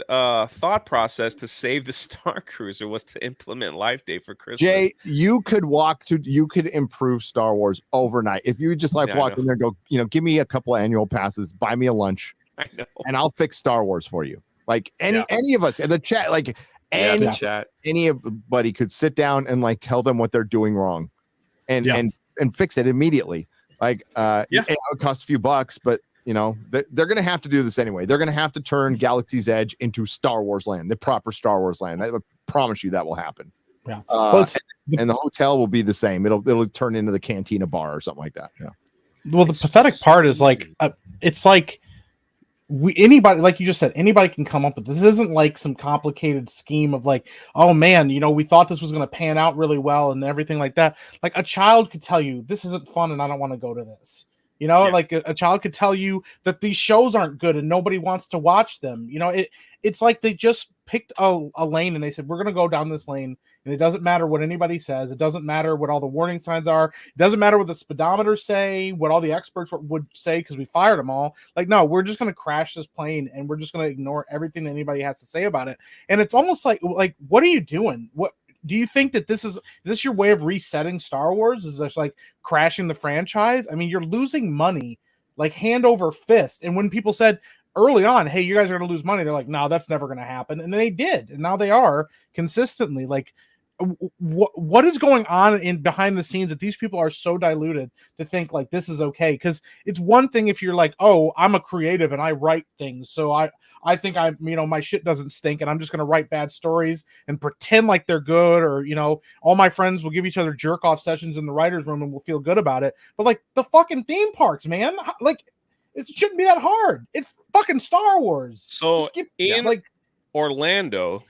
H: thought process to save the Star Cruiser, was to implement Life Day for Christmas.
A: Jay, you could improve Star Wars overnight if you just walk in there and go, give me a couple of annual passes, buy me a lunch,
H: I know,
A: and I'll fix Star Wars for you. Like any of us in the chat, anybody could sit down and like tell them what they're doing wrong, and fix it immediately. Like it would cost a few bucks, but they're going to have to do this anyway. They're going to have to turn Galaxy's Edge into Star Wars land, the proper Star Wars land. I promise you that will happen.
I: Yeah.
A: And the hotel will be the same. It'll turn into the Cantina bar or something like that. Yeah.
I: Well, the pathetic part is like, it's like anybody, like you just said, anybody can come up with this. This isn't like some complicated scheme of like, oh man, we thought this was going to pan out really well and everything like that. Like a child could tell you this isn't fun and I don't want to go to this. Like a child could tell you that these shows aren't good and nobody wants to watch them. It's like they just picked a lane and they said, we're going to go down this lane. And it doesn't matter what anybody says. It doesn't matter what all the warning signs are. It doesn't matter what the speedometers say, what all the experts would say, because we fired them all. Like, no, we're just going to crash this plane and we're just going to ignore everything that anybody has to say about it. And it's almost like what are you doing? What do you think that is this your way of resetting Star Wars? Is this like crashing the franchise? I mean, you're losing money like hand over fist. And when people said early on, hey, you guys are going to lose money, they're like, no, that's never going to happen. And then they did. And now they are consistently like, what is going on in behind the scenes that these people are so diluted to think like this is okay? Because it's one thing if you're like, oh, I'm a creative and I write things, so I think my shit doesn't stink and I'm just gonna write bad stories and pretend like they're good, or all my friends will give each other jerk off sessions in the writer's room and we'll feel good about it. But like the fucking theme parks, man, like it shouldn't be that hard. It's fucking Star Wars.
H: So in Orlando,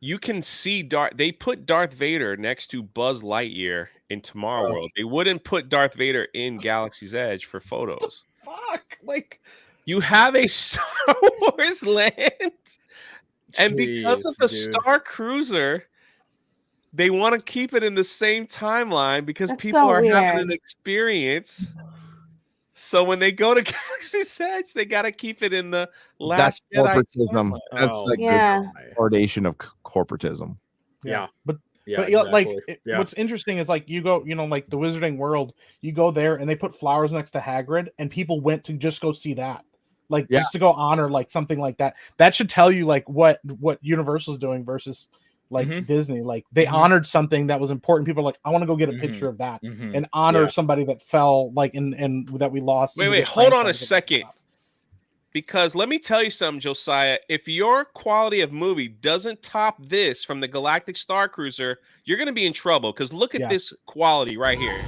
H: you can see they put Darth Vader next to Buzz Lightyear in Tomorrow World. They wouldn't put Darth Vader in Galaxy's Edge for photos.
I: Fuck, like
H: you have a Star Wars land, and because of the Star Cruiser, they want to keep it in the same timeline because people are having an experience. So when they go to Galaxy's Edge, they got to keep it in the last.
A: That's corporatism. That's like the foundation of corporatism.
I: But what's interesting is like you go, like the Wizarding World, you go there and they put flowers next to Hagrid, and people went to just go see that, like just to go honor like something like that. That should tell you like what Universal's doing versus like Disney. Like they honored something that was important. People are like, I want to go get a picture of that and honor somebody that fell like in that we lost.
H: Wait, hold on a second. Because let me tell you something, Josiah. If your quality of movie doesn't top this from the Galactic Star Cruiser, you're going to be in trouble. Because look at this quality right here.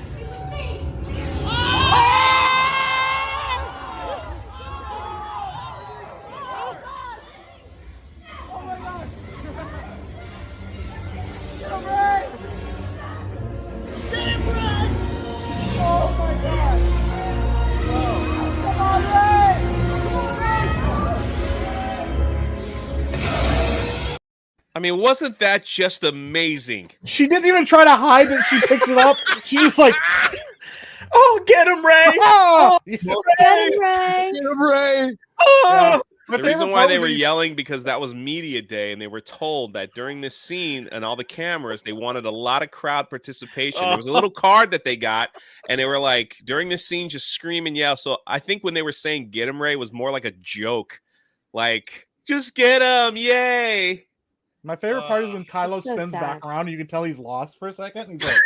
H: I mean, wasn't that just amazing?
I: She didn't even try to hide that she picked it up. She just like,
K: oh, get him, Ray!
I: Oh,
K: get him, Ray!
A: Get him, Ray!
K: Oh!
H: The reason why they were yelling because that was media day, and they were told that during this scene and all the cameras, they wanted a lot of crowd participation. There was a little card that they got, and they were like, during this scene, just scream and yell. So I think when they were saying "Get him, Ray" was more like a joke, like just get him, yay!
I: My favorite part is when Kylo spins back around and you can tell he's lost for a second. He's like,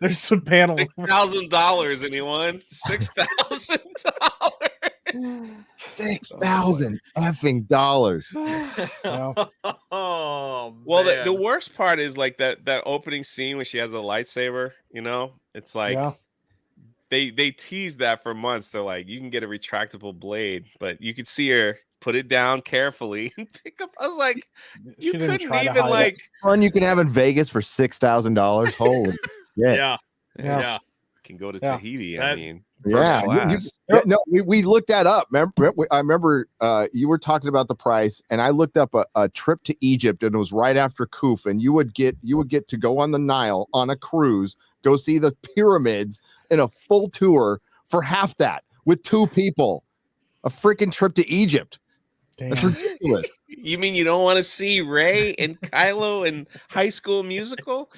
I: there's some panel.
H: $6,000 and he won $6,000.
A: $6,000 effing dollars.
K: Oh,
H: well, the worst part is like that opening scene when she has a lightsaber. It's like they teased that for months. They're like, you can get a retractable blade, but you could see her put it down carefully and pick up. I was like, you couldn't even like
A: fun you can have in Vegas for $6,000. Holy shit.
K: Yeah.
H: Can go to Tahiti. I mean,
A: we looked that up. I remember you were talking about the price, and I looked up a trip to Egypt, and it was right after Kuf, and you would get to go on the Nile on a cruise, go see the pyramids in a full tour for half that with 2 people. A freaking trip to Egypt. Damn. That's ridiculous.
H: You mean you don't want to see Ray and Kylo in High School Musical?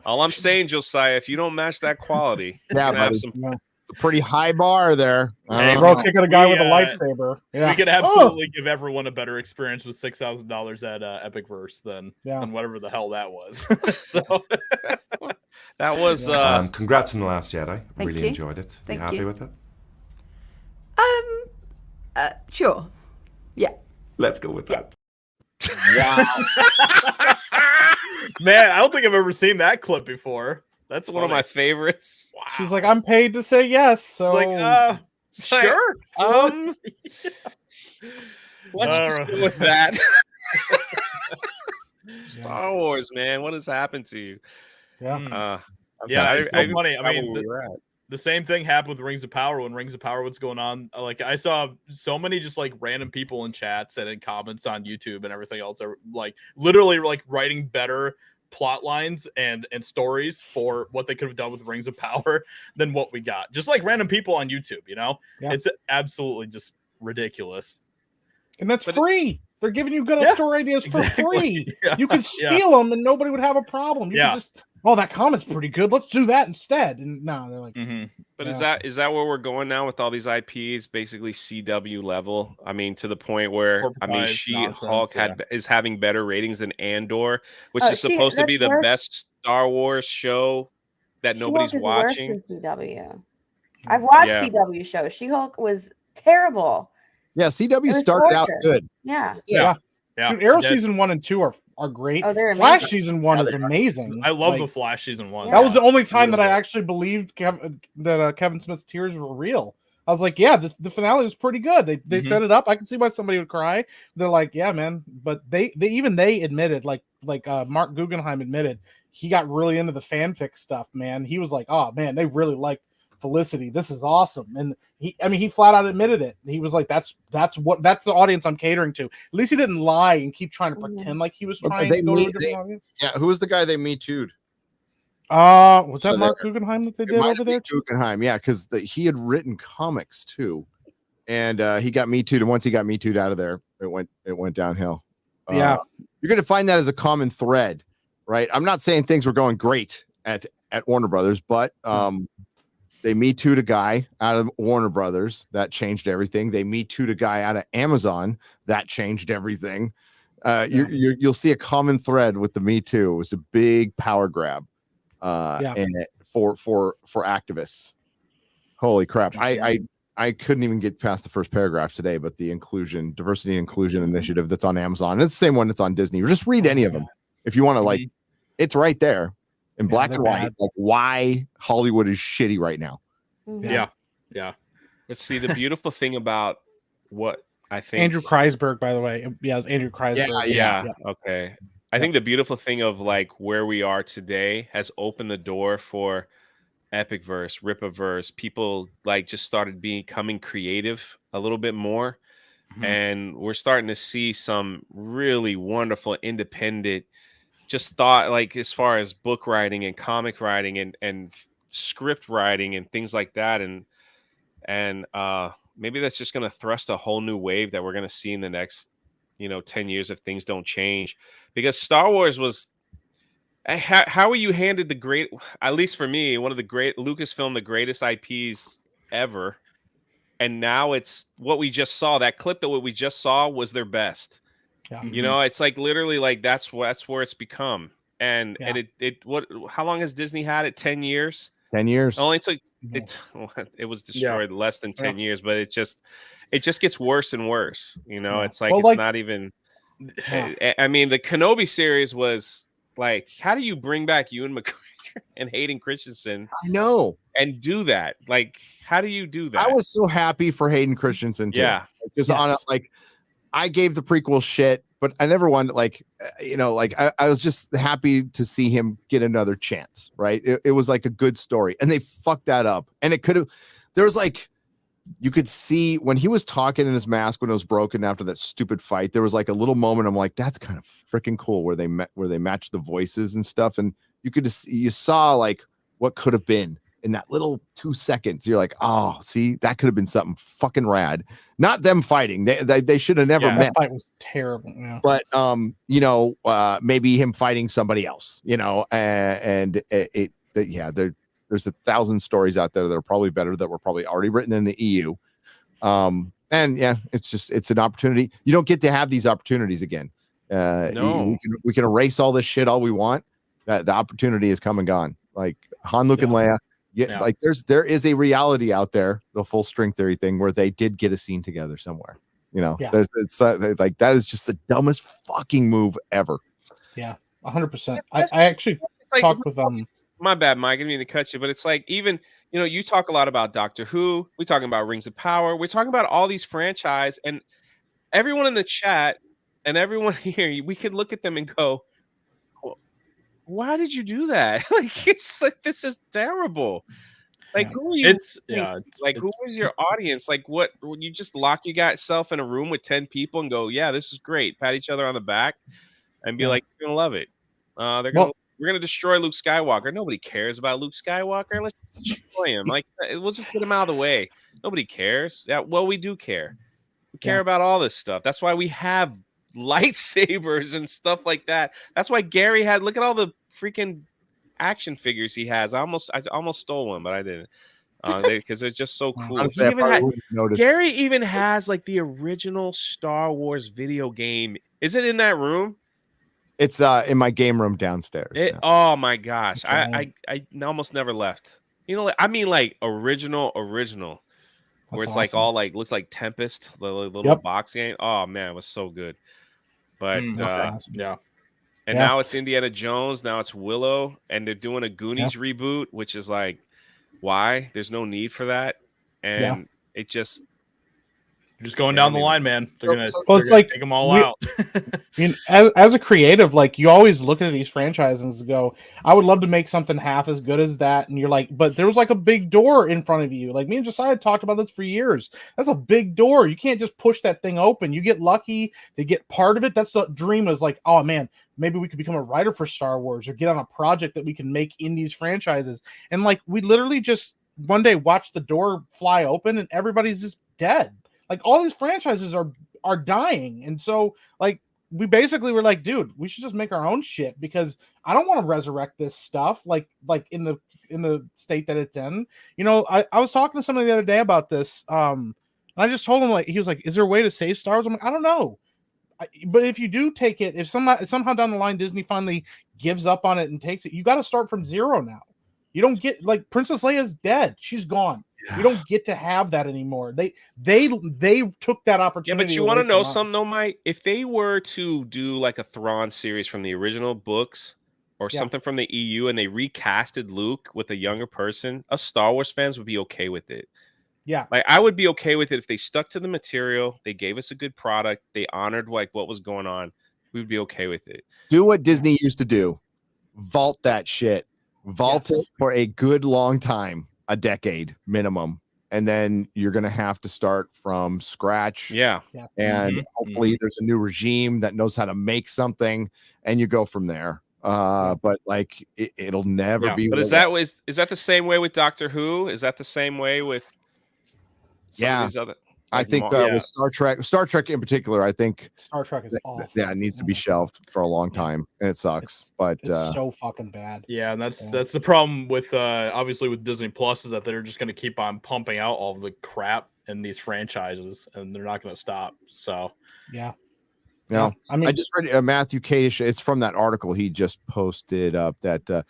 H: All I'm saying, Josiah, if you don't match that quality,
A: it's a pretty high bar there.
I: Hey, bro, kicking a guy with a lightsaber. Yeah.
K: We could absolutely give everyone a better experience with $6,000 at Epic Verse than whatever the hell that was. So
H: that was.
L: Congrats on The Last Jedi.
P: Thank
L: really
P: you.
L: Enjoyed it.
P: Thank
L: you happy
P: you.
L: with it?
P: Sure. Yeah.
L: Let's go with that.
K: Wow. Man, I don't think I've ever seen that clip before. That's
H: one of my favorites.
K: Wow.
I: She's like, I'm paid to say yes. So
K: sure.
H: Let's just go with that. Star Wars, man. What has happened to you?
I: Yeah.
K: It's so funny. I mean, the same thing happened with Rings of Power when Rings of Power was going on. Like I saw so many just like random people in chats and in comments on YouTube and everything else are like literally like writing better plot lines and stories for what they could have done with Rings of Power than what we got. Just like random people on YouTube, It's absolutely just ridiculous.
I: And that's free. They're giving you good story ideas for free. You could steal them and nobody would have a problem. You could just oh, that comic's pretty good. Let's do that instead. And no, they're like,
H: But is that where we're going now with all these IPs, basically CW level? I mean, to the point where She-Hulk is having better ratings than Andor, which is supposed to be the best Star Wars show that nobody's watching.
D: Worse than CW. I've watched CW shows. She-Hulk was terrible.
A: Yeah, CW started out good.
D: Yeah.
I: Dude, Arrow season 1 and 2 are great.
D: Oh, they're
I: Flash
D: amazing.
I: season 1 is amazing.
K: I love the Flash season 1.
I: That was the only time that I actually believed that Kevin Smith's tears were real. I was like, yeah, the finale was pretty good. They set it up. I can see why somebody would cry. They're like, yeah, man. But they admitted, like Mark Guggenheim admitted, he got really into the fanfic stuff, man. He was like, oh man, they really like Felicity. This is awesome. And he flat out admitted it. He was like, that's the audience I'm catering to. At least he didn't lie and keep trying to pretend like he was trying to go to a different audience.
A: Yeah, who was the guy they Me Too'd?
I: Was that Mark Guggenheim that they did over there?
A: Guggenheim, yeah, because he had written comics too, and he got Me Too'd. And once he got Me Too'd out of there, it went downhill.
I: Yeah,
A: you're gonna find that as a common thread, right? I'm not saying things were going great at Warner Brothers, but they Me Too'd a guy out of Warner Brothers. That changed everything. They Me Too'd a guy out of Amazon. That changed everything. You'll see a common thread with the Me Too. It was a big power grab. And for activists. Holy crap. I couldn't even get past the first paragraph today, but the diversity and inclusion initiative that's on Amazon. It's the same one that's on Disney. Just read any of them if you want to, it's right there in black and white, like why Hollywood is shitty right now.
K: Yeah.
H: Let's see, the beautiful thing about what I think
I: Andrew Kreisberg, by the way. Yeah, it was Andrew Kreisberg.
H: Yeah. Okay. I think the beautiful thing of where we are today has opened the door for Epicverse, Ripaverse. People just started becoming creative a little bit more. And we're starting to see some really wonderful independent thought, as far as book writing and comic writing and script writing and things like that. And maybe that's just going to thrust a whole new wave that we're going to see in the next 10 years if things don't change, because Star Wars was how are you handed the great, at least for me, one of the great Lucasfilm, the greatest IPs ever. And now it's what we just saw. That clip that what we just saw was their best. Yeah. It's literally that's where it's become. And how long has Disney had it? 10 years?
A: 10 years.
H: Only took it was destroyed less than 10 years, but it just gets worse and worse. It's it's not even. I mean, the Kenobi series was how do you bring back Ewan McGregor and Hayden Christensen?
A: I know,
H: and do that. How do you do that?
A: I was so happy for Hayden Christensen too.
H: Yeah,
A: because I gave the prequel shit, but I never wanted I was just happy to see him get another chance. Right? It was a good story, and they fucked that up. And it could have. There was you could see when he was talking in his mask when it was broken after that stupid fight. There was a little moment. I'm like, that's kind of freaking cool where they matched the voices and stuff, and you saw what could have been in that little 2 seconds. You're like, oh, see, that could have been something fucking rad. Not them fighting. They should have never met.
I: That fight was terrible. Yeah.
A: But maybe him fighting somebody else. There's 1,000 stories out there that are probably better that were probably already written in the EU. And yeah, it's an opportunity. You don't get to have these opportunities again.
H: No,
A: we can erase all this shit all we want. That the opportunity is come and gone. Han, Luke, and Leia. Yeah. There is a reality out there, the full string theory thing, where they did get a scene together somewhere. That is just the dumbest fucking move ever.
I: Yeah, 100%. I actually talked with
H: My bad, Mike. I didn't mean to cut you, but it's even you talk a lot about Doctor Who. We're talking about Rings of Power. We're talking about all these franchise, and everyone in the chat and everyone here, we could look at them and go, why did you do that? This is terrible. Who are you? Who is your audience? What? Would you just lock yourself in a room with 10 people and go, yeah, this is great. Pat each other on the back and be like, you're gonna love it. We're gonna destroy Luke Skywalker. Nobody cares about Luke Skywalker. Let's destroy him. We'll just get him out of the way. Nobody cares. Yeah, well, we do care. We care about all this stuff. That's why we have lightsabers and stuff like that. That's why Gary had, look at all the freaking action figures he has. I almost stole one, but I didn't. Because they're just so cool.
A: Honestly,
H: Gary even has like the original Star Wars video game. Is it in that room?
A: It's in my game room downstairs.
H: Oh my gosh. I almost never left. You know, I mean like original, where it's like all like looks like Tempest, the little box game. Oh man, it was so good. But
K: yeah.
H: And now it's Indiana Jones, now it's Willow, and they're doing a Goonies reboot, which is like, why? There's no need for that. And it just
K: going down the line, man. They're gonna
I: like
K: take them all out.
I: I mean, as a creative, like you always look at these franchises and go, I would love to make something half as good as that. And you're like, but there was like a big door in front of you. Like me and Josiah talked about this for years. That's a big door. You can't just push that thing open. You get lucky to get part of it. That's the dream, is like, oh man, maybe we could become a writer for Star Wars or get on a project that we can make in these franchises. And like, we literally just one day watched the door fly open and everybody's just dead. Like all these franchises are dying. And so like we basically were like, dude, we should just make our own shit, because I don't want to resurrect this stuff like in the state that it's in. You know, I was talking to somebody the other day about this. And I just told him, like, he was like, is there a way to save Star Wars? I'm like, I don't know. But if you do take it, if somehow down the line Disney finally gives up on it and takes it, you got to start from zero now. You don't get, like, Princess Leia's dead. She's gone. You don't get to have that anymore. They took that opportunity.
H: Yeah, but you want to know something though, Mike? If they were to do like a Thrawn series from the original books or something from the EU, and they recasted Luke with a younger person, us Star Wars fans would be okay with it.
I: Yeah.
H: Like I would be okay with it if they stuck to the material, they gave us a good product, they honored like what was going on. We would be okay with it.
A: Do what Disney used to do. Vault that shit. Vault it for a good long time, a decade minimum. And then you're going to have to start from scratch.
H: Yeah.
A: And hopefully there's a new regime that knows how to make something, and you go from there. But like it'll never be.
H: But is that the same way with Doctor Who? Is that the same way with some of these other?
A: I think with Star Trek in particular, I think
I: Star Trek is awful.
A: Yeah, it needs to be shelved for a long time, and it sucks. But
I: it's so fucking bad.
K: Yeah, and that's the problem with obviously with Disney Plus, is that they're just going to keep on pumping out all the crap in these franchises, and they're not going to stop. So
I: yeah.
A: I mean, I just read Matthew Kadish. It's from that article he just posted up that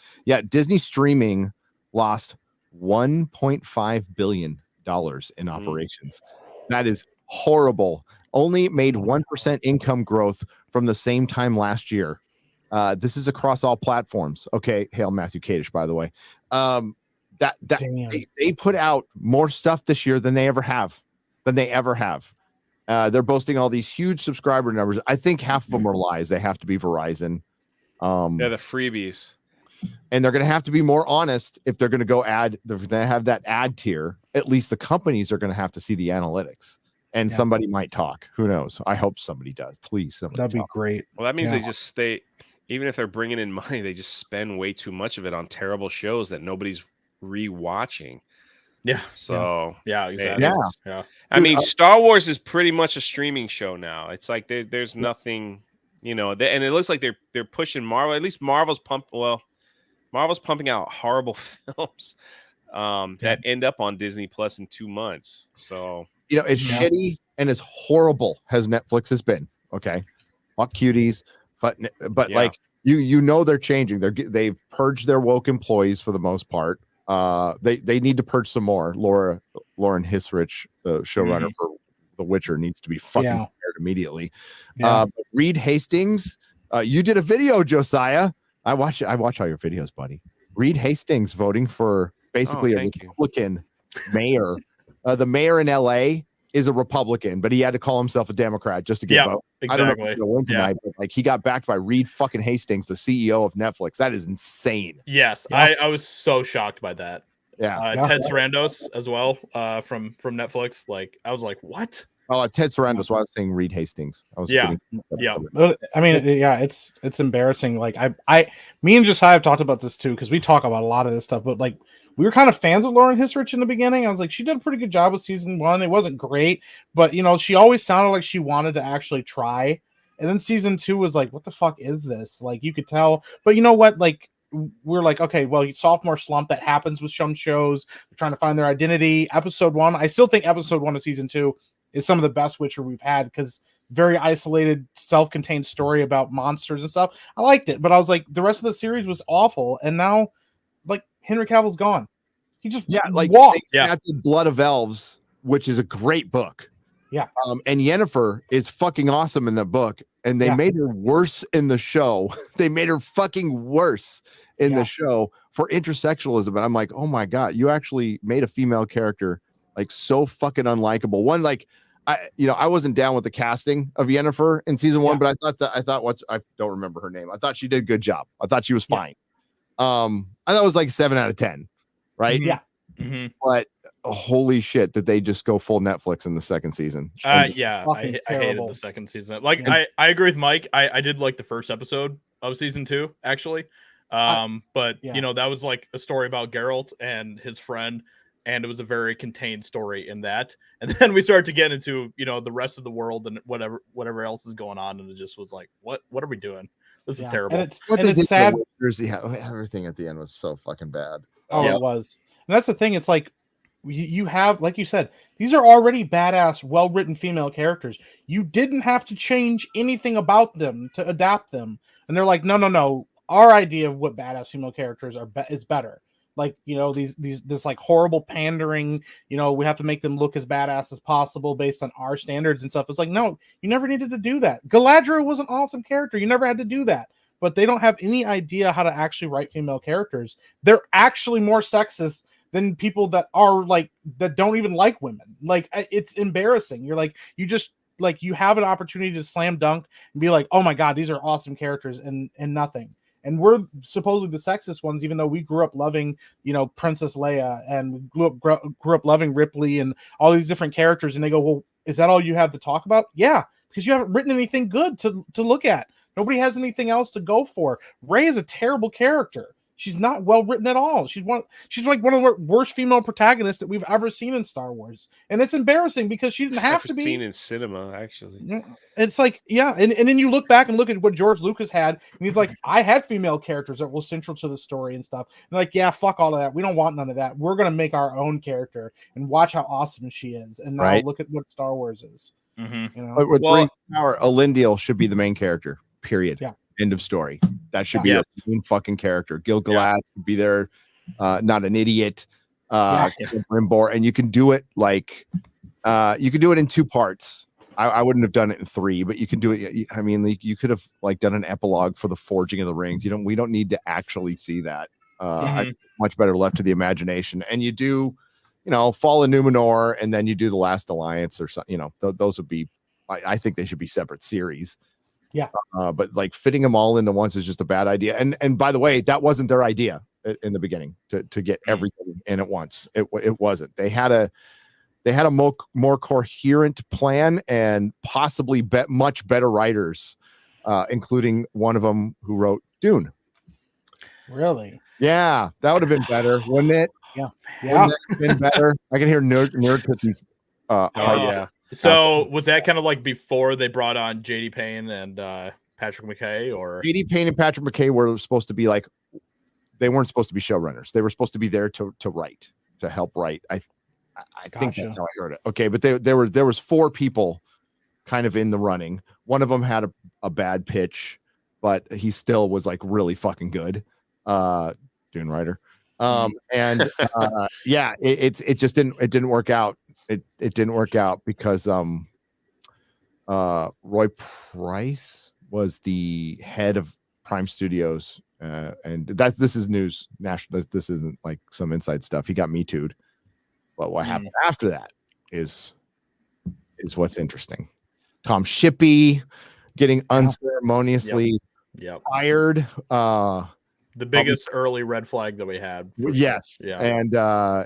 A: Disney streaming lost $1.5 billion in operations. That is horrible. Only made 1% income growth from the same time last year. This is across all platforms. Okay, hail Matthew Kadish, by the way. They put out more stuff this year than they ever have. They're boasting all these huge subscriber numbers. I think half of them are lies. They have to be Verizon.
H: The freebies.
A: And they're going to have to be more honest if they're going to go ad. They're going to have that ad tier. At least the companies are going to have to see the analytics, and somebody might talk. Who knows? I hope somebody does. Please,
I: that'd be great.
H: Well, that means they just stay. Even if they're bringing in money, they just spend way too much of it on terrible shows that nobody's rewatching.
K: Yeah.
H: So
K: exactly.
H: Yeah. I mean, Star Wars is pretty much a streaming show now. It's like there's nothing, and it looks like they're pushing Marvel. At least Marvel's pumping out horrible films that end up on Disney Plus in 2 months. So
A: it's shitty and as horrible as Netflix has been. Okay, not cuties, but like they're changing. They've purged their woke employees for the most part. They need to purge some more. Lauren Hisrich, the showrunner for The Witcher, needs to be fucking fired immediately. Reed Hastings, you did a video, Josiah. I watch all your videos, buddy. Reed Hastings voting for basically a Republican mayor. The mayor in LA is a Republican, but he had to call himself a Democrat just to get vote.
K: Exactly.
A: I don't know if he'll win tonight, but like he got backed by Reed fucking Hastings, the CEO of Netflix. That is insane.
K: Yes, I was so shocked by that. Ted Sarandos as well from Netflix. Like I was like, what?
A: Oh, Ted Sarandos. I was saying Reed Hastings. I was
I: I mean, it's embarrassing. Like me and Josiah have talked about this too, because we talk about a lot of this stuff. But like we were kind of fans of Lauren Hisrich in the beginning. I was like, she did a pretty good job with season 1. It wasn't great, but she always sounded like she wanted to actually try. And then season 2 was like, what the fuck is this? Like you could tell. But you know what? Like we're like, okay, well, sophomore slump that happens with some shows. They're trying to find their identity. Episode 1, I still think episode 1 of season 2 is some of the best Witcher we've had because very isolated, self-contained story about monsters and stuff. I liked it, but I was like, the rest of the series was awful, and now like Henry Cavill's gone. He just walked.
A: At the Blood of Elves, which is a great book.
I: Yeah.
A: And Yennefer is fucking awesome in that book. And they made her worse in the show. They made her fucking worse in the show for intersexualism. And I'm like, oh my God, you actually made a female character like so fucking unlikable. One, like, I wasn't down with the casting of Yennefer in season 1, but I don't remember her name. I thought she did a good job. I thought she was fine. I thought it was like 7 out of 10. Right?
I: Yeah.
A: But holy shit, did they just go full Netflix in the second season?
K: I hated the second season. Like, I agree with Mike. I did like the first episode of season 2, actually. But you know, that was like a story about Geralt and his friend, and it was a very contained story in that. And then we started to get into, you know, the rest of the world and whatever else is going on, and it just was like, what are we doing? This is terrible.
I: And it's sad.
A: Everything at the end was so fucking bad.
I: Oh, it was. And that's the thing. It's like you have, like you said, these are already badass, well-written female characters. You didn't have to change anything about them to adapt them. And they're like, no. Our idea of what badass female characters is better. Like, you know, this like horrible pandering, you know, we have to make them look as badass as possible based on our standards and stuff. It's like, no, you never needed to do that. Galadriel was an awesome character. You never had to do that. But they don't have any idea how to actually write female characters. They're actually more sexist than people that are like, that don't even like women. Like, it's embarrassing. You're like, you have an opportunity to slam dunk and be like, oh my God, these are awesome characters, and nothing. And we're supposedly the sexist ones, even though we grew up loving, you know, Princess Leia, and we grew up loving Ripley and all these different characters. And they go, well, is that all you have to talk about? Yeah, because you haven't written anything good to look at. Nobody has anything else to go for. Rey is a terrible character. She's not well written at all. She's like one of the worst female protagonists that we've ever seen in Star Wars, and it's embarrassing because she didn't have to be
H: seen in cinema. Actually,
I: it's like, and then you look back and look at what George Lucas had, and he's like, I had female characters that were central to the story and stuff. And like, yeah, fuck all of that. We don't want none of that. We're gonna make our own character and watch how awesome she is. And now look at what Star Wars is. You know,
A: but with Rings of Power, Elendil should be the main character. Period.
I: Yeah.
A: End of story. That should be the main fucking character. Gil-galad should be there, not an idiot. Brimbor, and you can do it like you could do it in 2 parts. I wouldn't have done it in 3, but you can do it. I mean, you could have like done an epilogue for the Forging of the Rings. We don't need to actually see that. I think much better left to the imagination. And you do, you know, Fall of Numenor, and then you do the Last Alliance or something. You know, those would be. I think they should be separate series.
I: Yeah.
A: But like fitting them all into once is just a bad idea. And by the way, that wasn't their idea in the beginning to get everything in at once. It wasn't. They had a more coherent plan and possibly much better writers, including one of them who wrote Dune.
I: Really?
A: Yeah, that would have been better, wouldn't it?
I: Yeah.
A: Wouldn't that have been better? I can hear nerd cookies.
K: Yeah. So was that kind of like before they brought on JD Payne and Patrick McKay, or
A: JD Payne and Patrick McKay were supposed to be like, they weren't supposed to be showrunners. They were supposed to be there to write, to help write. I think that's how I heard it. Okay, but there was 4 people kind of in the running. One of them had a bad pitch, but he still was like really fucking good. Dune writer. And it just didn't work out. It didn't work out because Roy Price was the head of Prime Studios, and this is news national. This isn't like some inside stuff. He got Me Too'd, but what happened after that is what's interesting. Tom Shippey getting unceremoniously fired.
K: The biggest early red flag that we had.
A: Yes.
K: Sure. Yeah.
A: And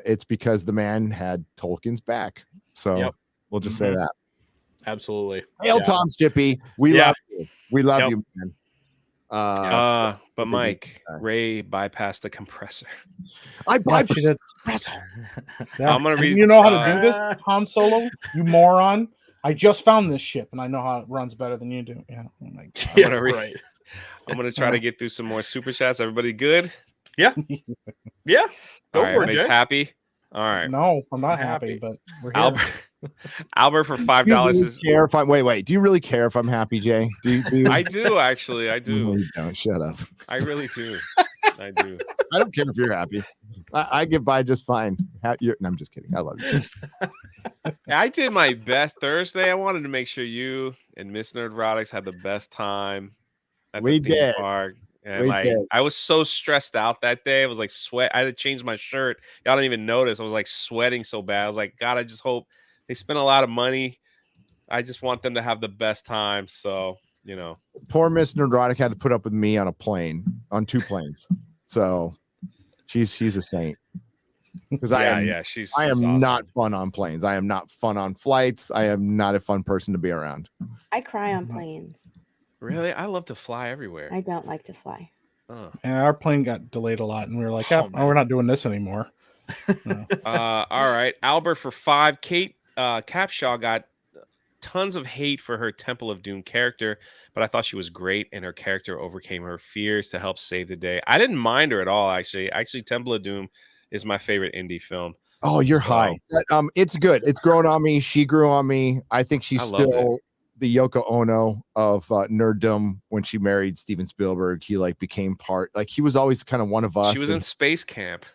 A: it's because the man had Tolkien's back. So we'll just say that.
K: Absolutely.
A: Hail Tom Shippey. We love you. We love you, man.
H: But Mike, Ray bypassed the compressor.
A: I bypassed the compressor.
H: I'm gonna read.
I: You know how to do this, Han Solo? You moron. I just found this ship and I know how it runs better than you do. Yeah. Oh my God.
H: I'm gonna read. I'm gonna try to get through some more super chats. Everybody good?
K: Yeah. Yeah. Go
H: All right,
K: for it,
H: everybody's
K: Jay.
H: happy. All right.
I: No, I'm not happy, but we're here.
H: Albert for $5
A: Do you really
H: is.
A: care if I'm wait? Do you really care if I'm happy, Jay? Do you?
H: I do actually. I do.
A: No, you don't. Shut up.
H: I really do. I do.
A: I don't care if you're happy. I get by just fine. No, I'm just kidding. I love you.
H: I did my best Thursday. I wanted to make sure you and Miss Nerdrotics had the best time at the theme park. And I was so stressed out that day. I was like sweat. I had to change my shirt. Y'all didn't even notice. I was like sweating so bad. I was like, God, I just hope they spent a lot of money. I just want them to have the best time. So, you know.
A: Poor Miss Nerdrotic had to put up with me on on 2 planes. So she's a saint. Because I am awesome. Not fun on planes. I am not fun on flights. I am not a fun person to be around.
D: I cry on planes.
H: Really? I love to fly everywhere.
D: I don't like to fly.
H: Oh.
I: And our plane got delayed a lot, and we were like, oh, we're not doing this anymore.
H: All right. Albert for 5. Kate Capshaw got tons of hate for her Temple of Doom character, but I thought she was great, and her character overcame her fears to help save the day. I didn't mind her at all, actually. Actually, Temple of Doom is my favorite indie film.
A: Oh, you're high. It's good. It's grown on me. She grew on me. I think she's still the Yoko Ono of nerddom. When she married Steven Spielberg, he became part. He was always kind of one of us.
H: She was in space camp.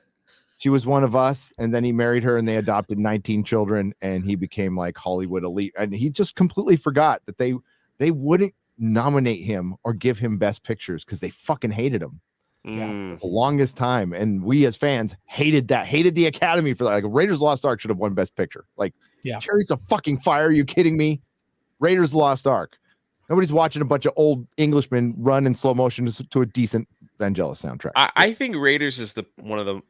A: She was one of us, and then he married her, and they adopted 19 children, and he became Hollywood elite. And he just completely forgot that they wouldn't nominate him or give him Best Pictures because they fucking hated him. Yeah, the longest time, and we as fans hated the Academy for that. Raiders of the Lost Ark should have won Best Picture. Chariots of fucking Fire. Are you kidding me? Raiders of the Lost Ark. Nobody's watching a bunch of old Englishmen run in slow motion to a decent Vangelis soundtrack.
H: I think Raiders is one of the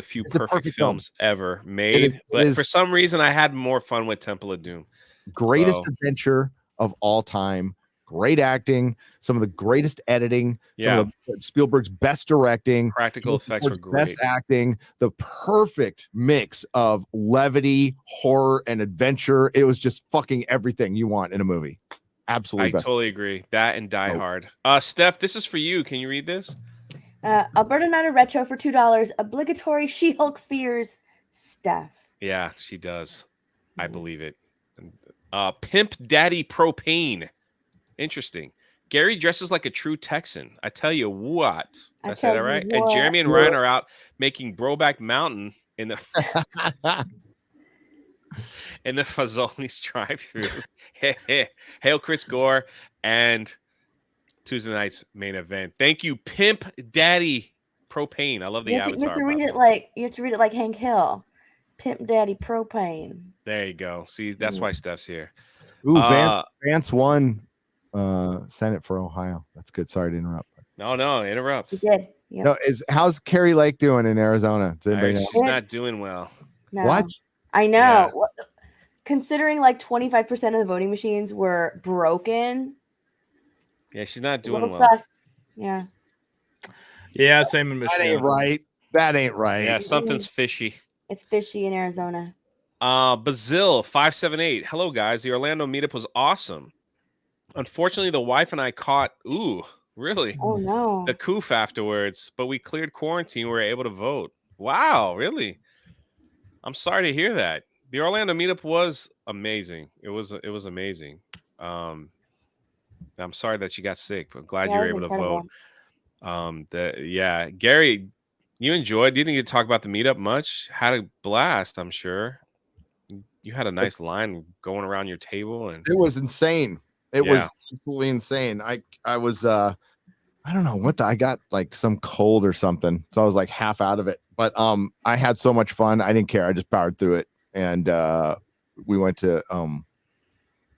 H: few perfect films ever made. But for some reason, I had more fun with Temple of Doom.
A: Greatest adventure of all time. Great acting, some of the greatest editing, some of Spielberg's best directing,
H: practical effects were great,
A: best acting, the perfect mix of levity, horror, and adventure. It was just fucking everything you want in a movie. Absolutely,
H: I totally agree. That and Die Hard. Steph, this is for you. Can you read this?
D: Alberta Night Retro for $2. Obligatory She-Hulk fears Steph.
H: Yeah, she does. I believe it. Pimp Daddy Propane. Interesting. Gary dresses like a true Texan. I tell you what. Did I say that right? And Jeremy and Ryan are out making Broback Mountain in the in the Fazoli's drive-through. Hail Chris Gore and Tuesday night's main event. Thank you, Pimp Daddy Propane. I love the avatar.
D: You have to read it like Hank Hill. Pimp Daddy Propane.
H: There you go. See, that's why Steph's here.
A: Ooh, Vance won Senate for Ohio. That's good. Sorry to interrupt.
H: No, interrupt.
D: He did. Yep.
A: No, how's Carrie Lake doing in Arizona? Does anybody know?
H: She's not doing well.
D: No.
A: What?
D: I know. Yeah. Considering 25% of the voting machines were broken.
H: Yeah, she's not doing well.
D: Sus. Yeah.
K: Yeah, same in Michigan.
A: That ain't right. That ain't right.
H: Yeah, something's fishy.
D: It's fishy in Arizona.
H: Bazil 578. Hello, guys. The Orlando meetup was awesome. Unfortunately, the wife and I caught. Ooh, really?
D: Oh no.
H: The coof afterwards, but we cleared quarantine. We were able to vote. Wow, really? I'm sorry to hear that. The Orlando meetup was amazing. It was amazing. I'm sorry that you got sick, but glad you were able to vote. Gary, you enjoyed. You didn't get to talk about the meetup much. Had a blast, I'm sure. You had a nice line going around your table, and
A: it was insane. It was absolutely insane. I was I don't know what I got some cold or something, so I was half out of it. But I had so much fun. I didn't care. I just powered through it, and we went to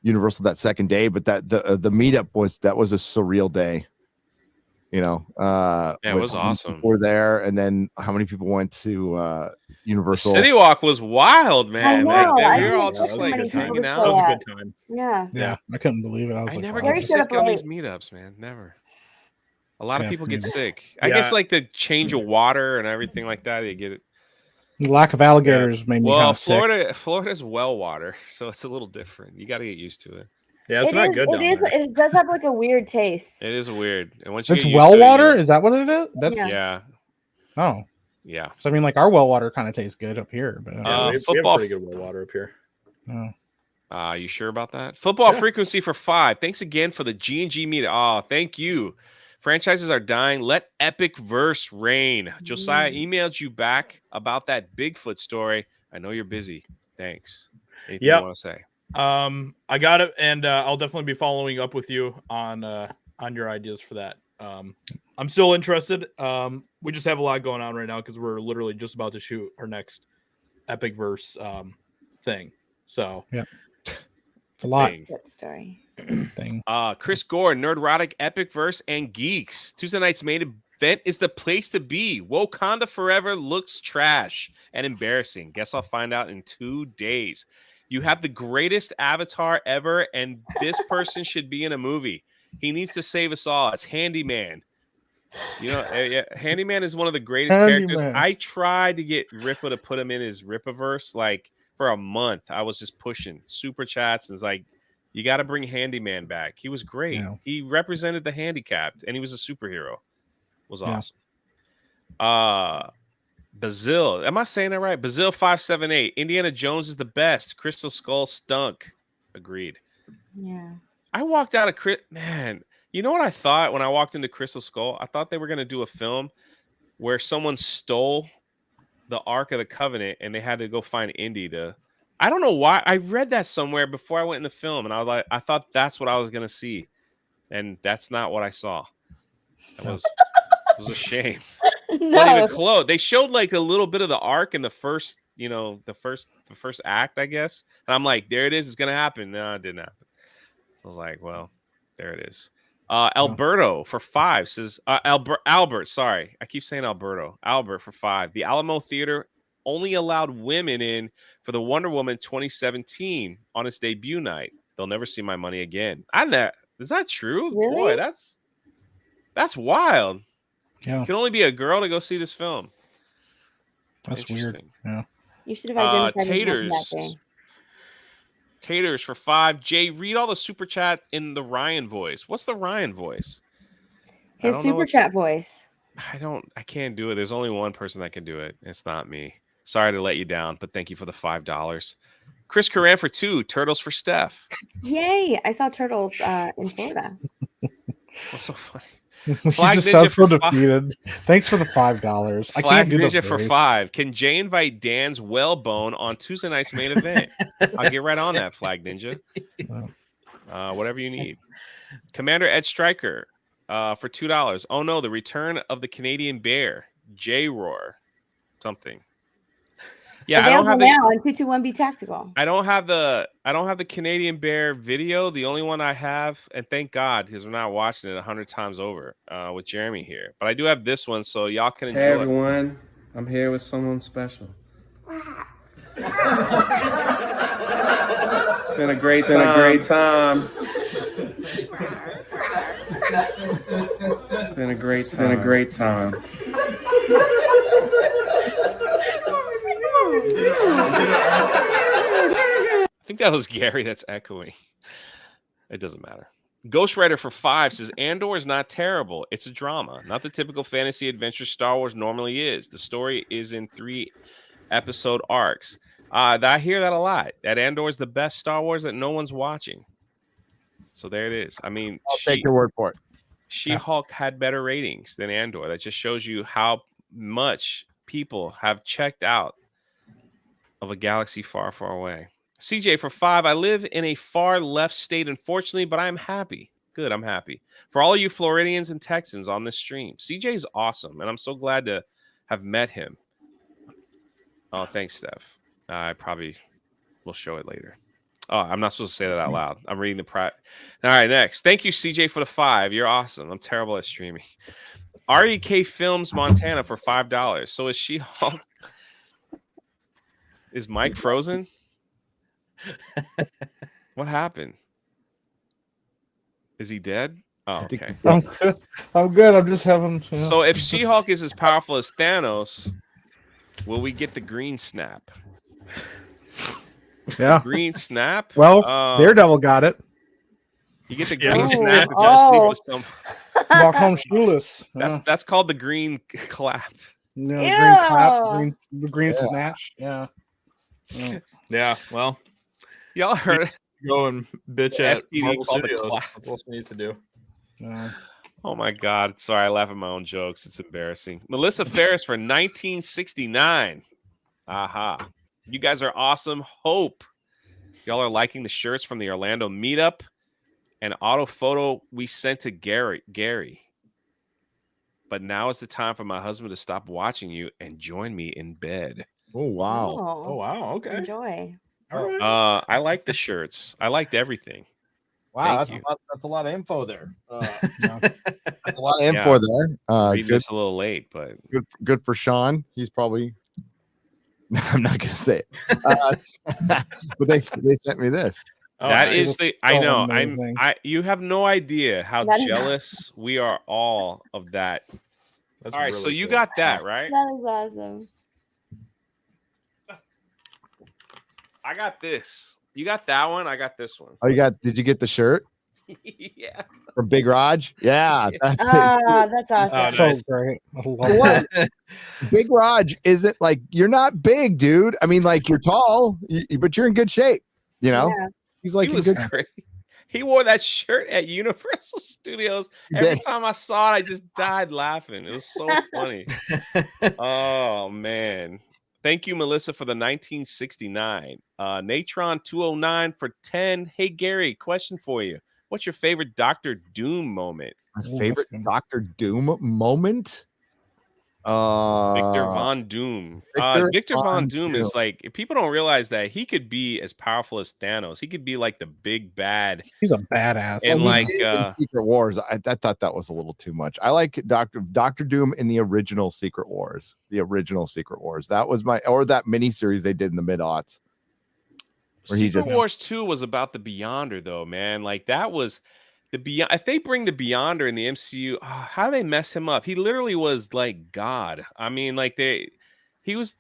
A: Universal that second day. But the meetup was a surreal day. It
H: was awesome.
A: We're there, and then how many people went to Universal?
H: City Walk was wild, man. We were all just
K: hanging
H: out.
K: That was a good time.
D: Yeah.
I: I couldn't believe it. I
H: never get sick on these meetups, man. Never. A lot of people get sick. I guess the change of water and everything like that. They get it.
I: The lack of alligators made me kind of sick.
H: Florida's well water, so it's a little different. You got to get used to it.
K: Yeah, it's not good.
D: It does have like a weird taste.
H: It is weird. And once you
I: It's
H: get
I: well
H: used to it,
I: water. Is that what it is? That's
H: yeah.
I: Oh,
H: yeah.
I: So I mean, like our well water kind of tastes good up here, but
K: we have pretty good well water up here.
I: Oh.
H: You sure about that? Football frequency for 5. Thanks again for the G&G meet. Oh, thank you. Franchises are dying. Let epic verse reign. Josiah emailed you back about that Bigfoot story. I know you're busy. Thanks. Anything you want to say?
K: I got it, and I'll definitely be following up with you on your ideas for that. I'm still interested. We just have a lot going on right now because we're literally just about to shoot our next epic verse thing. So
I: yeah, it's a lot.
D: Good story.
I: Thing.
H: Chris Gore, Nerdrotic, Epic Verse, and Geeks. Tuesday night's main event is the place to be. Wakanda Forever looks trash and embarrassing. Guess I'll find out in 2 days. You have the greatest avatar ever, and this person should be in a movie. He needs to save us all. It's Handyman. You know, Handyman is one of the greatest characters. I tried to get Rippa to put him in his Rippaverse like for a month. I was just pushing super chats and it's like, you got to bring Handyman back. He was great.
I: Yeah.
H: He represented the handicapped, and he was a superhero. It was awesome. Bazil, am I saying that right? Bazil 578. Indiana Jones is the best. Crystal Skull stunk. Agreed.
D: Yeah.
H: I walked out of man. You know what I thought when I walked into Crystal Skull? I thought they were going to do a film where someone stole the Ark of the Covenant, and they had to go find Indy to. I don't know why. I read that somewhere before I went in the film, and I was like, I thought that's what I was going to see, and that's not what I saw. It was a shame.
D: No.
H: Not even close. They showed like a little bit of the arc in the first, the first act, I guess. And I'm like, there it is. It's going to happen. No, it didn't happen. So I was like, well, there it is. Alberto for 5 says, Albert, sorry. I keep saying Alberto. Albert for 5. The Alamo Theater only allowed women in for the Wonder Woman 2017 on its debut night. They'll never see my money again. Is that true?
D: Really?
H: Boy, that's wild.
I: Yeah.
H: You can only be a girl to go see this film.
I: That's weird. Yeah.
D: You should have identified
H: Taters.
D: that thing.
H: Taters for 5. Jay, read all the super chat in the Ryan voice. What's the Ryan voice?
D: His super chat voice.
H: I can't do it. There's only one person that can do it. It's not me. Sorry to let you down, but thank you for the $5. Chris Coran for 2. Turtles for Steph.
D: Yay! I saw turtles in Florida.
H: What's so funny?
I: She
H: Flag
I: just
H: Ninja
I: sounds so
H: for
I: defeated. Thanks for the $5. I
H: Flag
I: can't do
H: Ninja
I: the
H: for
I: voice.
H: 5. Can Jay invite Dan's Wellbone on Tuesday night's main event? I'll get right on that, Flag Ninja. Whatever you need. Commander Ed Stryker for $2. Oh no, the return of the Canadian Bear. J-Roar. Something. Yeah, I don't have
D: now on 221B Tactical.
H: I don't have the Canadian Bear video. The only one I have, and thank God, because we're not watching it 100 times over with Jeremy here. But I do have this one, so y'all can enjoy.
C: Hey everyone, I'm here with someone special. It's been a great time. It's been a great time.
H: I think that was Gary that's echoing. It doesn't matter. Ghost Rider for 5 says Andor is not terrible. It's a drama, not the typical fantasy adventure Star Wars normally is. The story is in 3 episode arcs. I hear that a lot. That Andor is the best Star Wars that no one's watching. So there it is. I mean,
A: I'll take your word for it.
H: She-Hulk had better ratings than Andor. That just shows you how much people have checked out of a galaxy far, far away. CJ for 5. I live in a far left state, unfortunately, but I'm happy. Good, I'm happy. For all you Floridians and Texans on this stream, CJ is awesome, and I'm so glad to have met him. Oh, thanks, Steph. I probably will show it later. Oh, I'm not supposed to say that out loud. I'm reading the All right, next. Thank you, CJ, for the 5. You're awesome. I'm terrible at streaming. REK Films Montana for $5. So is She-Hulk. Is Mike frozen? What happened? Is he dead? Oh, okay.
I: I'm good. I'm just having.
H: So if She-Hulk is as powerful as Thanos, will we get the green snap?
I: Yeah.
H: Green snap?
I: Well, Daredevil got it.
H: You get the green snap if you sleep with some.
I: Walk home shoeless.
H: That's called the green clap.
I: You know, the green clap, the green snatch. Yeah.
K: Yeah. Well,
H: y'all heard
K: go and bitch
H: the
K: at
H: STD
K: Marvel
H: called the
K: Studios.
H: clap.
K: That's what needs to do.
H: Oh my God. Sorry, I laugh at my own jokes. It's embarrassing. Melissa Ferris for 1969. Aha. You guys are awesome. Hope y'all are liking the shirts from the Orlando meetup and auto photo we sent to Gary. But now is the time for my husband to stop watching you and join me in bed.
A: Oh wow.
K: Oh wow. Okay.
D: Enjoy.
H: I like the shirts. I liked everything.
A: Wow,
H: Thank you.
A: that's a lot of info there. That's a lot of info there.
H: Reading this a little late, but
A: good for Sean. He's probably. I'm not gonna say it. But they sent me this.
H: That is the. I know.
I: amazing.
H: You have no idea how
D: That is-
H: jealous we are all of that.
K: That's
H: all right,
K: really
H: so you
K: cool.
H: got that right.
D: That is awesome.
H: I got this. You got that one. I got this one.
A: Oh, did you get the shirt
H: Yeah.
A: from Big Raj? Yeah. That's
D: That's awesome.
I: So great. I love
A: What?
I: that.
A: Big Raj isn't like, you're not big, dude. I mean, like, you're tall, but you're in good shape. You know,
D: Yeah.
A: he's like
H: He
A: in
H: was
A: good
H: great. He wore that shirt at Universal Studios.
A: He
H: Every
A: did.
H: time I saw it, I just died laughing. It was so funny. Oh man. Thank you, Melissa, for the 1969. Natron 209 for 10. Hey Gary, question for you. What's your favorite Doctor Doom moment?
A: My favorite Doctor Doom moment.
H: Victor Von Doom. Victor Von Doom is like, people don't realize that he could be as powerful as Thanos. He could be like the big bad.
I: He's a badass.
H: And like
A: in Secret Wars, I thought that was a little too much. I like Doctor Doom in the original Secret Wars. That was that miniseries they did in the mid-aughts.
H: Secret Wars 2 was about the Beyonder, though, man. Like that was the Beyond. If they bring the Beyonder in the MCU, how do they mess him up? He literally was like God. I mean, like he was.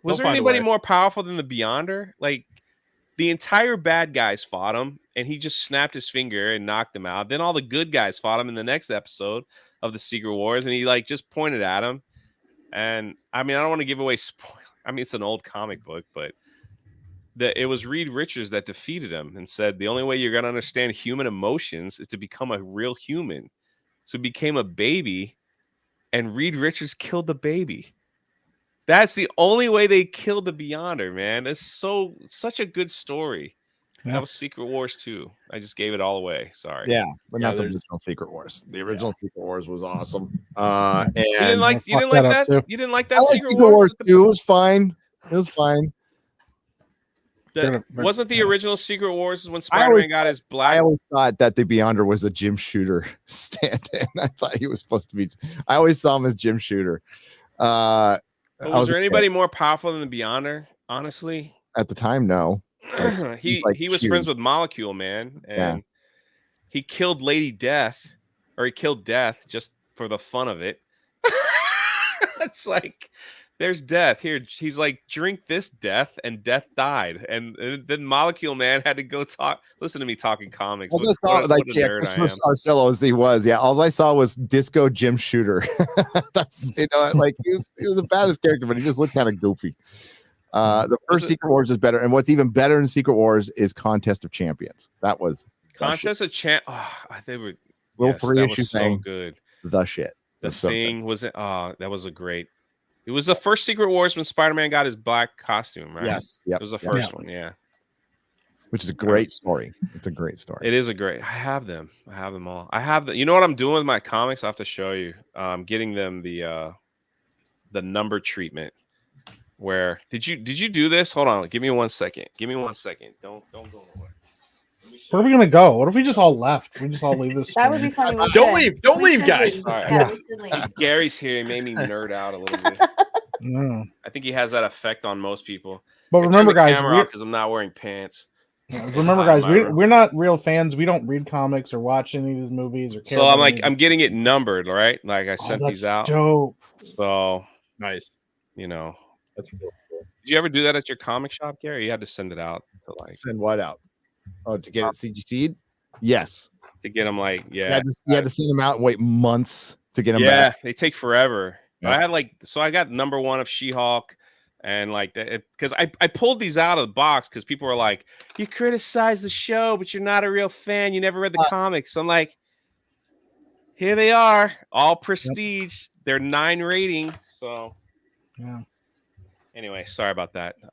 H: Was there anybody more powerful than the Beyonder? Like the entire bad guys fought him, and he just snapped his finger and knocked them out. Then all the good guys fought him in the next episode of the Secret Wars, and he like just pointed at him. And I mean, I don't want to give away spoiler. I mean, it's an old comic book, but it was Reed Richards that defeated him and said the only way you're going to understand human emotions is to become a real human. So he became a baby, and Reed Richards killed the baby. That's the only way they killed the Beyonder, man. It's such a good story. Yeah. That was Secret Wars 2. I just gave it all away. Sorry.
A: Yeah, but not the original Secret Wars. The original Secret Wars was awesome. And
H: you didn't like that? You didn't like that?
A: I like Secret Wars 2. It was fine.
H: Wasn't the original Secret Wars when Spider-Man got his black?
A: I always thought that the Beyonder was a Jim Shooter stand-in. I thought he was supposed to be. I always saw him as Jim Shooter.
H: Was there anybody more powerful than the Beyonder? Honestly,
A: at the time, no.
H: He was friends with Molecule Man, and he killed Lady Death, or he killed Death just for the fun of it. It's like, there's Death here. He's like, drink this, Death, and Death died. And then Molecule Man had to go listen to me talking comics.
A: All I saw, Christopher Arcello as he was. Yeah, all I saw was Disco Jim Shooter. That's like he was the baddest character, but he just looked kind of goofy. The first Secret Wars is better, and what's even better in Secret Wars is Contest of Champions. That was
H: Contest of Champ. They were
A: little 3-issue
H: so
A: thing.
H: good.
A: The shit.
H: The thing was it? That was a great. It was the first Secret Wars when Spider-Man got his black costume, right?
A: Yes. Yep.
H: It was the first one. Yeah.
A: Which is a great story. It's a great story.
H: It is a great. I have them all. I have you know what I'm doing with my comics? I have to show you. I'm getting them the number treatment. Where did you do this? Hold on, give me 1 second. Don't go away.
I: Where are we gonna go? What if we just all left? We just all leave this.
D: That would be funny.
K: Don't leave, guys.
H: Gary's here. He made me nerd out a little bit.
I: No.
H: I think he has that effect on most people.
I: But remember, guys,
H: because I'm not wearing pants.
I: Remember, guys, we're not real fans. We don't read comics or watch any of these movies or.
H: So I'm getting it numbered, right? Like I sent these out.
I: Dope.
H: So
K: nice.
H: That's really cool. Did you ever do that at your comic shop, Gary? You had to send it out to
A: send what out? Oh, to get it CGC'd? Yes.
H: to get them like
A: You had to send them out and wait months to get them
H: yeah,
A: back.
H: they take forever.
A: Yeah.
H: But I had I got #1 of She-Hulk, and like that because I pulled these out of the box because people were like, you criticize the show, but you're not a real fan. You never read the comics. So I'm like, here they are, all prestige. Yep. They're 9 rating. So
I: yeah.
H: Anyway, sorry about that.
A: You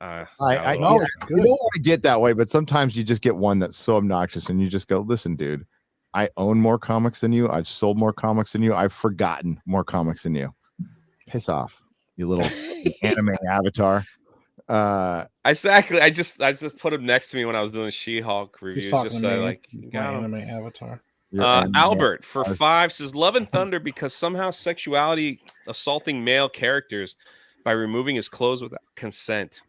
A: don't want to get that way, but sometimes you just get one that's so obnoxious, and you just go, "Listen, dude, I own more comics than you. I've sold more comics than you. I've forgotten more comics than you. Piss off, you little anime avatar."
H: Exactly. I just put him next to me when I was doing She-Hulk reviews. Just like
I: anime avatar.
H: Albert for 5 says Love and Thunder because somehow sexuality assaulting male characters by removing his clothes without consent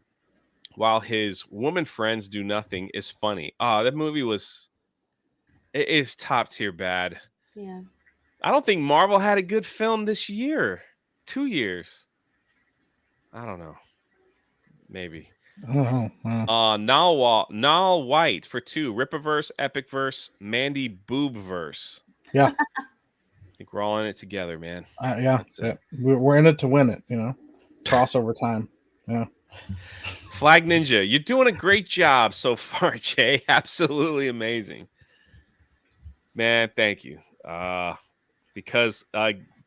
H: while his woman friends do nothing is funny. That movie is top tier bad.
D: Yeah.
H: I don't think Marvel had a good film this year. 2 years. I don't know. Maybe.
I: I don't know.
H: Nal White for 2. Rippaverse, Epicverse, Mandy Boobverse.
I: Yeah.
H: I think we're all in it together, man.
I: Yeah. We're in it to win it, crossover time. Yeah.
H: Flag Ninja, you're doing a great job so far, Jay. Absolutely amazing. Man, thank you. Because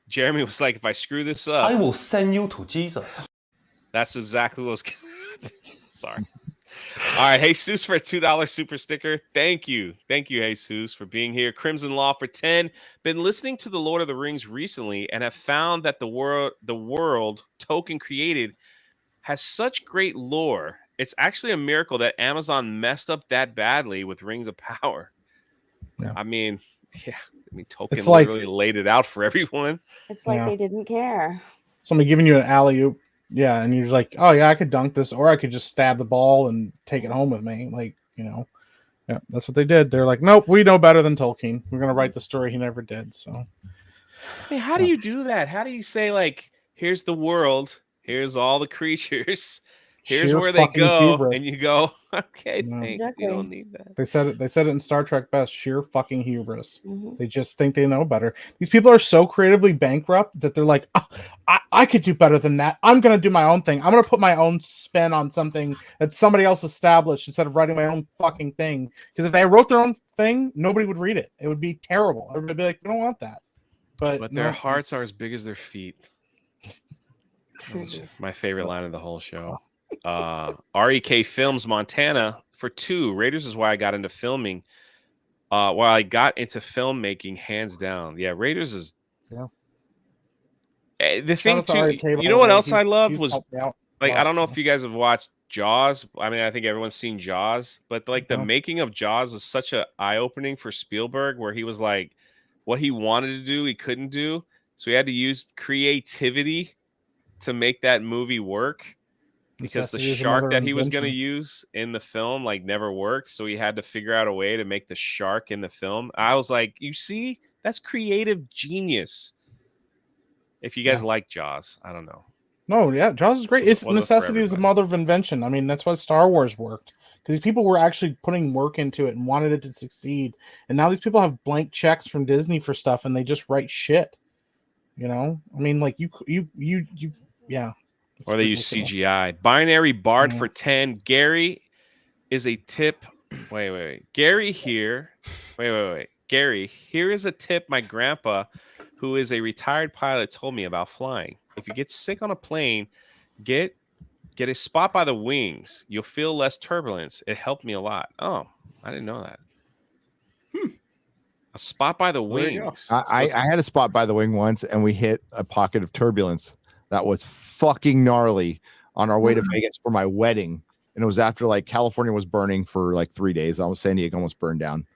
H: Jeremy was like, if I screw this up,
O: I will send you to Jesus.
H: That's exactly what was going to happen. Sorry. All right, Jesus for a $2 super sticker. Thank you. Thank you, Jesus, for being here. Crimson Law for 10. Been listening to The Lord of the Rings recently and have found that the world Tolkien created has such great lore. It's actually a miracle that Amazon messed up that badly with Rings of Power.
I: Yeah.
H: I mean, Tolkien literally laid it out for everyone.
D: It's like they didn't care.
I: Somebody giving you an alley-oop. Yeah, and you're like, oh yeah, I could dunk this, or I could just stab the ball and take it home with me. Like, yeah, that's what they did. They're like, nope, we know better than Tolkien. We're gonna write the story he never did. So,
H: hey, how do you do that? How do you say like, here's the world, here's all the creatures, here's where they go, hubris. And you go, okay, thanks. You don't need that.
I: They said it in Star Trek best. Sheer fucking hubris.
D: Mm-hmm.
I: They just think they know better. These people are so creatively bankrupt that they're like, I could do better than that. I'm gonna do my own thing. I'm gonna put my own spin on something that somebody else established instead of writing my own fucking thing. Because if they wrote their own thing, nobody would read it. It would be terrible. Everybody would be like, we don't want that. But
H: their hearts are as big as their feet. My favorite line of the whole show. REK Films Montana for 2. Raiders is why I got into filming. Why I got into filmmaking, hands down. Yeah, Raiders is.
I: Yeah.
H: The thing too, you know what else I loved was like I don't know if you guys have watched Jaws. I mean, I think everyone's seen Jaws, but like the making of Jaws was such a eye-opening for Spielberg, where he was like, what he wanted to do, he couldn't do, so he had to use creativity to make that movie work. Because the shark that he was going to use in the film like never worked, so he had to figure out a way to make the shark in the film. I was like, you see, that's creative genius. If you guys like Jaws, I don't know.
I: No, yeah, Jaws is great. It's necessity is the mother of invention. I mean, that's why Star Wars worked, because these people were actually putting work into it and wanted it to succeed. And now these people have blank checks from Disney for stuff, and they just write shit. I mean, like you, yeah.
H: Or they use CGI. Binary Bard for 10. Gary is a tip. Wait. Gary here. Wait. Gary, here is a tip my grandpa, who is a retired pilot, told me about flying. If you get sick on a plane, get a spot by the wings. You'll feel less turbulence. It helped me a lot. Oh, I didn't know that. A spot by the wings.
A: I had a spot by the wing once, and we hit a pocket of turbulence that was fucking gnarly on our way to Vegas for my wedding. And it was after like California was burning for like 3 days. San Diego almost burned down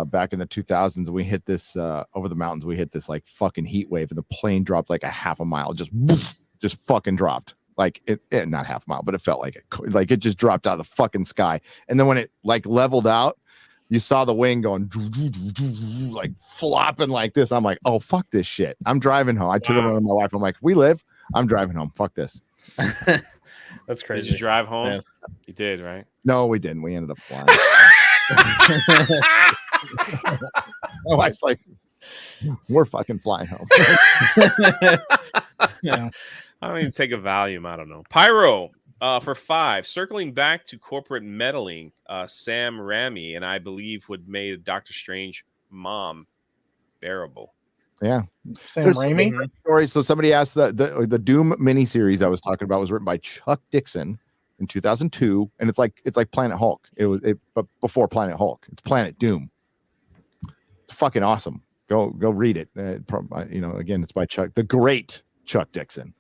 A: back in the 2000s. And we hit this over the mountains. We hit this like fucking heat wave, and the plane dropped like a half a mile. Just fucking dropped. Like it not half a mile, but it felt like it just dropped out of the fucking sky. And then when it like leveled out, you saw the wing going like flopping like this. I'm like, oh, fuck this shit. I'm driving home. I took it over to my wife. I'm like, if we live, I'm driving home. Fuck this.
K: That's crazy.
H: Did you drive home?
K: Yeah.
H: You did, right?
A: No, we didn't. We ended up flying. My wife's like, we're fucking flying home.
I: Yeah.
H: I don't even take a Valium. I don't know. Pyro for 5. Circling back to corporate meddling, Sam Raimi and I believe would made Doctor Strange mom bearable.
A: Yeah.
I: Sam
A: There's so
I: Raimi?
A: many stories. So somebody asked the Doom miniseries I was talking about was written by Chuck Dixon in 2002, and it's like Planet Hulk. But before Planet Hulk, it's Planet Doom. It's fucking awesome. Go read it. Again, it's by the great Chuck Dixon.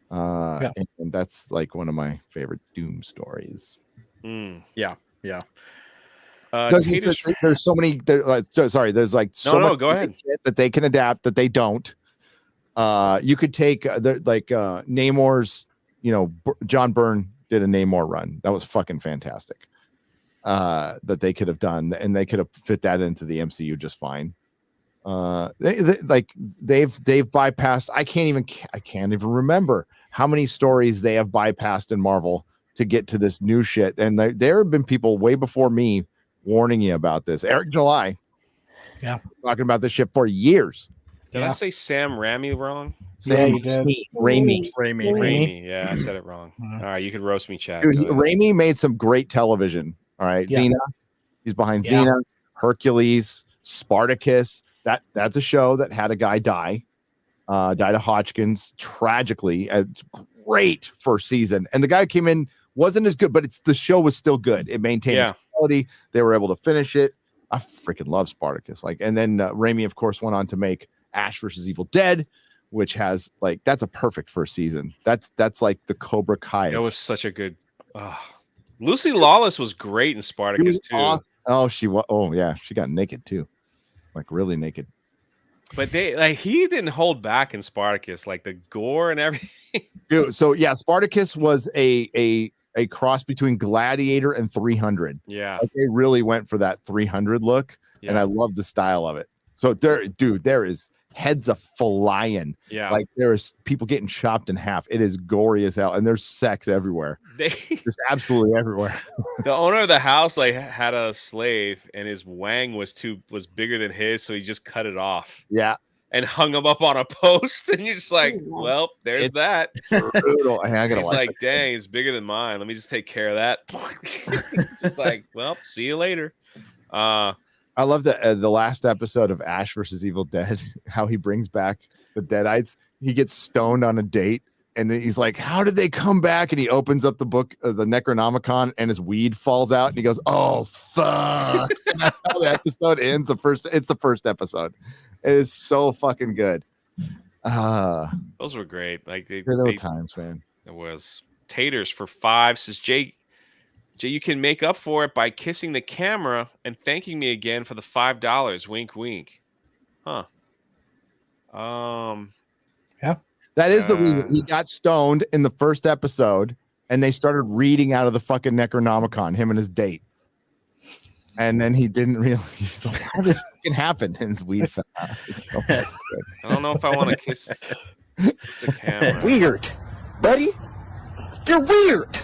A: And that's like one of my favorite Doom stories.
K: Yeah.
A: There's so many. There's like so much
H: go ahead.
A: shit that they can adapt that they don't. You could take Namor's. John Byrne did a Namor run that was fucking fantastic. That they could have done, and they could have fit that into the MCU just fine. They've bypassed. I can't even remember how many stories they have bypassed in Marvel to get to this new shit. And there have been people way before me warning you about this. Eric July, talking about this shit for years.
H: Did I say Sam Raimi wrong?
A: Raimi.
H: Yeah, I said it wrong. All right, you can roast me, Chad.
A: Dude, Raimi made some great television. All right, Xena. He's behind Xena, Hercules, Spartacus. That's a show that had a guy died of Hodgkin's tragically. Great first season, and the guy who came in wasn't as good, but the show was still good. It maintained its quality. They were able to finish it. I freaking love Spartacus. And then Raimi, of course, went on to make Ash versus Evil Dead, which has that's a perfect first season. That's like the Cobra Kai.
H: It was such a good. Lucy Lawless was great in Spartacus too.
A: Awesome. Oh, she was. Oh yeah, she got naked too, like really naked.
H: But he didn't hold back in Spartacus, like the gore and everything.
A: Dude, so yeah, Spartacus was a cross between Gladiator and 300.
H: Yeah,
A: they really went for that 300 look, and I love the style of it. So there is heads a flying.
H: Yeah,
A: like there's people getting chopped in half. It is gory as hell, and there's sex everywhere. Just absolutely everywhere.
H: The owner of the house had a slave, and his wang was bigger than his, so he just cut it off.
A: Yeah.
H: And hung him up on a post, and you're just like, well, there's that.
A: Brutal. I gotta
H: He's
A: watch
H: like,
A: that.
H: dang, it's bigger than mine. Let me just take care of that. Just like, well, see you later.
A: I love the last episode of Ash versus Evil Dead, how he brings back the Deadites. He gets stoned on a date, and then he's like, how did they come back? And he opens up the book, the Necronomicon, and his weed falls out, and he goes, oh, fuck. And that's how the episode ends. It's the first episode. It is so fucking good.
H: Those were great. Like
A: they times, man.
H: It was. Taters for 5 says Jay, you can make up for it by kissing the camera and thanking me again for the $5. Wink, wink. Huh.
A: Yeah. That is the reason he got stoned in the first episode, and they started reading out of the fucking Necronomicon, him and his date. And then he didn't realize. He's like, how did this fucking happen? And his weed fell out. It's so good.
H: I don't know if I want to kiss the camera.
B: Weird, buddy. You're weird.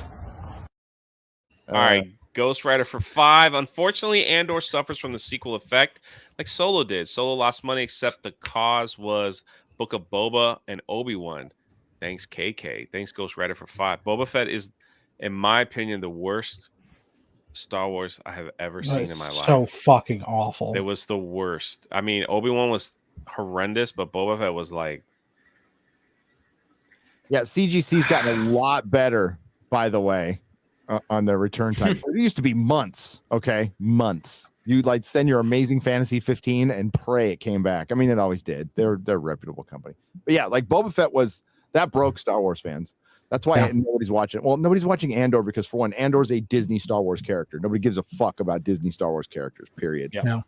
H: All right, Ghost Rider for 5. Unfortunately, Andor suffers from the sequel effect, like Solo did. Solo lost money, except the cause was Book of Boba and Obi-Wan. Thanks, KK. Thanks, Ghost Rider for 5. Boba Fett is, in my opinion, the worst Star Wars I have ever seen in my life.
I: So fucking awful.
H: It was the worst. I mean, Obi-Wan was horrendous, but Boba Fett was like...
A: Yeah, CGC's gotten a lot better, by the way, on their return time. It used to be months, okay? Months. You send your Amazing Fantasy 15 and pray it came back. I mean, it always did. They're a reputable company. But yeah, Boba Fett that broke Star Wars fans. That's why nobody's watching. Well, nobody's watching Andor because, for one, Andor's a Disney Star Wars character. Nobody gives a fuck about Disney Star Wars characters, period.
I: Yeah.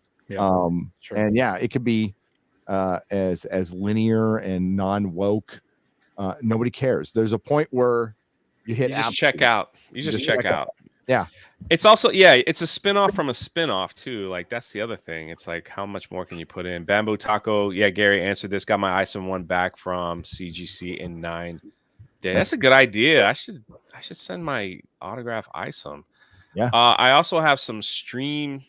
A: Sure. And yeah, it could be as linear and non-woke. Nobody cares. There's a point where you hit
H: check out. You just check out.
A: Yeah.
H: It's also, it's a spinoff from a spinoff too. Like, that's the other thing. It's like, how much more can you put in? Bamboo Taco. Yeah, Gary answered this. Got my ISIM 1 back from CGC in 9. Yeah, that's a good idea. I should send my autograph ISIM.
A: Yeah.
H: I also have some Streamlabs.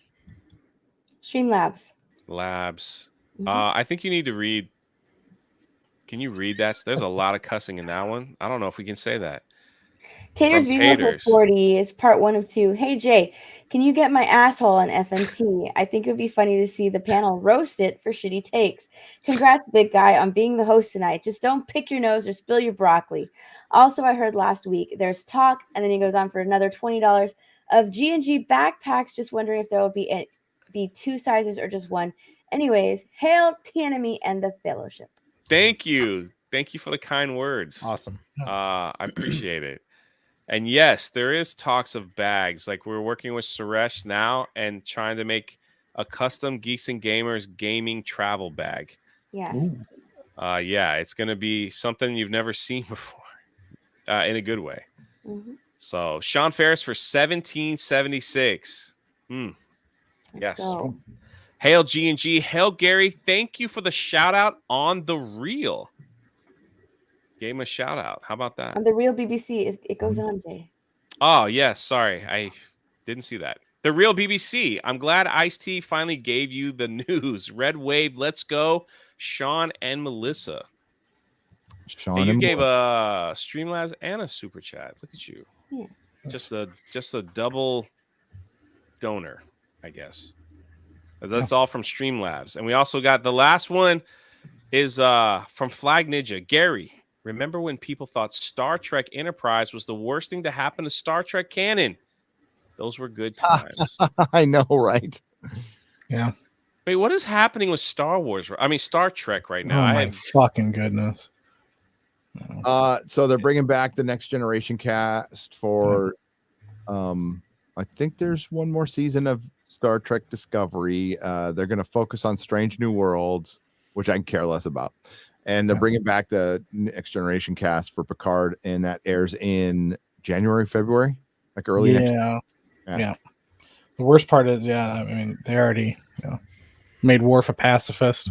H: Labs.
D: Mhm.
H: I think you need to read. Can you read that? There's a lot of cussing in that one. I don't know if we can say that.
D: Taters
H: From
D: Vivo for
H: Taters.
D: 40 is part 1 of 2. Hey Jay, can you get my asshole on FNT? I think it would be funny to see the panel roast it for shitty takes. Congrats, big guy, on being the host tonight. Just don't pick your nose or spill your broccoli. Also, I heard last week there's talk, and then he goes on for another $20 of G&G backpacks. Just wondering if there will be 2 sizes or just 1. Anyways, hail TNME and the Fellowship.
H: Thank you. Thank you for the kind words.
Q: Awesome.
H: I appreciate it. And yes, there is talks of bags. Like we're working with Suresh now and trying to make a custom Geeks and Gamers gaming travel bag.
D: Yes.
H: Yeah, it's going to be something you've never seen before in a good way.
D: Mm-hmm.
H: So Sean Ferris for 1776. Yes.
D: go.
H: Hail G&G. Hail Gary. Thank you for the shout out on the reel. Gave him a shout out. How about that?
D: On the real BBC, it goes on, Jay.
H: Oh, yes. Sorry. I didn't see that. The real BBC. I'm glad Ice-T finally gave you the news. Red Wave, let's go. Sean and Melissa.
A: Sean
H: Hey, you
A: and
H: gave
A: Melissa.
H: Streamlabs and a super chat. Look at you.
D: Yeah.
H: Just a double donor, I guess. That's all from Streamlabs. And we also got the last one is from Flag Ninja. Gary, remember when people thought Star Trek Enterprise was the worst thing to happen to Star Trek canon? Those were good times.
A: I know, right?
I: Yeah.
H: Wait, what is happening with Star Wars? I mean, Star Trek right now.
I: Oh my fucking goodness.
A: So they're bringing back the Next Generation cast for I think there's one more season of Star Trek Discovery. They're going to focus on Strange New Worlds, which I can care less about. And they're bringing back the Next Generation cast for Picard, and that airs in January, February, like early next year.
I: Yeah. The worst part is, I mean, they already made Worf a pacifist.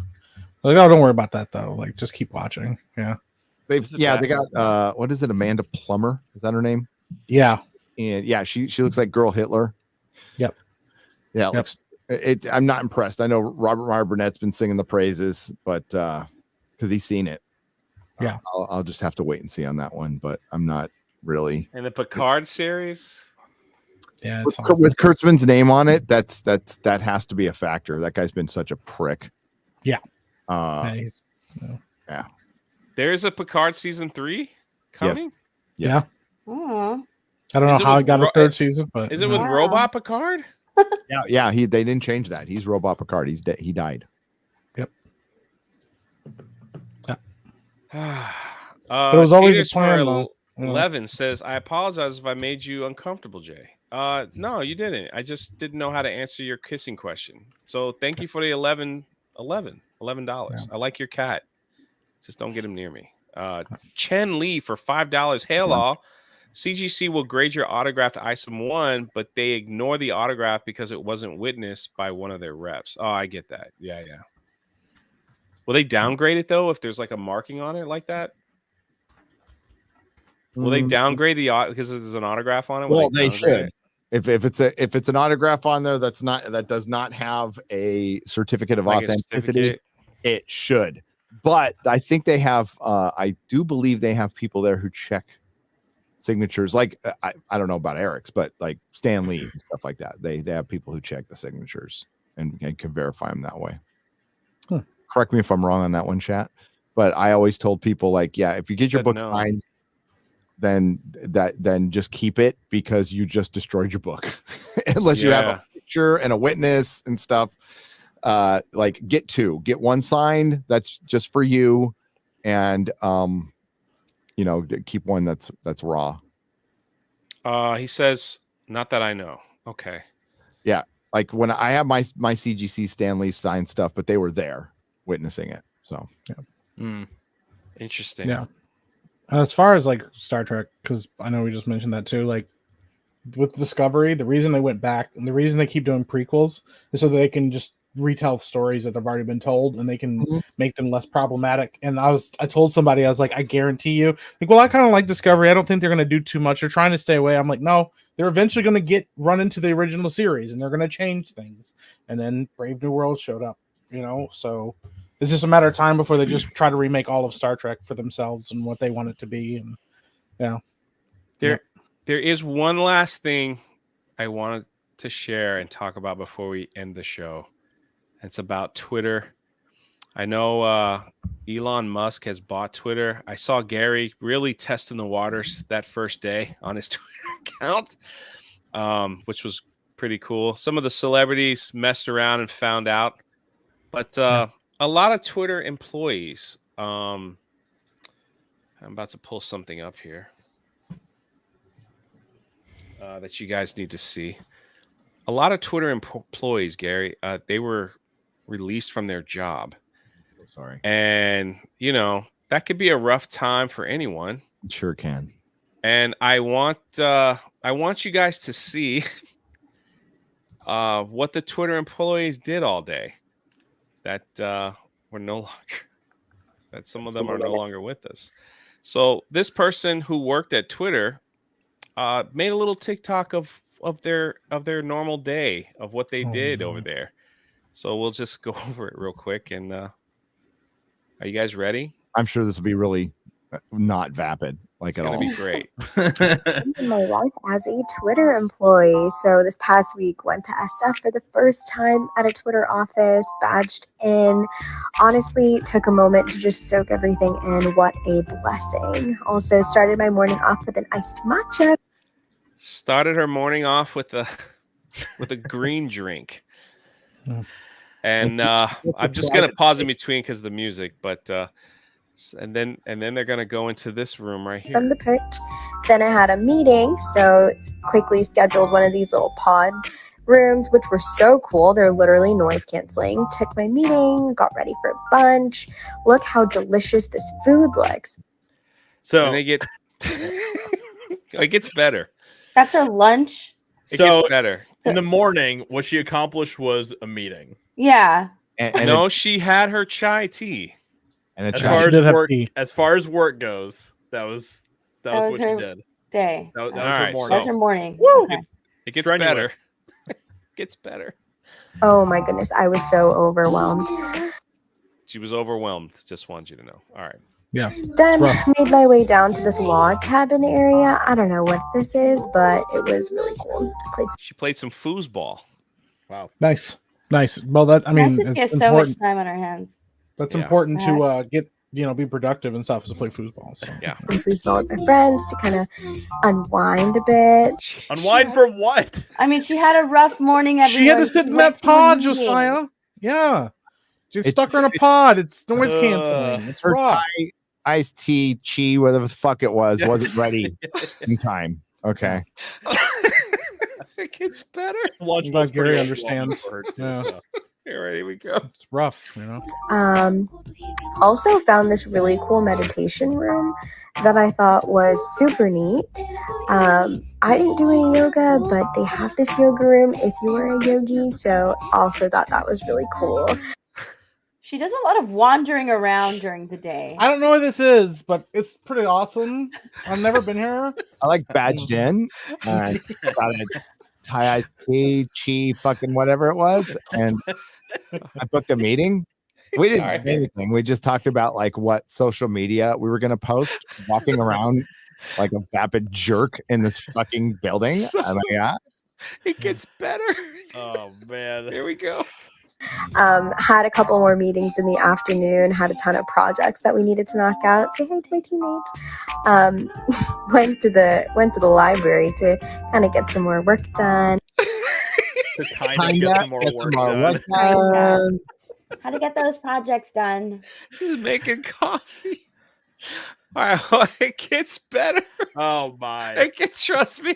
I: Like, oh, don't worry about that though. Like, just keep watching. Yeah.
A: They got what is it? Amanda Plummer, is that her name?
I: Yeah.
A: And yeah, she looks like Girl Hitler.
I: Yep.
A: Yeah, I'm not impressed. I know Robert Meyer Burnett's been singing the praises, but because he's seen it.
I: Yeah.
A: I'll just have to wait and see on that one, but I'm not really.
H: And the Picard series.
I: Yeah,
A: with Kurtzman's name on it, that has to be a factor. That guy's been such a prick.
I: Yeah.
A: Yeah.
H: There's a Picard season 3 coming.
A: Yes.
D: Oh.
I: I don't know how it got a third season, but
H: is it with Robot Picard?
A: Yeah. They didn't change that. He's Robot Picard. He's dead. He died.
I: Yep.
H: But
I: it was always a plan, though.
H: 11 says, I apologize if I made you uncomfortable, Jay. No, you didn't. I just didn't know how to answer your kissing question. So thank you for the $11. I like your cat. Just don't get him near me. Chen Lee for $5. Hail all. CGC will grade your autograph to ISOM 1, but they ignore the autograph because it wasn't witnessed by one of their reps. Oh, I get that. Yeah. Will they downgrade it though if there's like a marking on it like that? Will they downgrade the because there's an autograph on it?
A: Well, they should. If it's an autograph on there that does not have a certificate of authenticity, it should. But I think they have. I do believe they have people there who check signatures. Like I don't know about Eric's, but like Stan Lee and stuff like that. They have people who check the signatures and can verify them that way. Correct me if I'm wrong on that one, chat. But I always told people like, if you get your book signed, then just keep it because you just destroyed your book. Unless you have a picture and a witness and stuff. Like get one signed that's just for you, and keep one that's raw.
H: He says, not that I know. Okay.
A: Yeah. Like when I have my CGC Stanley signed stuff, but they were there witnessing it. So
H: interesting.
I: Yeah. And as far as like Star Trek, because I know we just mentioned that too, like with Discovery, the reason they went back and the reason they keep doing prequels is so that they can just retell stories that have already been told and they can make them less problematic. And I told somebody, I was like, I guarantee you, like, well, I kind of like Discovery. I don't think they're going to do too much. They're trying to stay away. I'm like, no, they're eventually going to run into the original series and they're going to change things. And then Brave New World showed up. So it's just a matter of time before they just try to remake all of Star Trek for themselves and what they want it to be. And
H: there is one last thing I wanted to share and talk about before we end the show. It's about Twitter. I know Elon Musk has bought Twitter. I saw Gary really testing the waters that first day on his Twitter account, which was pretty cool. Some of the celebrities messed around and found out, but a lot of Twitter employees. I'm about to pull something up here that you guys need to see. A lot of Twitter employees, Gary, they were released from their job.
A: Sorry.
H: And, that could be a rough time for anyone.
A: It sure can.
H: And I want you guys to see what the Twitter employees did all day that were no longer, that some of them are no longer with us. So this person who worked at Twitter made a little TikTok of their normal day of what they did over there. So we'll just go over it real quick. And are you guys ready?
A: I'm sure this will be really not vapid, like at all.
H: It's gonna be great.
Q: My life as a Twitter employee. So this past week went to SF for the first time at a Twitter office, badged in. Honestly, took a moment to just soak everything in. What a blessing. Also started my morning off with an iced matcha.
H: Started her morning off with a green drink. And I'm just gonna pause in between because of the music, but and then they're gonna go into this room right here.
Q: From the perch. Then I had a meeting, so quickly scheduled one of these little pod rooms, which were so cool. They're literally noise canceling. Took my meeting, got ready for lunch. Look how delicious this food looks.
K: So
H: and they get it gets better.
D: That's her lunch.
H: It gets better.
K: In the morning, what she accomplished was a meeting.
D: Yeah.
H: And no, she had her chai tea.
A: And
K: as far as work goes, that was what she
D: her
K: did.
D: Day.
K: That was
H: All
K: her
H: right,
K: morning.
D: That was her morning.
K: Woo!
D: Okay.
H: It gets
K: Strenuous.
H: better. Gets better.
Q: Oh my goodness, I was so overwhelmed.
H: She was overwhelmed. Just wanted you to know. All right.
I: Yeah.
Q: Then made my way down to this log cabin area. I don't know what this is, but it was really cool.
H: She played some foosball.
K: Wow.
I: Nice. Well, that I mean,
D: She has
I: it's
D: so much
I: important.
D: time on her hands.
I: That's important to get be productive and stuff, is to play foosball. So.
H: Yeah.
Q: Some foosball with my friends to kind of unwind a bit.
K: Unwind from what?
D: I mean, she had a rough morning.
I: She had to sit in that pod,
D: meeting.
I: Josiah. Yeah. She's stuck her in a pod. It's noise canceling. It's
A: her
I: rough.
A: Iced tea, chi, whatever the fuck it was, wasn't ready in time. Okay.
H: It gets better.
K: Lunch
I: I'm glad
K: was
I: Gary
K: pretty
I: understands.
K: for her too,
I: Yeah.
K: so.
H: Here, here we go.
I: It's rough,
Q: Also found this really cool meditation room that I thought was super neat. I didn't do any yoga, but they have this yoga room if you were a yogi. So also thought that was really cool.
D: She does a lot of wandering around during the day.
I: I don't know what this is, but it's pretty awesome. I've never been here.
A: I like badged in. Got a Thai iced tea, chi, fucking whatever it was, and I booked a meeting. We didn't do anything. We just talked about like what social media we were going to post, walking around like a vapid jerk in this fucking building. I'm like, yeah.
H: It gets better.
K: Oh man.
H: Here we go.
Q: Had a couple more meetings in the afternoon, had a ton of projects that we needed to knock out. Say hey to my teammates. Went to the library to kind of get some more work done.
K: To kind of get some more work
Q: done.
D: How to get those projects done?
H: She's making coffee. All right, well, it gets better.
K: Oh my!
H: It gets, trust me.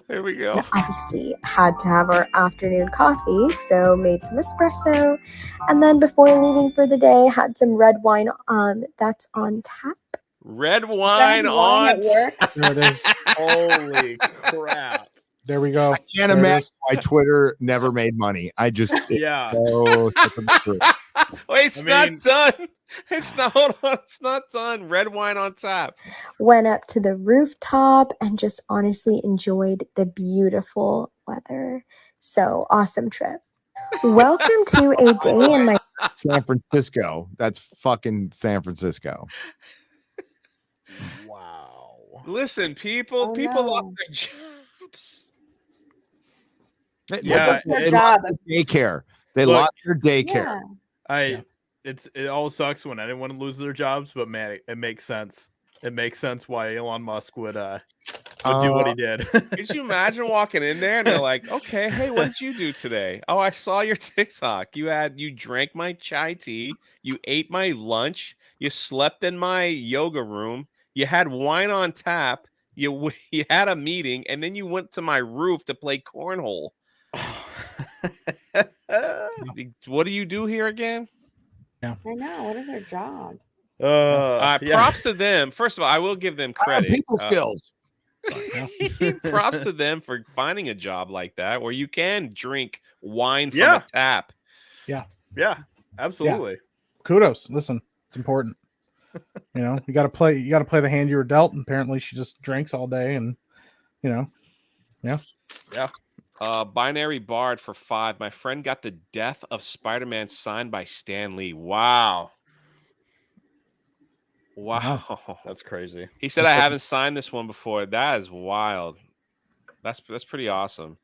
H: Here we go.
Q: Obviously, had to have our afternoon coffee, so made some espresso, and then before leaving for the day, had some red wine that's on tap.
H: Red wine on
D: work.
I: There it is.
K: Holy crap!
I: There we go.
A: I can't imagine why Twitter never made money. I just
K: yeah.
H: Wait, it's not done. It's not. Hold on, it's not done. Red wine on tap.
Q: Went up to the rooftop and just honestly enjoyed the beautiful weather. So awesome trip. Welcome to a day in my
A: San Francisco. That's fucking San Francisco.
J: Wow.
H: Listen, people lost their jobs.
K: Yeah,
A: They lost their daycare. They lost their daycare.
K: It all sucks when anyone loses their jobs, but man, it makes sense. It makes sense why Elon Musk would do what he did.
H: Could you imagine walking in there and they're like, "Okay, hey, what did you do today? Oh, I saw your TikTok. You drank my chai tea, you ate my lunch, you slept in my yoga room, you had wine on tap, you had a meeting, and then you went to my roof to play cornhole." What do you do here again?
I: Yeah,
D: I know. What is their job?
H: Props to them. First of all, I will give them credit.
A: People skills.
H: Props to them for finding a job like that where you can drink wine from a tap.
I: Yeah.
K: Yeah, absolutely.
I: Yeah. Kudos. Listen, it's important. You got to play the hand you were dealt. And apparently she just drinks all day and, yeah.
H: Binary Bard for 5. My friend got the Death of Spider-Man signed by Stan Lee. Wow.
K: That's crazy.
H: He said, I haven't signed this one before. That is wild. That's pretty awesome.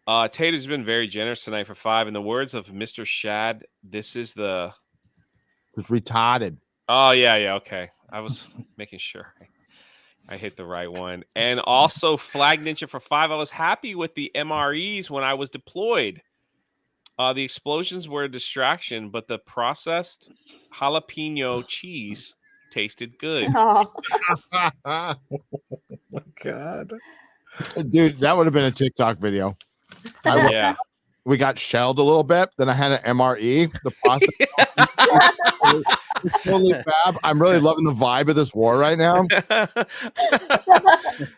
H: Tater's been very generous tonight for 5. In the words of Mr. Shad, this is the...
A: It's retarded.
H: Oh, yeah. Okay. I was making sure I hit the right one. And also Flag Ninja for 5. I was happy with the MREs when I was deployed. The explosions were a distraction, but the processed jalapeno cheese tasted good.
D: Oh.
I: My God.
A: Dude, that would have been a TikTok video.
H: Yeah.
A: We got shelled a little bit. Then I had an MRE. The process. Totally fab. I'm really loving the vibe of this war right now.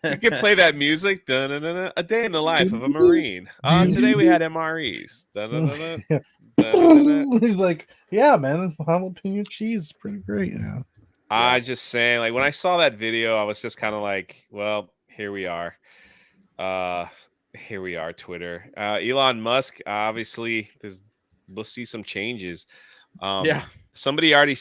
H: You can play that music. Dun-dun-dun-dun. A day in the life of a Marine. Today we had MREs. Dun-dun-dun-dun. Dun-dun-dun-dun.
I: He's like, yeah, man, jalapeno cheese is pretty great. Yeah.
H: I just saying, like when I saw that video, I was just kind of like, well, here we are. Here we are, Twitter. Elon Musk, obviously, we'll see some changes. Somebody already,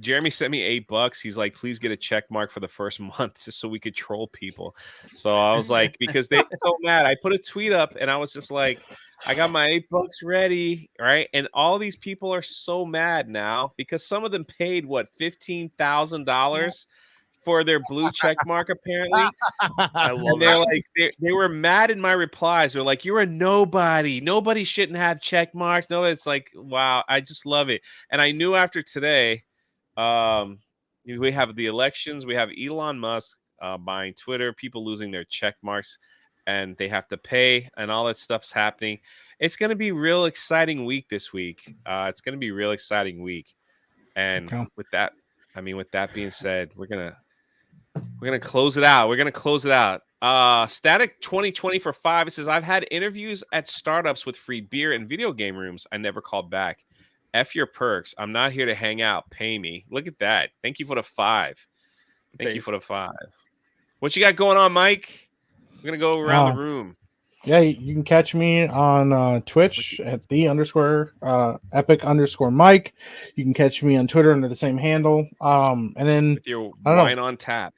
H: Jeremy sent me $8. He's like, please get a check mark for the first month just so we could troll people. So I was like, because they're so mad. I put a tweet up and I was just like, I got my $8 ready, right? And all these people are so mad now because some of them paid what $15,000 for their blue check mark, apparently.
K: I love
H: and they're like, they were mad in my replies. They're like, you're a nobody. Nobody shouldn't have check marks. No, it's like, wow, I just love it. And I knew after today, we have the elections, we have Elon Musk buying Twitter, people losing their check marks, and they have to pay, and all that stuff's happening. It's going to be real exciting week this week. It's going to be real exciting week. And with that being said, we're gonna close it out. Static 2020 for 5. It says, I've had interviews at startups with free beer and video game rooms. I never called back. F your perks. I'm not here to hang out. Pay me. Look at that. Thank you for the 5. Thank you for the 5. What you got going on, Mike? We're gonna go around the room.
I: Yeah, you can catch me on Twitch at @the_epic_Mike. You can catch me on Twitter under the same handle. And then
H: with your wine on tap.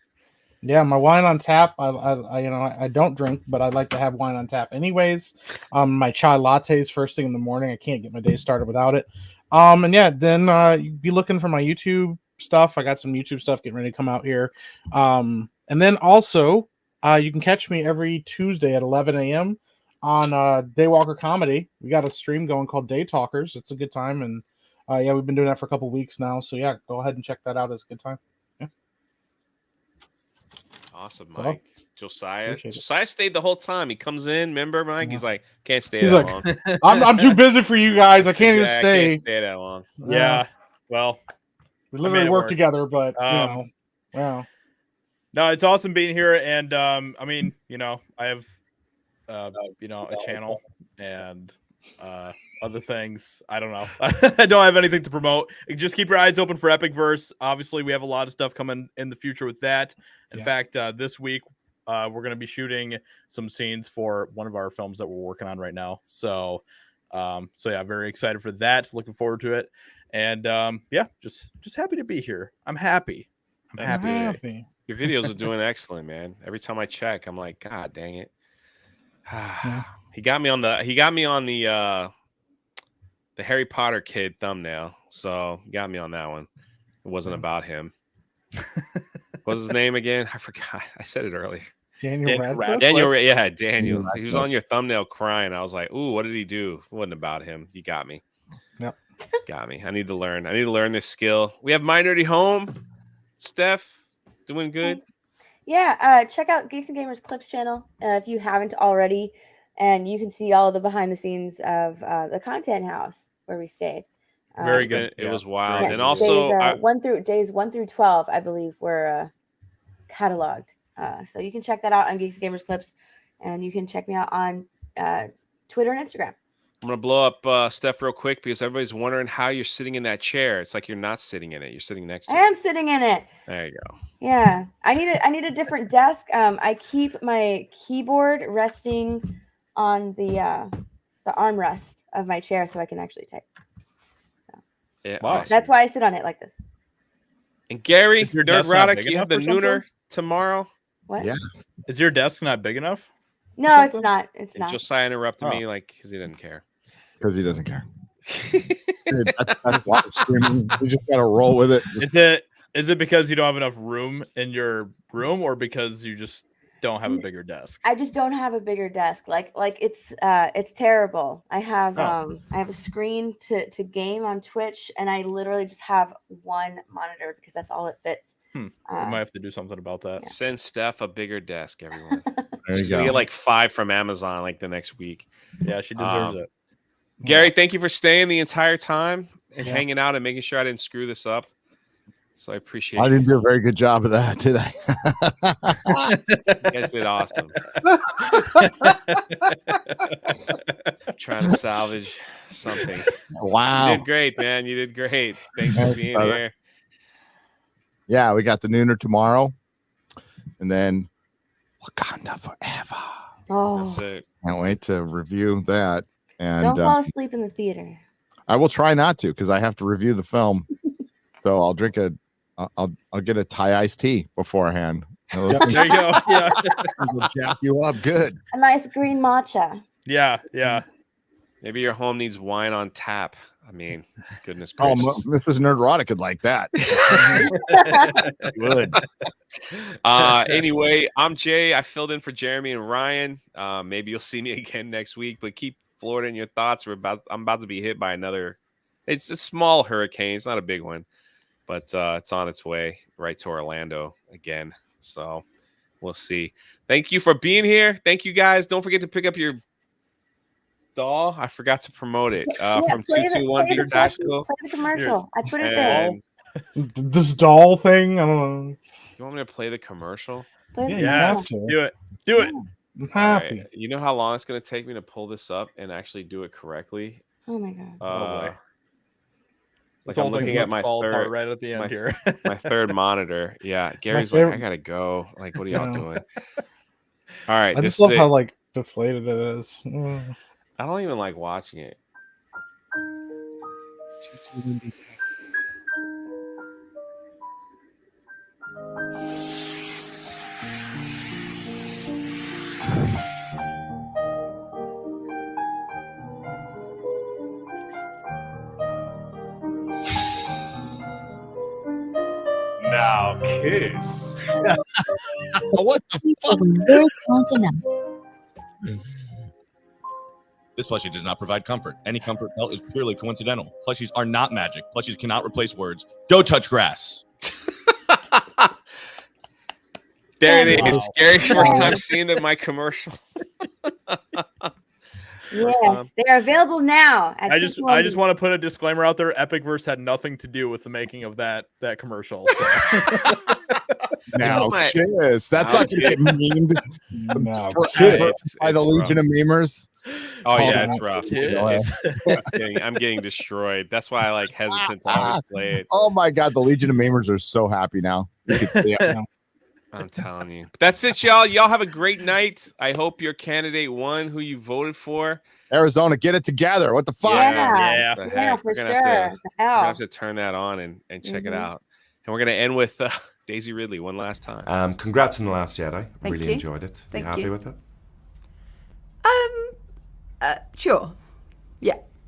I: Yeah, my wine on tap. I don't drink, but I like to have wine on tap anyways. My chai lattes first thing in the morning. I can't get my day started without it. And yeah, then you'd be looking for my YouTube stuff. I got some YouTube stuff getting ready to come out here. And then also, you can catch me every Tuesday at 11 a.m. on Daywalker Comedy. We got a stream going called Day Talkers. It's a good time, and yeah, we've been doing that for a couple weeks now. So yeah, go ahead and check that out. It's a good time. Yeah.
H: Awesome, Mike. Josiah stayed the whole time. He comes in, remember, Mike? He's like, can't stay that long.
I: I'm too busy for you guys. I can't even stay.
H: I can't stay that long.
K: Yeah. Well,
I: we literally work together, but wow.
K: No, it's awesome being here, and I mean, I have a channel and other things. I don't know. I don't have anything to promote. Just keep your eyes open for Epicverse. Obviously, we have a lot of stuff coming in the future with that. In fact, this week we're going to be shooting some scenes for one of our films that we're working on right now. So So yeah, very excited for that. Looking forward to it. And yeah, just happy to be here. I'm happy. I'm happy.
H: Your videos are doing excellent, man. Every time I check, I'm like, God dang it. He got me on the Harry Potter kid thumbnail. So he got me on that one. It wasn't about him. What's his name again? I forgot. I said it earlier.
I: Daniel Radcliffe?
H: Daniel. He was on your thumbnail crying. I was like, ooh, what did he do? It wasn't about him. You got me.
I: Yep.
H: Got me. I need to learn this skill. We have My Nerdy Home. Steph, doing good?
D: Yeah, check out Geeks and Gamers Clips channel if you haven't already. And you can see all the behind the scenes of the content house where we stayed.
K: Very good.
H: It was wild.
D: Yeah,
H: And also
D: days 1 through 12, I believe, were cataloged. So you can check that out on Geeks and Gamers Clips, and you can check me out on Twitter and Instagram.
H: I'm gonna blow up Steph real quick because everybody's wondering how you're sitting in that chair. It's like you're not sitting in it. You're sitting next to it.
D: I am sitting in it.
H: There you go.
D: Yeah, I need a different desk. I keep my keyboard resting on the armrest of my chair so I can actually type. So.
H: Yeah,
K: wow.
D: That's why I sit on it like this.
H: And Gary,
K: Is your desk not
H: Nerdrotic,
K: big
H: you have
K: enough
H: the
K: or something?
H: nooner tomorrow.
D: What?
A: Yeah.
K: Is your desk not big enough?
D: No, it's not. It's not.
H: Josiah interrupted
K: Oh.
H: me because he didn't care.
A: Because he doesn't care. Dude, that's live streaming. You just got to roll with it.
K: Is it because you don't have enough room in your room, or because you just don't have a bigger desk?
D: I just don't have a bigger desk. Like it's terrible. I have a screen to game on Twitch, and I literally just have one monitor because that's all it fits.
K: We might have to do something about that.
H: Send Steph a bigger desk, everyone.
A: There you
H: She's gonna
A: go.
H: get like 5 from Amazon like the next week.
K: Yeah, she deserves it.
H: Gary, thank you for staying the entire time and hanging out and making sure I didn't screw this up. So I appreciate
A: I
H: it.
A: didn't do a very good job of that, did I?
H: You guys did awesome. Trying to salvage something.
A: Wow.
H: You did great, man. You did great. Thanks for
A: Thanks,
H: being
A: brother.
H: here.
A: Yeah, we got the nooner tomorrow. And then Wakanda Forever.
D: Oh,
H: That's it.
A: Can't wait to review that. And
D: don't fall asleep in the theater.
A: I will try not to because I have to review the film. So I'll drink I'll get a Thai iced tea beforehand.
K: There you go. Yeah.
A: It'll jack you up good.
D: A nice green matcha.
K: Yeah.
H: Maybe your home needs wine on tap. I mean, goodness
A: Oh,
H: gracious.
A: Mrs. Nerdrotic would like that. Good.
H: Anyway, I'm Jay. I filled in for Jeremy and Ryan. Maybe you'll see me again next week, but keep Florida in your thoughts. I'm about to be hit by another. It's a small hurricane. It's not a big one, but it's on its way right to Orlando again. So we'll see. Thank you for being here. Thank you guys. Don't forget to pick up your doll. I forgot to promote it from 221 Beat Tactical.
D: Play the commercial. I put it there.
I: This doll thing. I don't know.
H: You want me to play the commercial?
D: Play the
K: Yes.
D: commercial.
K: Do it. Do it.
I: I'm
H: All
I: happy.
H: right. You know how long it's going to take me to pull this up and actually do it correctly?
D: Oh my god.
K: boy.
H: Like
K: This
H: I'm
K: whole thing's
H: looking
K: about
H: at
K: to
H: my
K: fall apart
H: third,
K: right at the end here.
H: my third monitor. Yeah, Gary's like,
I: favorite-
H: I gotta go. Like, what are y'all
I: Yeah.
H: doing? All right,
I: I
H: this
I: just love
H: is
I: how
H: it.
I: like deflated it is. Mm.
H: I don't even like watching it. Now kiss.
A: What the fuck?
R: This plushie does not provide comfort. Any comfort felt is purely coincidental. Plushies are not magic. Plushies cannot replace words. Go touch grass.
H: There it is.
K: Wow.
H: Gary's first time seeing my commercial.
D: Yes, they are available now. At
K: I just
D: 221
K: want to put a disclaimer out there. Epicverse had nothing to do with the making of that commercial. So.
A: Now,
H: my-
A: kiss. That's
H: Now
A: not going to get memed
I: Now,
A: forever
H: kiss.
A: by the
H: It's
A: Legion of Memers.
H: Oh yeah,
A: Oh,
H: it's rough.
K: Kiss.
H: I'm getting destroyed. That's why I like hesitant to always play it.
A: Oh my God, the Legion of Memers are so happy now. You can see it.
H: I'm telling you. That's it, y'all. Y'all have a great night. I hope your candidate won who you voted for.
A: Arizona, get it together. What the fuck?
H: Yeah,
D: for
H: we're
D: sure.
H: gonna have to turn that on and check it out. And we're gonna end with Daisy Ridley one last time.
S: Congrats on The Last Jedi.
P: Thank
S: Really
P: you.
S: enjoyed it.
P: Thank
S: you happy
P: you.
S: with it?
P: Sure. Yeah.